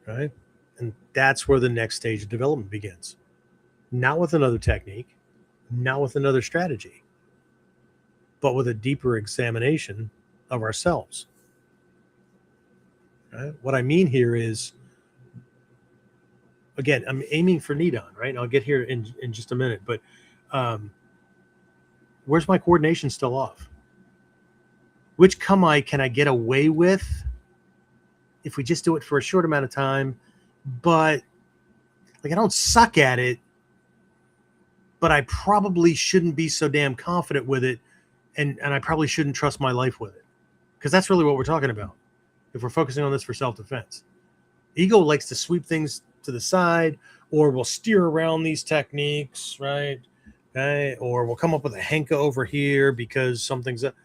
Speaker 1: right? And that's where the next stage of development begins. Not with another technique, not with another strategy, but with a deeper examination of ourselves. Right? What I mean here is, again, I'm aiming for Nidon, right? I'll get here in just a minute, but where's my coordination still off? Which kami can I get away with if we just do it for a short amount of time? But like, I don't suck at it, but I probably shouldn't be so damn confident with it, and I probably shouldn't trust my life with it, because that's really what we're talking about if we're focusing on this for self-defense. Ego likes to sweep things to the side, or we'll steer around these techniques, right? Okay, or we'll come up with a henka over here because something's up.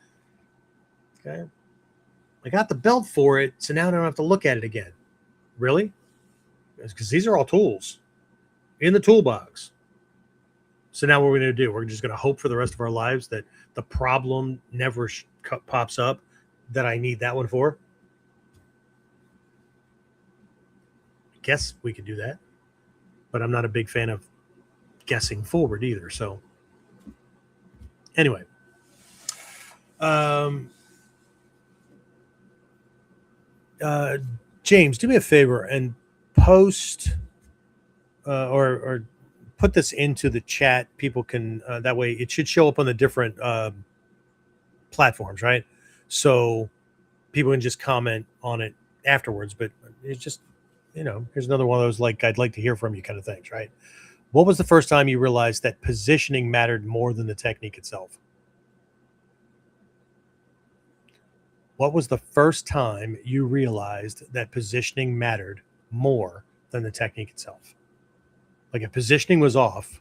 Speaker 1: Okay, I got the belt for it, so now I don't have to look at it again. Really? Because these are all tools in the toolbox. So now what we're going to do, we're just going to hope for the rest of our lives that the problem never pops up that I need that one for. I guess we could do that, but I'm not a big fan of guessing forward either. So anyway, James, do me a favor and post or put this into the chat. People can that way it should show up on the different platforms, right? So people can just comment on it afterwards. But it's just, here's another one of those, like, I'd like to hear from you kind of things, right? What was the first time you realized that positioning mattered more than the technique itself? What was the first time you realized that positioning mattered more than the technique itself? Like, if positioning was off,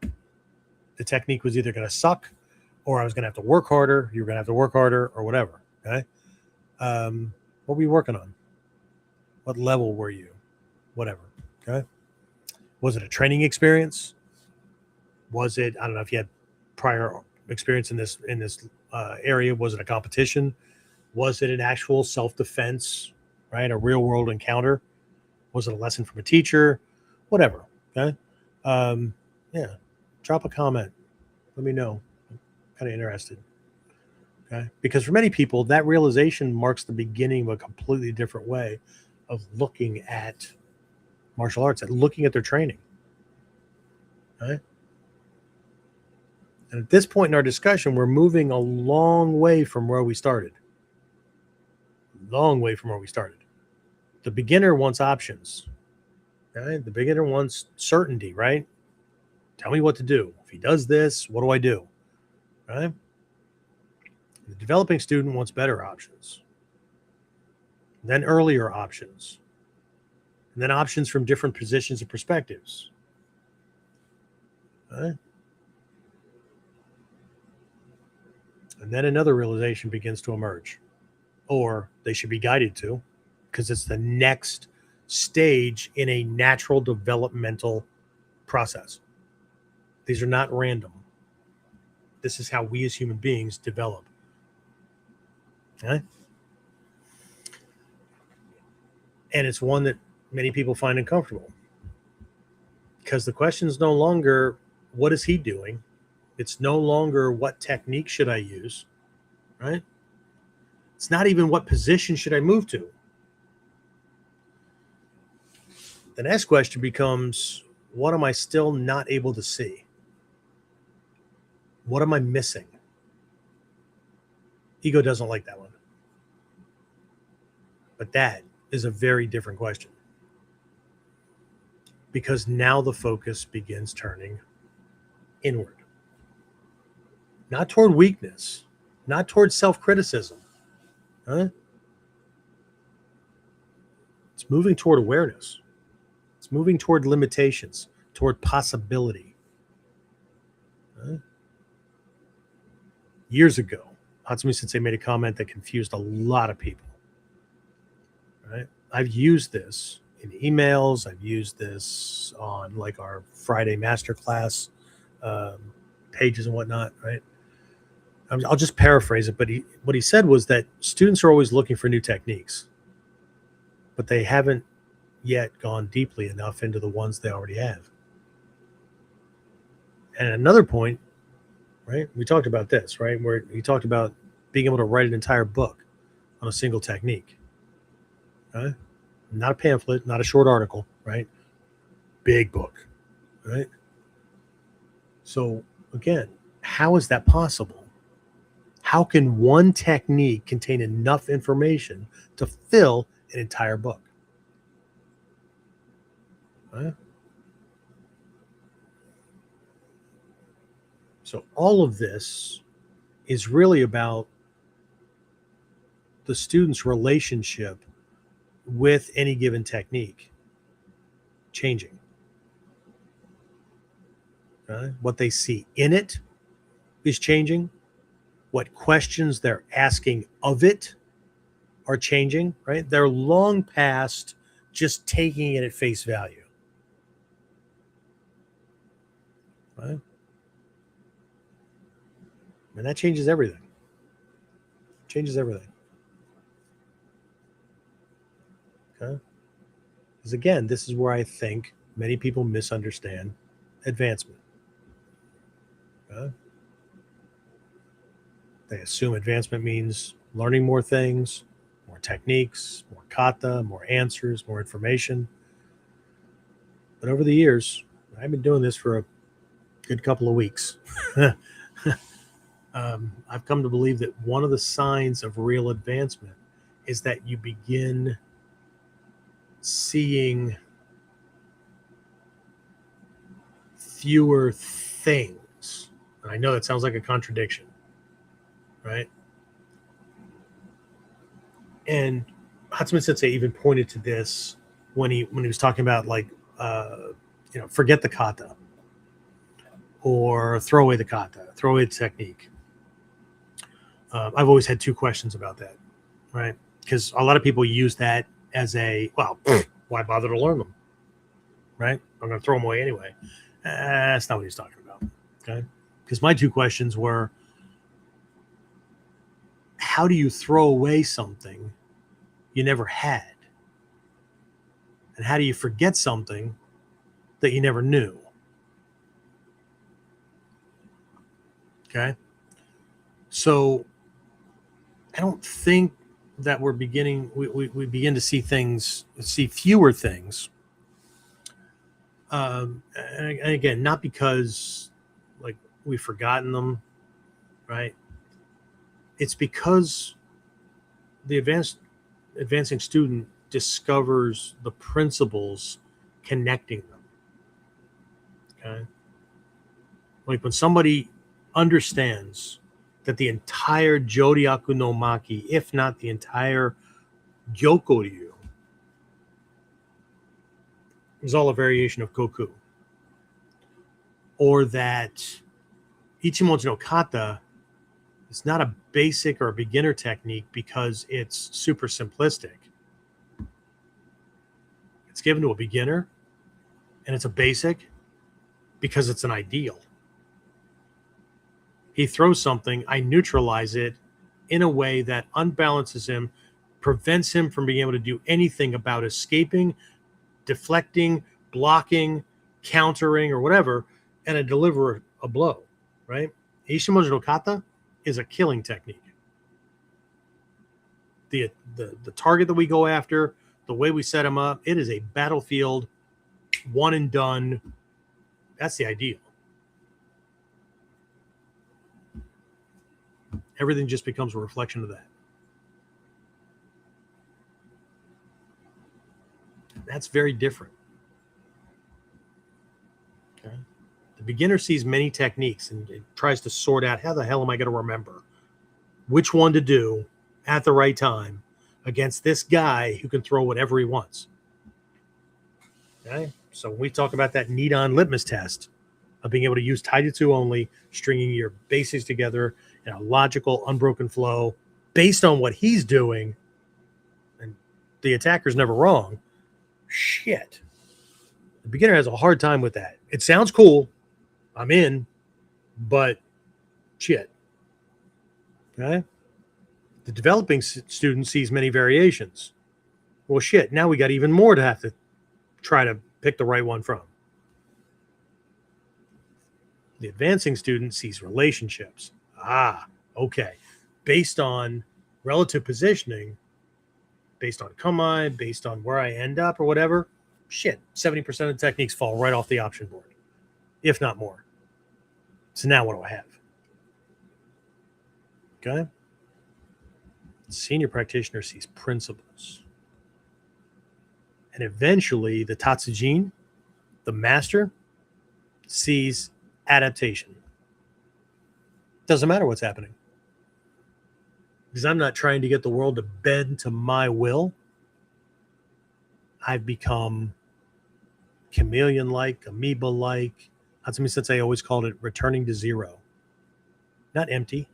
Speaker 1: the technique was either going to suck, or I was going to have to work harder, you were going to have to work harder, or whatever. Okay. What were you working on? What level were you? Whatever. Okay. Was it a training experience? Was it, I don't know if you had prior experience in this area. Was it a competition? Was it an actual self-defense, right? A real world encounter? Was it a lesson from a teacher? Whatever. Okay. Yeah. Drop a comment. Let me know. I'm kind of interested. Okay. Because for many people, that realization marks the beginning of a completely different way of looking at martial arts, at looking at their training. Okay. And at this point in our discussion, we're moving a long way from where we started. Long way from where we started. The beginner wants options. Okay? The beginner wants certainty, right? Tell me what to do. If he does this, what do I do? Right? The developing student wants better options. Then earlier options. And then options from different positions and perspectives. Right? And then another realization begins to emerge, or they should be guided to, because it's the next stage in a natural developmental process. These are not random. This is how we as human beings develop. Okay? And it's one that many people find uncomfortable, because the question is no longer, what is he doing? It's no longer, what technique should I use? Right? It's not even, what position should I move to? The next question becomes, what am I still not able to see? What am I missing? Ego doesn't like that one. But that is a very different question, because now the focus begins turning inward. Not toward weakness, not toward self-criticism. Huh? It's moving toward awareness. It's moving toward limitations, toward possibility. Huh? Years ago, Hatsumi Sensei made a comment that confused a lot of people. Right? I've used this in emails. I've used this on like our Friday masterclass pages and whatnot. Right? I'll just paraphrase it, but what he said was that students are always looking for new techniques, but they haven't yet gone deeply enough into the ones they already have. And another point, right? We talked about this, right? Where he talked about being able to write an entire book on a single technique. Right? Not a pamphlet, not a short article, right? Big book, right? So again, how is that possible? How can one technique contain enough information to fill an entire book? Right? So all of this is really about the student's relationship with any given technique changing. Right? What they see in it is changing. What questions they're asking of it are changing, right? They're long past just taking it at face value. Right? And that changes everything. Changes everything. Okay? Because again, this is where I think many people misunderstand advancement. Okay? They assume advancement means learning more things, more techniques, more kata, more answers, more information. But over the years, I've been doing this for a good couple of weeks. I've come to believe that one of the signs of real advancement is that you begin seeing fewer things. And I know that sounds like a contradiction, right? And Hatsumi Sensei even pointed to this when he was talking about like forget the kata, or throw away the kata, throw away the technique. I've always had two questions about that, right? Because a lot of people use that as why bother to learn them, right? I'm going to throw them away anyway. That's not what he's talking about, okay? Because my two questions were, how do you throw away something you never had? And how do you forget something that you never knew? Okay? So I don't think that we begin to see fewer things. And again, not because like we've forgotten them, right? It's because the advancing student discovers the principles connecting them. Okay. Like when somebody understands that the entire Jodyaku no Maki, if not the entire Gyokoryu, is all a variation of Koku, or that Ichimonji no Kata It's not a basic or a beginner technique because it's super simplistic. It's given to a beginner, and it's a basic because it's an ideal. He throws something, I neutralize it in a way that unbalances him, prevents him from being able to do anything about escaping, deflecting, blocking, countering, or whatever, and I deliver a blow, right? Ishimoto no kata is a killing technique. The target that we go after, the way we set him up, it is a battlefield, one and done. That's the ideal. Everything just becomes a reflection of that. That's very different. Okay. The beginner sees many techniques and it tries to sort out, how the hell am I going to remember which one to do at the right time against this guy who can throw whatever he wants. Okay. So when we talk about that need-on litmus test of being able to use taijutsu only, stringing your basics together in a logical, unbroken flow based on what he's doing, and the attacker's never wrong, shit. The beginner has a hard time with that. It sounds cool. I'm in, but shit. Okay? The developing student sees many variations. Well, shit, now we got even more to have to try to pick the right one from. The advancing student sees relationships. Ah, okay. Based on relative positioning, based on kamae, based on where I end up or whatever, shit, 70% of the techniques fall right off the option board, if not more. So now what do I have? Okay. Senior practitioner sees principles. And eventually the tatsujin, the master, sees adaptation. Doesn't matter what's happening. Because I'm not trying to get the world to bend to my will. I've become chameleon-like, amoeba-like. Hatsumi Sensei always called it returning to zero. Not empty.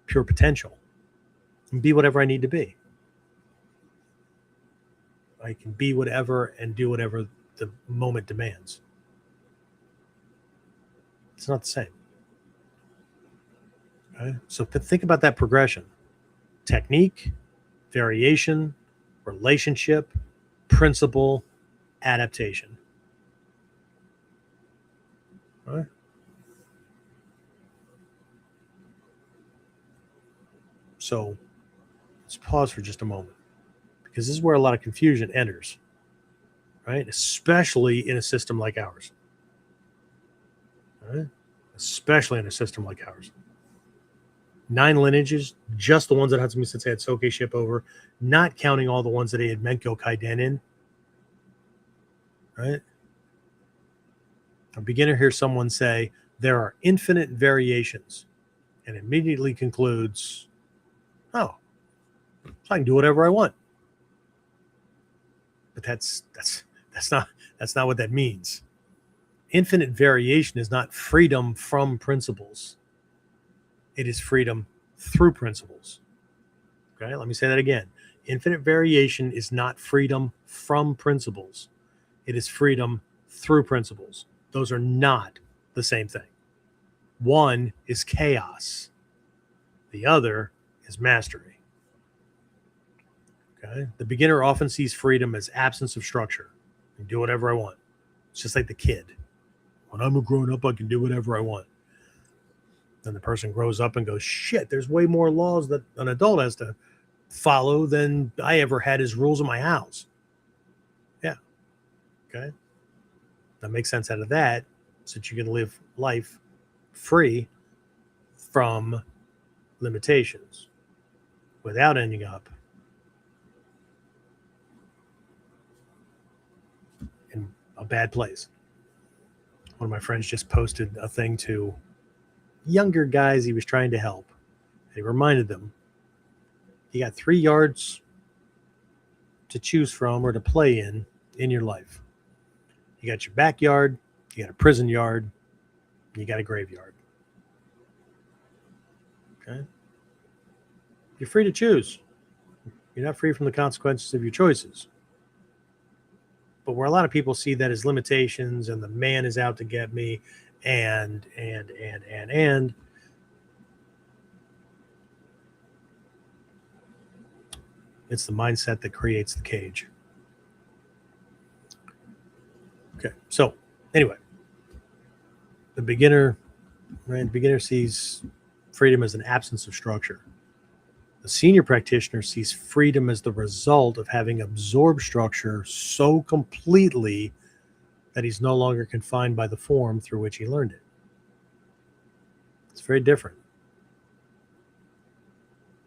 Speaker 1: Pure potential. And be whatever I need to be. I can be whatever and do whatever the moment demands. It's not the same. Okay? So think about that progression. Technique, variation, relationship, principle, adaptation. All right? So let's pause for just a moment, because this is where a lot of confusion enters, right? Especially in a system like ours. All right? Especially in a system like ours. 9 lineages, just the ones that Hatsumi Sensei had Soke ship over, not counting all the ones that he had Menko Kaiden in. Right? A beginner hears someone say, there are infinite variations, and immediately concludes, oh, so I can do whatever I want. But that's not what that means. Infinite variation is not freedom from principles. It is freedom through principles. Okay, let me say that again. Infinite variation is not freedom from principles. It is freedom through principles. Those are not the same thing. One is chaos. The other is mastery. Okay, the beginner often sees freedom as absence of structure. I can do whatever I want. It's just like the kid. When I'm a grown up, I can do whatever I want. Then the person grows up and goes, shit, there's way more laws that an adult has to follow than I ever had as rules in my house. Yeah. Okay. That makes sense out of that, so that you can live life free from limitations without ending up in a bad place. One of my friends just posted a thing to younger guys he was trying to help. He reminded them, you got 3 yards to choose from or to play in your life. You got your backyard, you got a prison yard, you got a graveyard. Okay? You're free to choose. You're not free from the consequences of your choices. But where a lot of people see that as limitations and the man is out to get me and it's the mindset that creates the cage. Okay. So anyway, the beginner, right? The beginner sees freedom as an absence of structure. The senior practitioner sees freedom as the result of having absorbed structure so completely that he's no longer confined by the form through which he learned it. It's very different.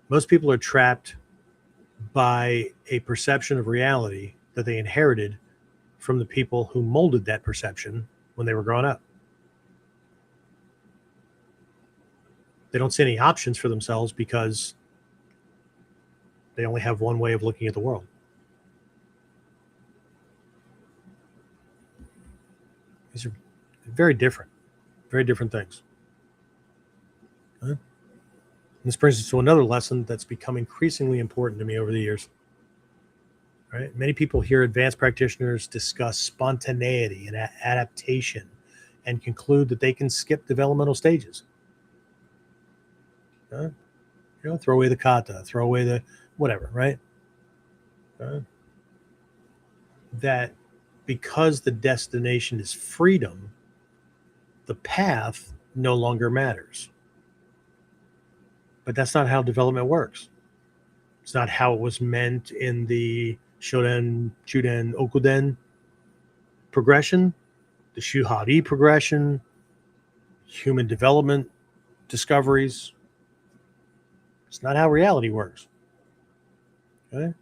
Speaker 1: Most people are trapped by a perception of reality that they inherited from the people who molded that perception when they were growing up. They don't see any options for themselves because they only have one way of looking at the world. These are very different things. Okay? This brings us to another lesson that's become increasingly important to me over the years. Right? Many people hear advanced practitioners discuss spontaneity and adaptation and conclude that they can skip developmental stages. Throw away the kata, throw away the whatever, right? That because the destination is freedom, the path no longer matters. But that's not how development works. It's not how it was meant in the Shoden, Chuden, Okuden progression, the Shuhari progression, human development discoveries. It's not how reality works. Okay?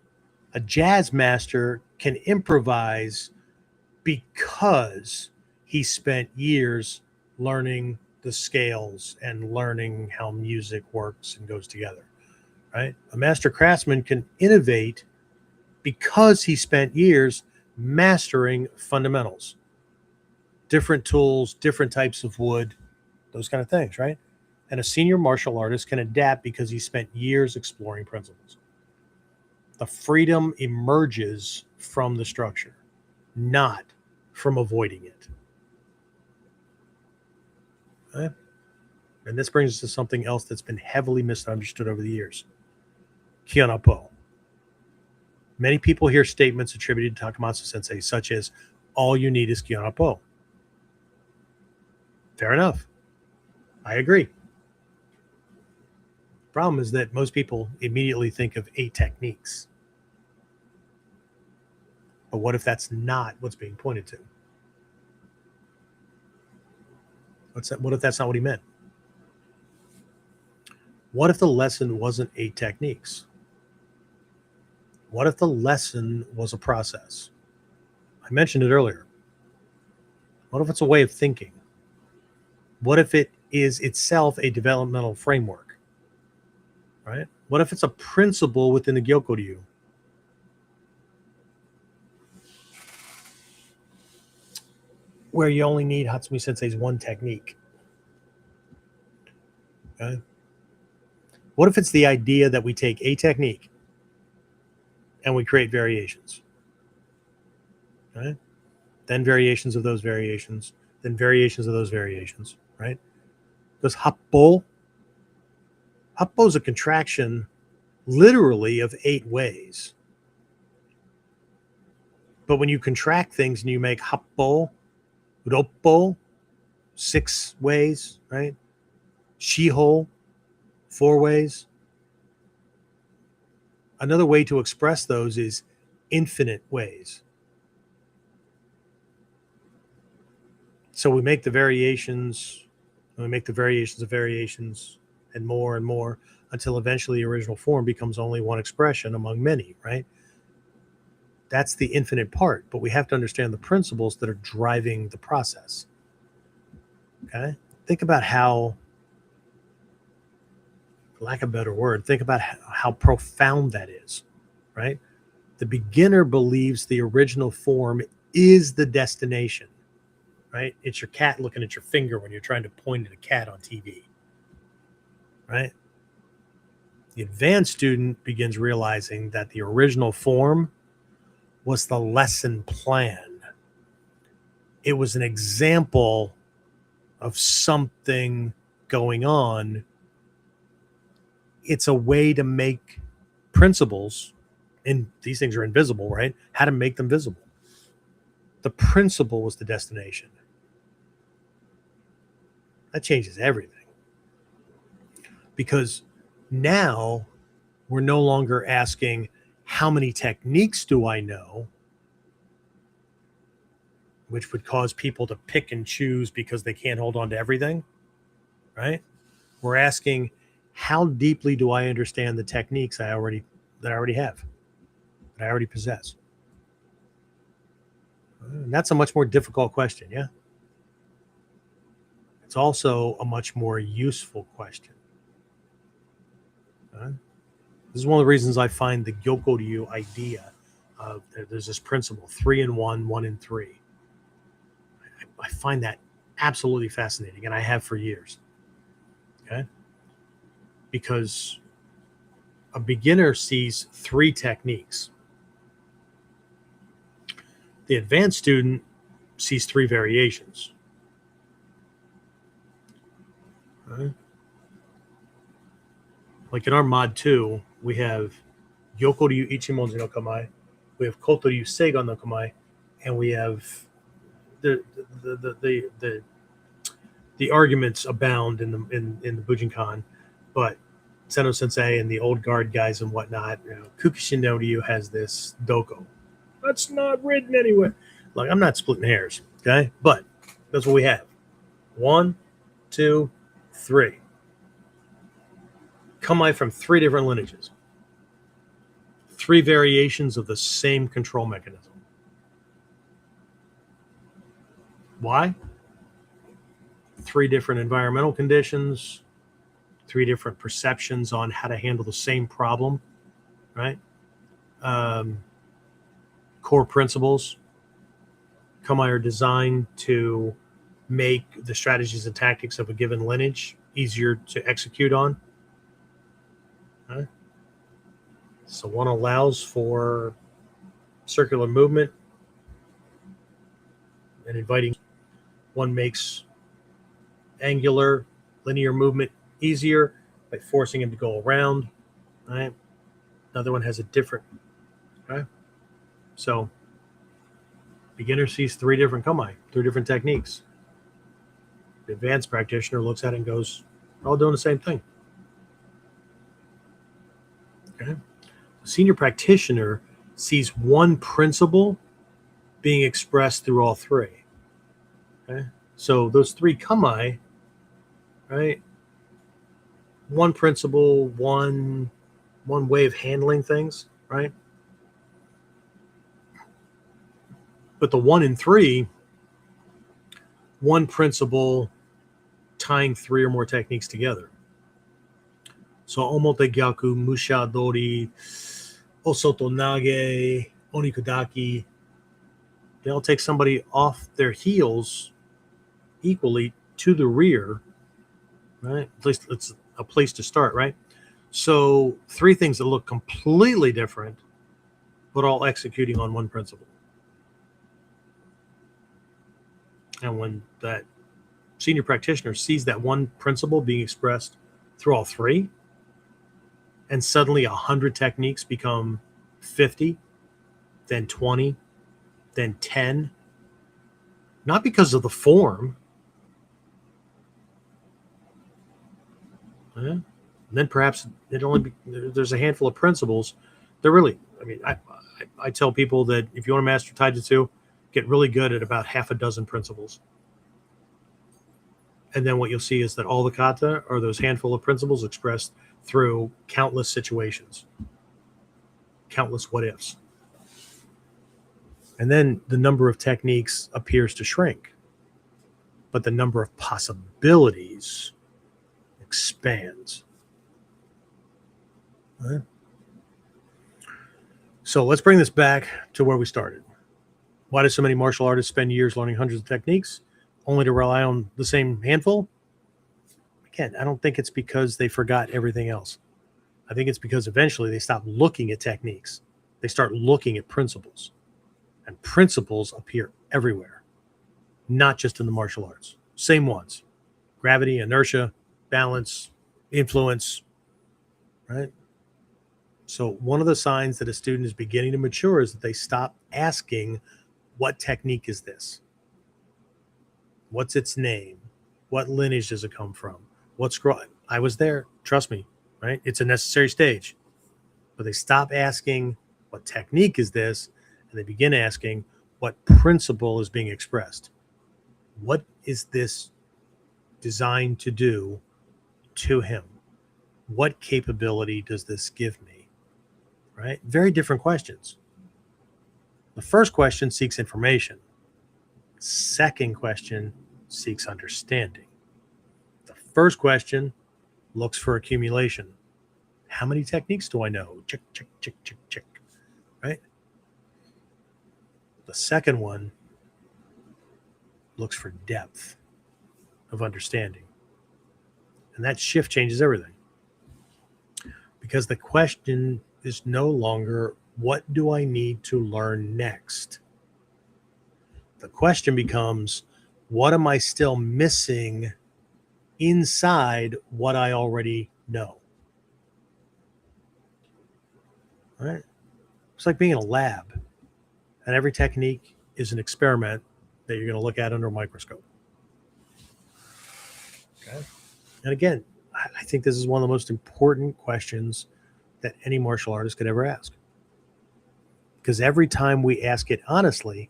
Speaker 1: A jazz master can improvise because he spent years learning the scales and learning how music works and goes together. Right? A master craftsman can innovate because he spent years mastering fundamentals, different tools, different types of wood, those kind of things, right? And a senior martial artist can adapt because he spent years exploring principles. The freedom emerges from the structure, not from avoiding it. Okay? And this brings us to something else that's been heavily misunderstood over the years. Kyonapo. Many people hear statements attributed to Takamatsu Sensei, such as, all you need is Kyonapo. Fair enough. I agree. Problem is that most people immediately think of 8 techniques. But what if that's not what's being pointed to? What if that's not what he meant? What if the lesson wasn't 8 techniques? What if the lesson was a process? I mentioned it earlier. What if it's a way of thinking? What if it is itself a developmental framework? Right? What if it's a principle within the Gyokuryu? Where you only need Hatsumi Sensei's one technique. Okay? What if it's the idea that we take a technique and we create variations? Okay? Then variations of those variations, then variations of those variations, right? Because Happo is a contraction literally of 8 ways. But when you contract things and you make Happo, Roppo, 6 ways, right? Shiho, 4 ways. Another way to express those is infinite ways. So we make the variations, and we make the variations of variations and more until eventually the original form becomes only one expression among many, right? That's the infinite part, but we have to understand the principles that are driving the process. Okay? Think about how, for lack of a better word, think about how profound that is, right? The beginner believes the original form is the destination, right? It's your cat looking at your finger when you're trying to point at a cat on TV, right? The advanced student begins realizing that the original form was the lesson plan. It was an example of something going on. It's a way to make principles, and these things are invisible, right? How to make them visible. The principle was the destination. That changes everything. Because now we're no longer asking, how many techniques do I know? Which would cause people to pick and choose because they can't hold on to everything, right? We're asking, how deeply do I understand the techniques that I already have, that I already possess? And that's a much more difficult question, yeah? It's also a much more useful question. This is one of the reasons I find the Gyokoryu idea of there's this principle, 3 in 1, 1 in 3. I find that absolutely fascinating, and I have for years. Okay? Because a beginner sees 3 techniques. The advanced student sees 3 variations. Okay? Like in our mod 2, we have Gyokoryu Ichimonji no Kamae, we have Kotoryu Seigan no Kamae, and we have the arguments abound in the Bujinkan, but Seno Sensei and the old guard guys and whatnot, Kukishin no Ryu has this Doko. That's not written anywhere. Like, I'm not splitting hairs, okay? But that's what we have. 1, 2, 3. Kamae from 3 different lineages. 3 variations of the same control mechanism. Why? 3 different environmental conditions, 3 different perceptions on how to handle the same problem, right? Core principles. Kamae are designed to make the strategies and tactics of a given lineage easier to execute on. Right? So one allows for circular movement and inviting. One makes angular, linear movement easier by forcing him to go around. Right? Another one has a different. Okay? So beginner sees 3 different kamae, 3 different techniques. The advanced practitioner looks at it and goes, "We're all doing the same thing." Okay? The senior practitioner sees one principle being expressed through all 3. Okay? So those 3 kamae, right? One principle, one way of handling things, right? But the 1 in 3, one principle tying 3 or more techniques together. So omote gyaku, musha dori, osoto nage, onikudaki, they all take somebody off their heels equally to the rear, right? At least it's a place to start, right? So 3 things that look completely different, but all executing on one principle. And when that senior practitioner sees that one principle being expressed through all 3, and suddenly 100 techniques become 50, then 20, then 10, not because of the form. And then perhaps there's a handful of principles. They're really, I tell people that if you want to master Taijutsu, get really good at about half a dozen principles. And then what you'll see is that all the kata are those handful of principles expressed through countless situations, countless what ifs. And then the number of techniques appears to shrink, but the number of possibilities expands. Right? So let's bring this back to where we started. Why do so many martial artists spend years learning hundreds of techniques only to rely on the same handful? Again, I don't think it's because they forgot everything else. I think it's because eventually they stop looking at techniques. They start looking at principles. And principles appear everywhere, not just in the martial arts. Same ones. Gravity, inertia, balance, influence, right? So one of the signs that a student is beginning to mature is that they stop asking, what technique is this? What's its name? What lineage does it come from? I was there, trust me, right? It's a necessary stage. But they stop asking, what technique is this? And they begin asking, what principle is being expressed? What is this designed to do to him? What capability does this give me? Right? Very different questions. The first question seeks information. Second question seeks understanding. The first question looks for accumulation. How many techniques do I know? Check, check, check, check, check. Right? The second one looks for depth of understanding. And that shift changes everything. Because the question is no longer, what do I need to learn next? The question becomes, what am I still missing inside what I already know? Right? It's like being in a lab, and every technique is an experiment that you're going to look at under a microscope. Okay. And again, I think this is one of the most important questions that any martial artist could ever ask. Because every time we ask it honestly,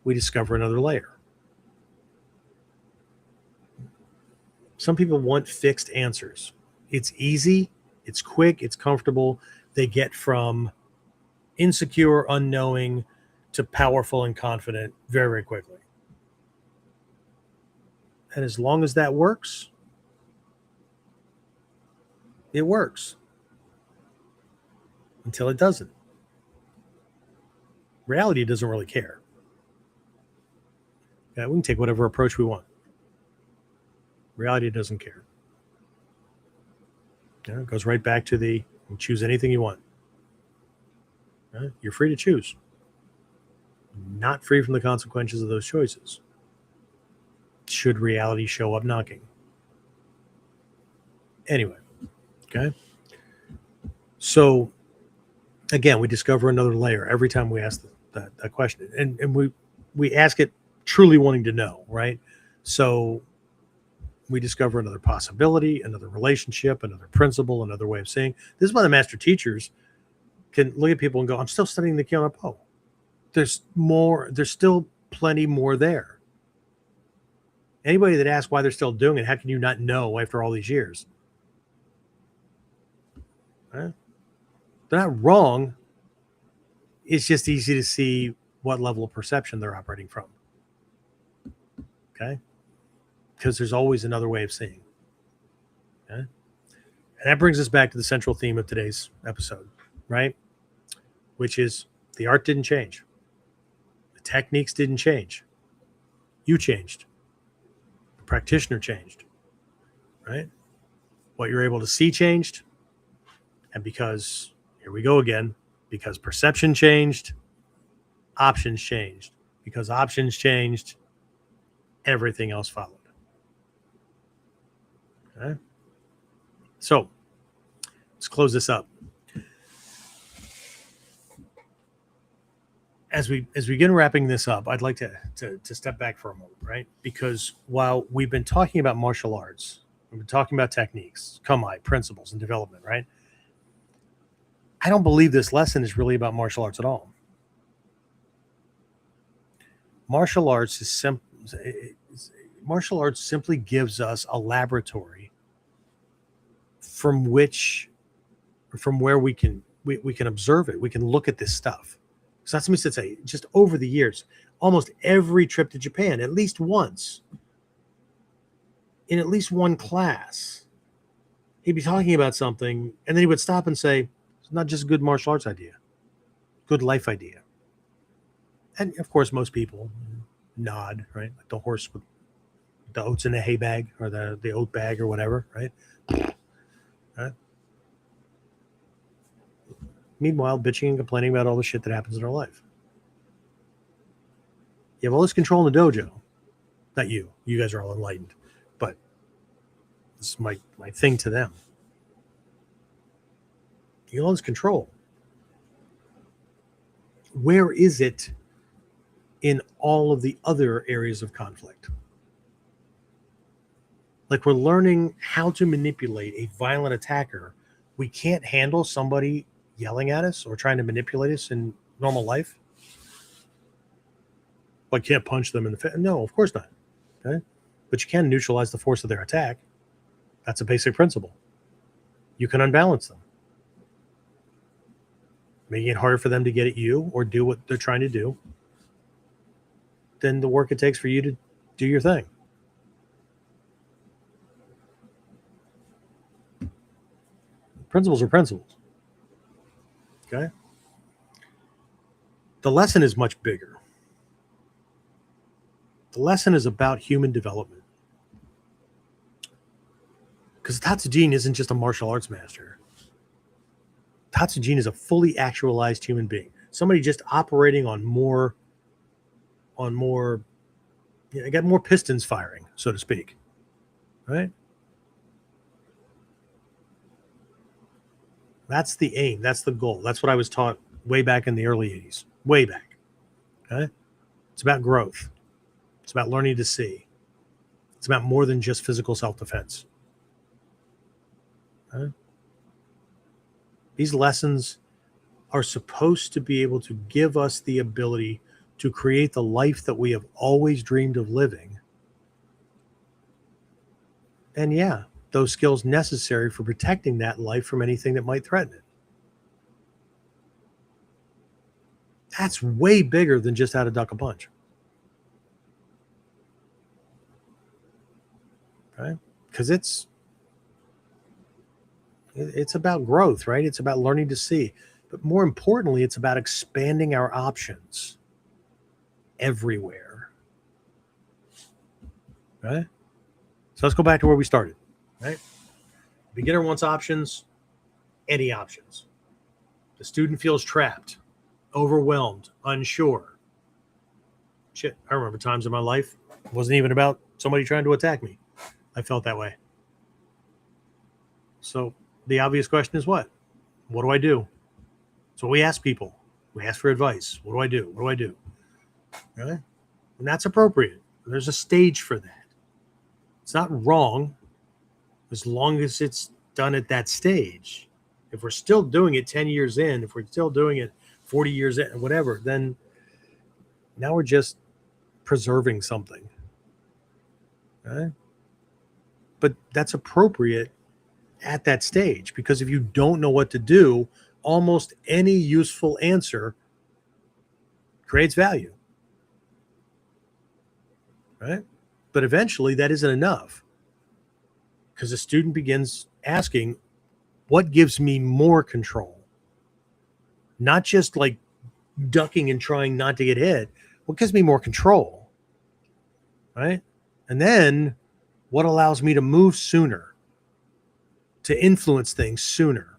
Speaker 1: we discover another layer. Some people want fixed answers. It's easy, it's quick, it's comfortable. They get from insecure, unknowing to powerful and confident very, very quickly. And as long as that works, it works. Until it doesn't. Reality doesn't really care. Yeah, we can take whatever approach we want. Reality doesn't care. Yeah, it goes right back to you choose anything you want. Yeah, you're free to choose. Not free from the consequences of those choices. Should reality show up knocking. Anyway, okay. So, again, we discover another layer every time we ask that question. And we ask it truly wanting to know, right? So we discover another possibility, another relationship, another principle, another way of saying. This is why the master teachers can look at people and go, I'm still studying the Kyoto Po. There's more, there's still plenty more there. Anybody that asks why they're still doing it, how can you not know after all these years? They're not wrong. It's just easy to see what level of perception they're operating from. Okay? Because there's always another way of seeing. Okay? And that brings us back to the central theme of today's episode, right? Which is the art didn't change. The techniques didn't change. You changed. The practitioner changed, right? What you're able to see changed. And because, here we go again, because perception changed, options changed. Because options changed, everything else followed. Okay? So, let's close this up. As we begin wrapping this up, I'd like to step back for a moment, right? Because while we've been talking about martial arts, we've been talking about techniques, kamae, principles, and development, right? I don't believe this lesson is really about martial arts at all. Martial arts simply gives us a laboratory from where we can observe it. We can look at this stuff. So that's what I say. Just over the years, almost every trip to Japan, at least once, in at least one class, he'd be talking about something, and then he would stop and say, "It's not just a good martial arts idea, good life idea." And of course, most people nod, right? Like the horse with the oats in the hay bag or the oat bag or whatever, right? Meanwhile, bitching and complaining about all the shit that happens in our life. You have all this control in the dojo. Not you. You guys are all enlightened. But this is my thing to them. You have all this control. Where is it in all of the other areas of conflict? Like, we're learning how to manipulate a violent attacker. We can't handle somebody yelling at us or trying to manipulate us in normal life. Well, I can't punch them in the face. No, of course not. Okay? But you can neutralize the force of their attack. That's a basic principle. You can unbalance them, making it harder for them to get at you or do what they're trying to do. Then the work it takes for you to do your thing. Principles are principles. Okay? The lesson is much bigger. The lesson is about human development. Because Tatsujin isn't just a martial arts master. Tatsujin is a fully actualized human being. Somebody just operating on more, got more pistons firing, so to speak. Right? That's the aim. That's the goal. That's what I was taught way back in the early 80s. Way back. Okay? It's about growth. It's about learning to see. It's about more than just physical self-defense. Okay? These lessons are supposed to be able to give us the ability to create the life that we have always dreamed of living. And yeah, those skills necessary for protecting that life from anything that might threaten it. That's way bigger than just how to duck a punch. Okay? Because it's about growth, right? It's about learning to see. But more importantly, it's about expanding our options everywhere. Right? So let's go back to where we started. Right? Beginner wants options, any options. The student feels trapped, overwhelmed, unsure. Shit, I remember times in my life, it wasn't even about somebody trying to attack me. I felt that way. So the obvious question is what? What do I do? So we ask people. We ask for advice. What do I do? What do I do? Okay? And that's appropriate. There's a stage for that. It's not wrong as long as it's done at that stage. If we're still doing it 10 years in, if we're still doing it 40 years in, whatever, then now we're just preserving something. Okay? But that's appropriate at that stage, because if you don't know what to do, almost any useful answer creates value. Right? But eventually that isn't enough, because the student begins asking, what gives me more control? Not just like ducking and trying not to get hit. What gives me more control? Right? And then what allows me to move sooner, to influence things sooner?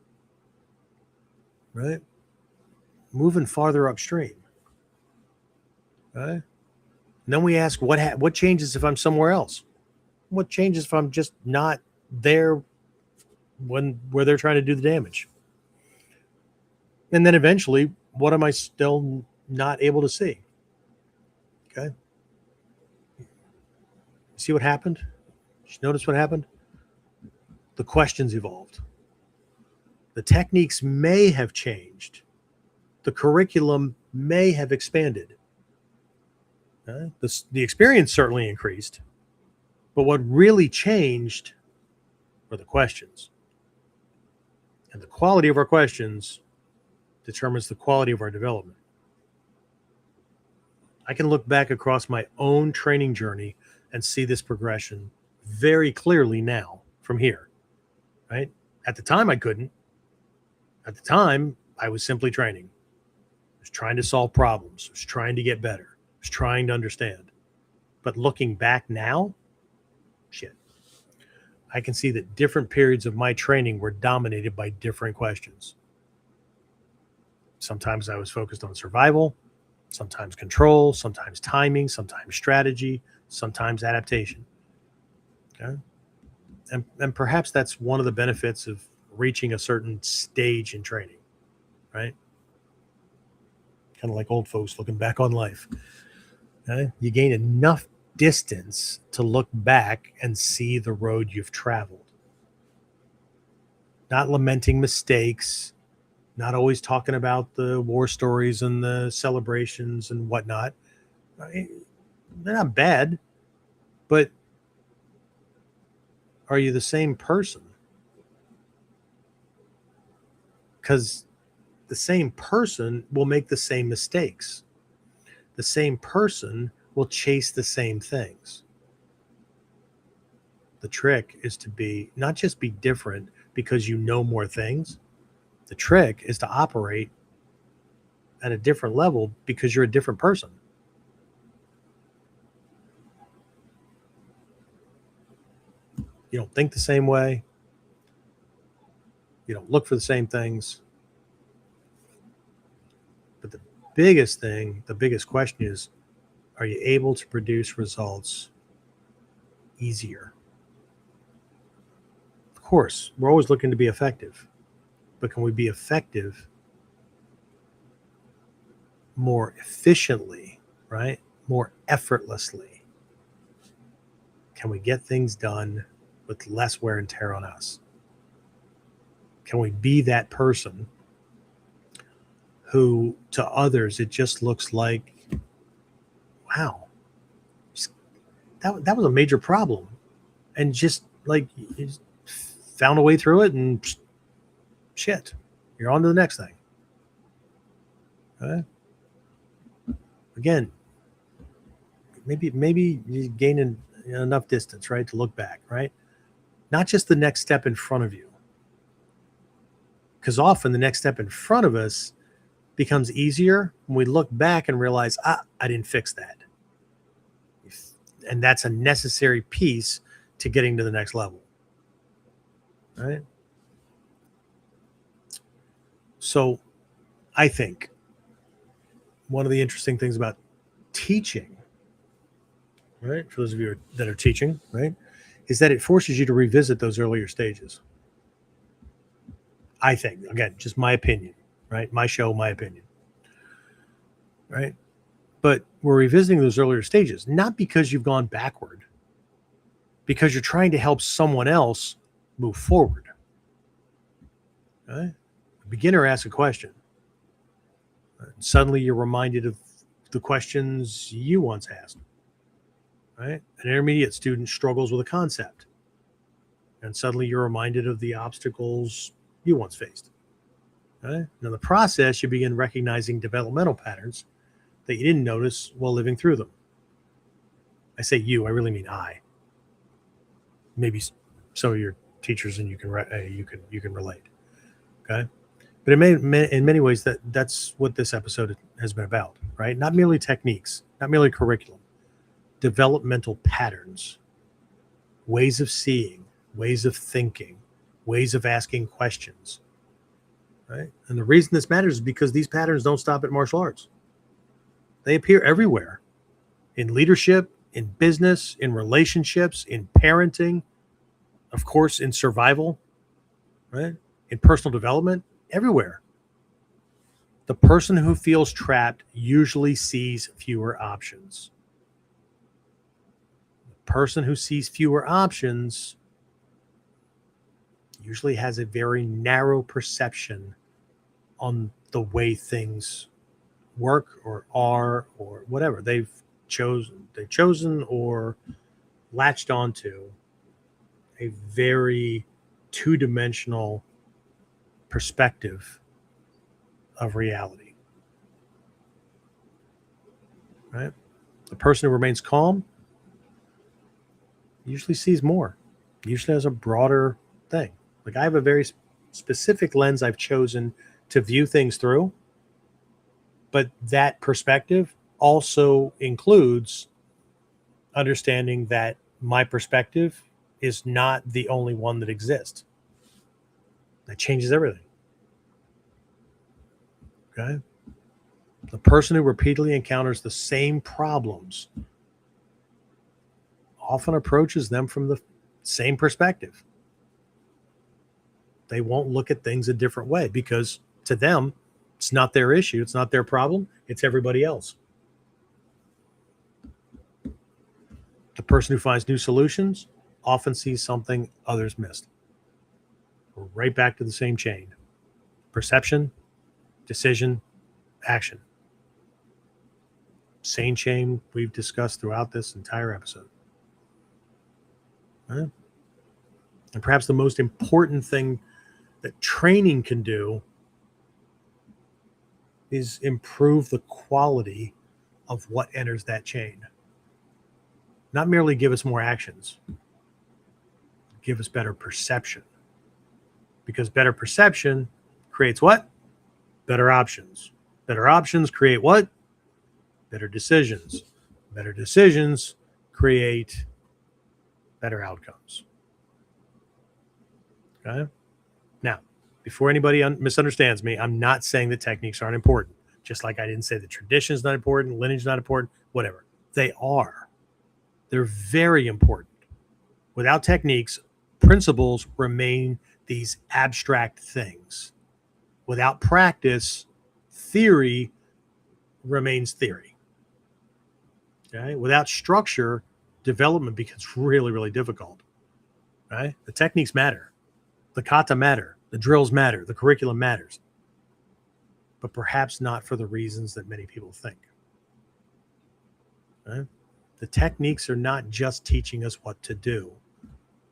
Speaker 1: Right? Moving farther upstream. Right? And then we ask, what changes if I'm somewhere else? What changes if I'm just not there where they're trying to do the damage? And then eventually, what am I still not able to see? Okay. See what happened? Just notice what happened? The questions evolved. The techniques may have changed. The curriculum may have expanded. The experience certainly increased. But what really changed were the questions. And the quality of our questions determines the quality of our development. I can look back across my own training journey and see this progression very clearly now from here. Right? At the time, I couldn't. At the time, I was simply training. I was trying to solve problems. I was trying to get better. I was trying to understand. But looking back now, shit, I can see that different periods of my training were dominated by different questions. Sometimes I was focused on survival, sometimes control, sometimes timing, sometimes strategy, sometimes adaptation. Okay. And perhaps that's one of the benefits of reaching a certain stage in training, right? Kind of like old folks looking back on life. Okay? You gain enough distance to look back and see the road you've traveled. Not lamenting mistakes, not always talking about the war stories and the celebrations and whatnot. They're not bad, but are you the same person? Because the same person will make the same mistakes. The same person will chase the same things. The trick is to be not just be different because you know more things. The trick is to operate at a different level because you're a different person. You don't think the same way. You don't look for the same things. But the biggest thing, the biggest question is, are you able to produce results easier? Of course, we're always looking to be effective, but can we be effective more efficiently, right? More effortlessly? Can we get things done with less wear and tear on us? Can we be that person who to others it just looks like, wow, that was a major problem, and just like you just found a way through it, and shit, you're on to the next thing. Okay? Again, maybe you gain enough distance, right, to look back, right? Not just the next step in front of you, because often the next step in front of us becomes easier when we look back and realize, I didn't fix that. And that's a necessary piece to getting to the next level. Right? So I think one of the interesting things about teaching, right, for those of you that are teaching, right, is that it forces you to revisit those earlier stages. I think, again, just my opinion, right? My show, my opinion, right? But we're revisiting those earlier stages, not because you've gone backward, because you're trying to help someone else move forward. Okay? A beginner asks a question. Suddenly you're reminded of the questions you once asked. Right? An intermediate student struggles with a concept, and suddenly you're reminded of the obstacles you once faced. Okay? And in the process, you begin recognizing developmental patterns that you didn't notice while living through them. I say you, I really mean I. Maybe some of your teachers and you can relate. Okay, but in many ways that's what this episode has been about, right? Not merely techniques, not merely curriculum, developmental patterns, ways of seeing, ways of thinking, ways of asking questions, right? And the reason this matters is because these patterns don't stop at martial arts. They appear everywhere, in leadership, in business, in relationships, in parenting, of course, in survival, right? In personal development, everywhere. The person who feels trapped usually sees fewer options. The person who sees fewer options usually has a very narrow perception on the way things work or are or whatever they've chosen or latched onto a very two-dimensional perspective of reality. Right? The person who remains calm usually sees more, usually has a broader thing. Like I have a very specific lens I've chosen to view things through, but that perspective also includes understanding that my perspective is not the only one that exists. That changes everything. Okay. The person who repeatedly encounters the same problems often approaches them from the same perspective. They won't look at things a different way because to them, it's not their issue. It's not their problem. It's everybody else. The person who finds new solutions often sees something others missed. We're right back to the same chain. Perception, decision, action. Same chain we've discussed throughout this entire episode. Right? And perhaps the most important thing that training can do is improve the quality of what enters that chain. Not merely give us more actions, give us better perception. Because better perception creates what? Better options. Better options create what? Better decisions. Better decisions create better outcomes. Okay? Now, before anybody misunderstands me, I'm not saying that techniques aren't important. Just like I didn't say the tradition is not important, lineage is not important, whatever. They are. They're very important. Without techniques, principles remain these abstract things. Without practice, theory remains theory. Okay? Without structure, development becomes really, really difficult. Right? The techniques matter. The kata matter. The drills matter. The curriculum matters. But perhaps not for the reasons that many people think. Right? The techniques are not just teaching us what to do.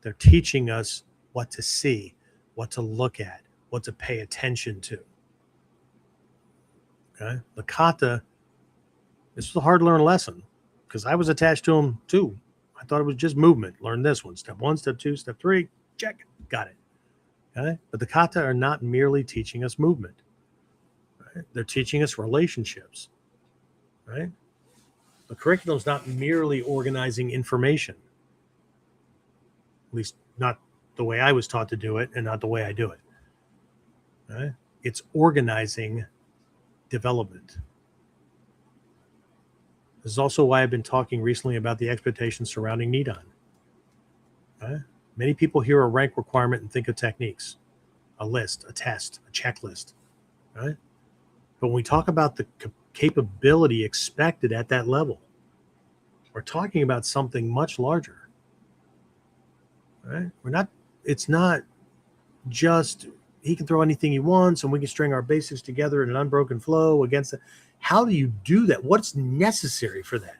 Speaker 1: They're teaching us what to see, what to look at, what to pay attention to. Okay? The kata, this was a hard to learn lesson because I was attached to them too. I thought it was just movement. Learn this one. Step 1, step 2, step 3. Check. Got it. Okay? But the kata are not merely teaching us movement. Right? They're teaching us relationships. Right? The curriculum is not merely organizing information. At least not the way I was taught to do it and not the way I do it. Right? It's organizing development. This is also why I've been talking recently about the expectations surrounding Nidan. Right? Many people hear a rank requirement and think of techniques, a list, a test, a checklist. Right? But when we talk about the capability expected at that level, we're talking about something much larger. Right? It's not just he can throw anything he wants and we can string our basics together in an unbroken flow against it. How do you do that? What's necessary for that?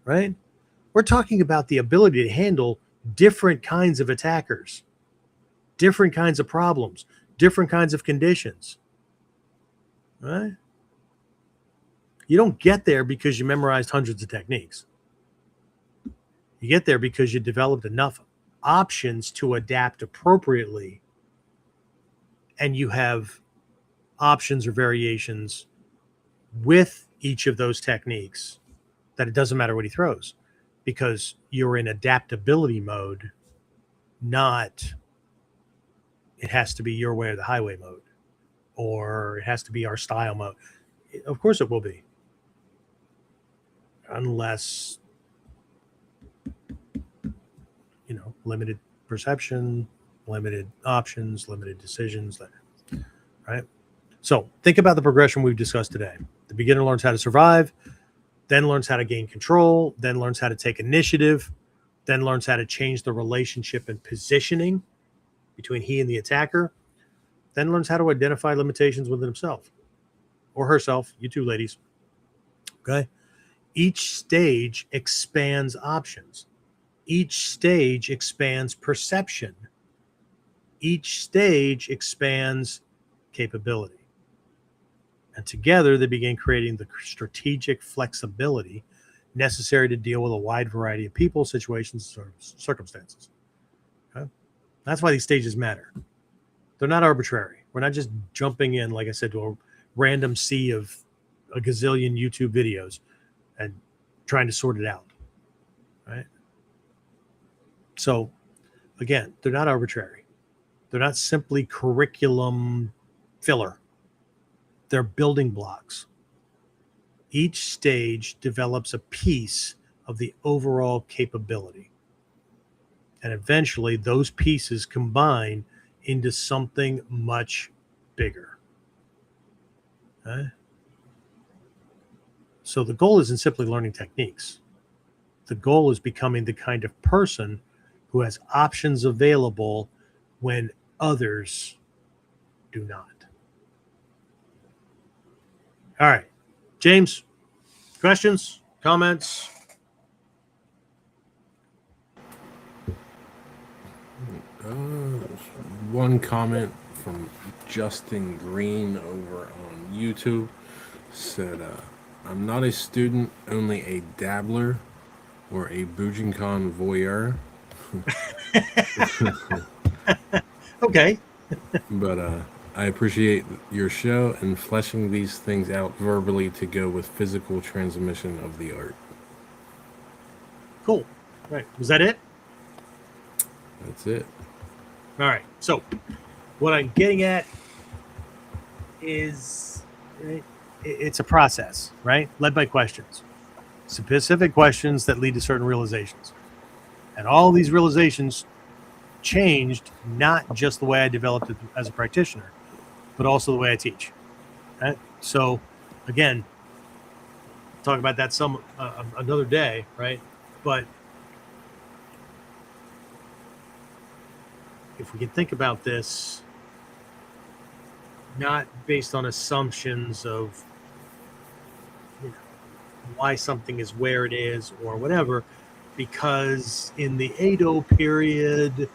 Speaker 1: Right? We're talking about the ability to handle different kinds of attackers, different kinds of problems, different kinds of conditions. Right? You don't get there because you memorized hundreds of techniques. You get there because you developed enough options to adapt appropriately, and you have options or variations with each of those techniques that it doesn't matter what he throws because you're in adaptability mode, not it has to be your way or the highway mode, or it has to be our style mode. Of course it will be, unless limited perception, limited options, limited decisions, right? So think about the progression we've discussed today. The beginner learns how to survive, then learns how to gain control, then learns how to take initiative, then learns how to change the relationship and positioning between he and the attacker, then learns how to identify limitations within himself or herself, you two ladies. Okay? Each stage expands options. Each stage expands perception. Each stage expands capability. And together they begin creating the strategic flexibility necessary to deal with a wide variety of people, situations, or circumstances. Okay? That's why these stages matter. They're not arbitrary. We're not just jumping in, like I said, to a random sea of a gazillion YouTube videos and trying to sort it out. Right? So, again, they're not arbitrary. They're not simply curriculum filler. They're building blocks. Each stage develops a piece of the overall capability. And eventually those pieces combine into something much bigger. Okay? So the goal isn't simply learning techniques. The goal is becoming the kind of person who has options available when others do not. All right. James, questions, comments?
Speaker 3: One comment from Justin Green over on YouTube said, I'm not a student, only a dabbler or a Bujinkan voyeur.
Speaker 1: Okay.
Speaker 3: But I appreciate your show and fleshing these things out verbally to go with physical transmission of the art.
Speaker 1: Cool. Right. Was that it?
Speaker 3: That's it.
Speaker 1: All right. So what I'm getting at is it's a process, right? Led by questions, specific questions that lead to certain realizations. And all these realizations changed not just the way I developed it as a practitioner, but also the way I teach. Right? So again, talk about that some another day, right? But if we can think about this not based on assumptions of why something is where it is or whatever, because in the Edo period,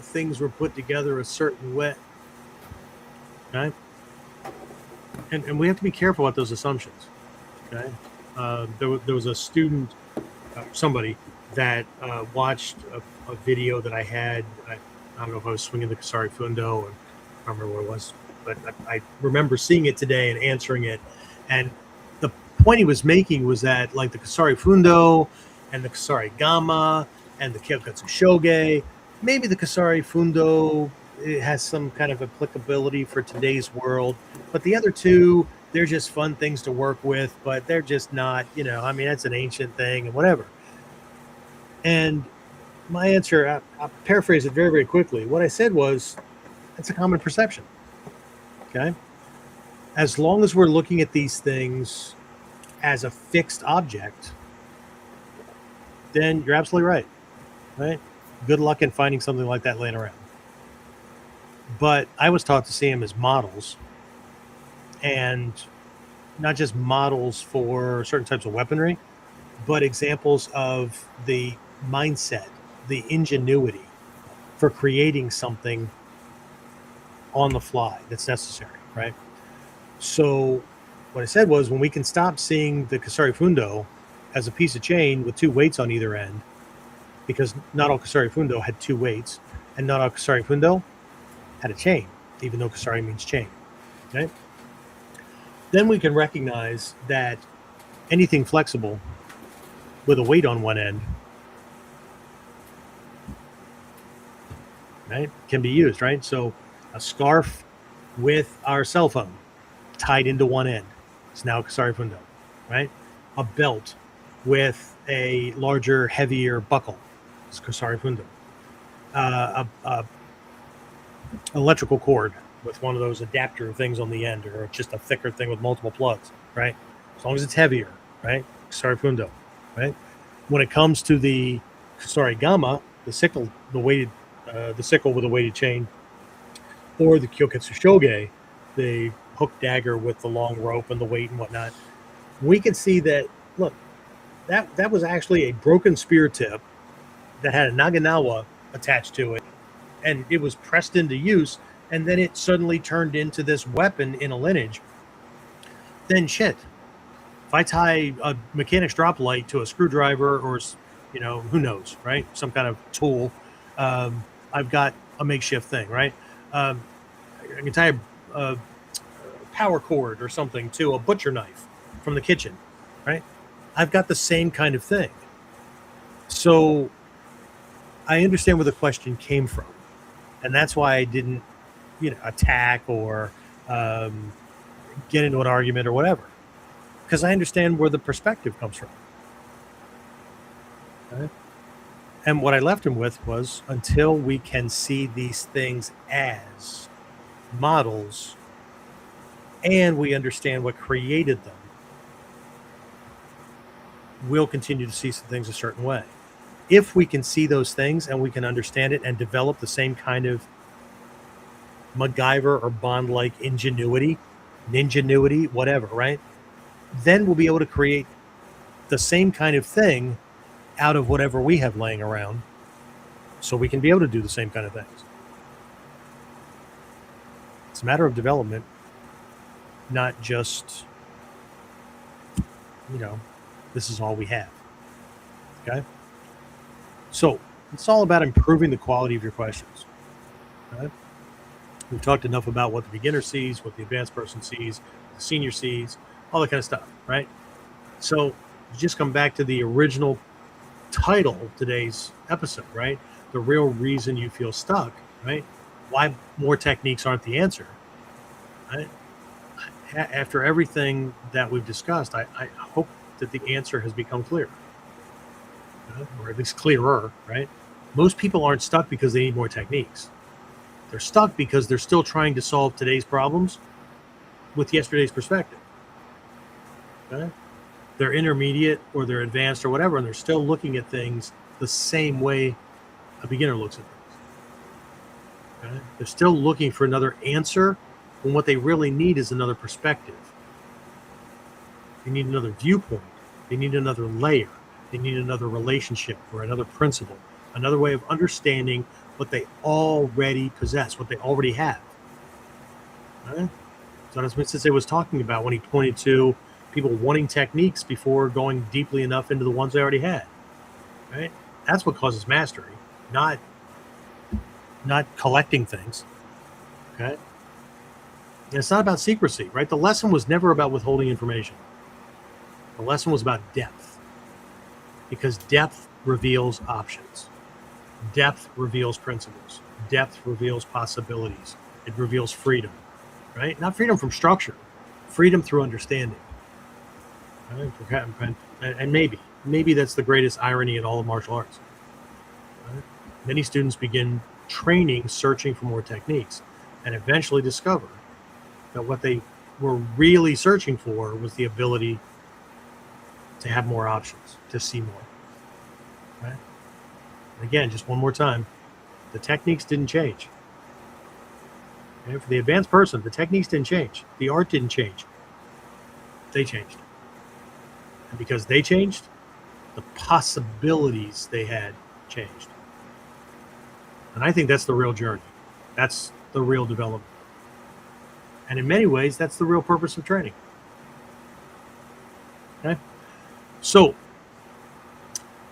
Speaker 1: things were put together a certain way. Okay? And we have to be careful about those assumptions. Okay? There was a student, somebody that watched a video that I had. I don't know if I was swinging the Kasari Fundo, or I don't remember what it was, but I remember seeing it today and answering it. And the point he was making was that, like, the Kasari Fundo and the Kasari Gama and the Kyokatsu Shoge, maybe the Kasari Fundo, it has some kind of applicability for today's world, but the other two, they're just fun things to work with, but they're just not, I mean, that's an ancient thing and whatever. And my answer, I'll paraphrase it very, very quickly. What I said was, it's a common perception. Okay? As long as we're looking at these things as a fixed object, then you're absolutely right. Right? Good luck in finding something like that laying around. But I was taught to see them as models, and not just models for certain types of weaponry, but examples of the mindset, the ingenuity for creating something on the fly that's necessary, right? So what I said was, when we can stop seeing the Kasari Fundo as a piece of chain with two weights on either end, because not all Kasari Fundo had two weights, and not all Kasari Fundo had a chain, even though Kasari means chain, okay? Then we can recognize that anything flexible with a weight on one end, right, can be used, right? So a scarf with our cell phone tied into one end, it's now Kasari Fundo, right? A belt with a larger, heavier buckle, it's Kasari Fundo. Electrical cord with one of those adapter things on the end, or just a thicker thing with multiple plugs, right? As long as it's heavier, right? Kasari Fundo, right? When it comes to the Kasari Gama, the sickle, the sickle with a weighted chain, or the Kyokatsu Shoge, the hook dagger with the long rope and the weight and whatnot, we can see that, look, that was actually a broken spear tip that had a Naganawa attached to it, and it was pressed into use, and then it suddenly turned into this weapon in a lineage. Then shit, if I tie a mechanic's drop light to a screwdriver, or who knows, right, some kind of tool, I've got a makeshift thing, right? I can tie a power cord or something to a butcher knife from the kitchen, right? I've got the same kind of thing. So I understand where the question came from, and that's why I didn't, attack or, get into an argument or whatever, because I understand where the perspective comes from. Okay? And what I left him with was, until we can see these things as models and we understand what created them, we'll continue to see some things a certain way. If we can see those things and we can understand it and develop the same kind of MacGyver or Bond-like ingenuity, ningenuity, whatever, right? Then we'll be able to create the same kind of thing out of whatever we have laying around, so we can be able to do the same kind of things. It's a matter of development, not just, this is all we have. Okay? So it's all about improving the quality of your questions. Okay? We've talked enough about what the beginner sees, what the advanced person sees, the senior sees, all that kind of stuff, right? So just come back to the original title of today's episode, right? The real reason you feel stuck, right? Why more techniques aren't the answer, right? After everything that we've discussed, I hope that the answer has become clear, or at least clearer, right? Most people aren't stuck because they need more techniques. They're stuck because they're still trying to solve today's problems with yesterday's perspective. Okay? They're intermediate or they're advanced or whatever, and they're still looking at things the same way a beginner looks at things. Okay? They're still looking for another answer when what they really need is another perspective. They need another viewpoint. They need another layer. They need another relationship or another principle, another way of understanding what they already possess, what they already have. Right? So that's what Sensei was talking about when he pointed to people wanting techniques before going deeply enough into the ones they already had. Right? That's what causes mastery, not collecting things. Okay? And it's not about secrecy, right? The lesson was never about withholding information. The lesson was about depth, because depth reveals options. Depth reveals principles. Depth reveals possibilities. It reveals freedom, right? Not freedom from structure, freedom through understanding. Right? And maybe that's the greatest irony in all of martial arts. Right? Many students begin training, searching for more techniques, and eventually discover that what they were really searching for was the ability to have more options, to see more. Right? And again, just one more time, the techniques didn't change. Okay? For the advanced person, the techniques didn't change. The art didn't change. They changed. And because they changed, the possibilities they had changed. And I think that's the real journey. That's the real development. And in many ways, that's the real purpose of training. Okay? So,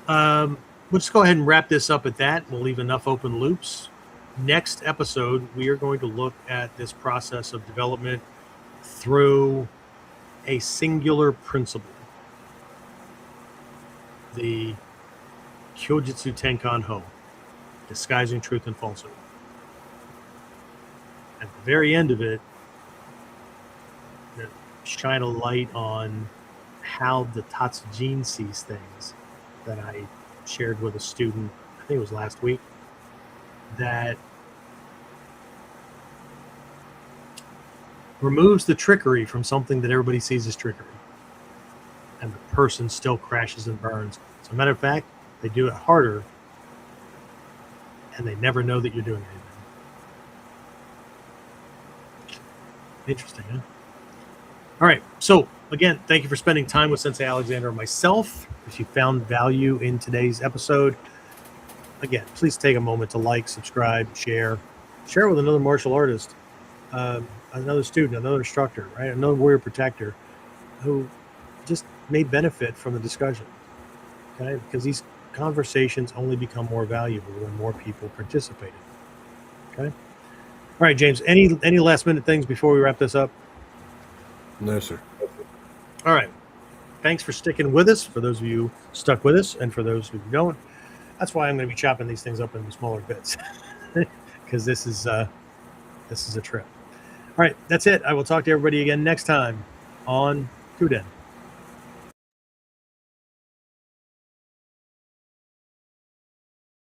Speaker 1: we'll just go ahead and wrap this up at that. We'll leave enough open loops. Next episode, we are going to look at this process of development through a singular principle. The Kyojutsu Tenkan Ho, disguising truth and falsehood. At the very end of it, shine a light on how the Tatsujin sees things that I shared with a student, I think it was last week, that removes the trickery from something that everybody sees as trickery. And the person still crashes and burns. As a matter of fact, they do it harder and they never know that you're doing anything. Interesting, huh? All right. So, again, thank you for spending time with Sensei Alexander and myself. If you found value in today's episode, again, please take a moment to like, subscribe, share it with another martial artist, another student, another instructor, right? Another warrior protector who just may benefit from the discussion. Okay? Because these conversations only become more valuable when more people participate. Okay? All right, James, any last minute things before we wrap this up?
Speaker 3: No, sir.
Speaker 1: All right. Thanks for sticking with us, for those of you stuck with us, and for those who don't. That's why I'm going to be chopping these things up into smaller bits, because this is a trip. All right, that's it. I will talk to everybody again next time on KUDEN.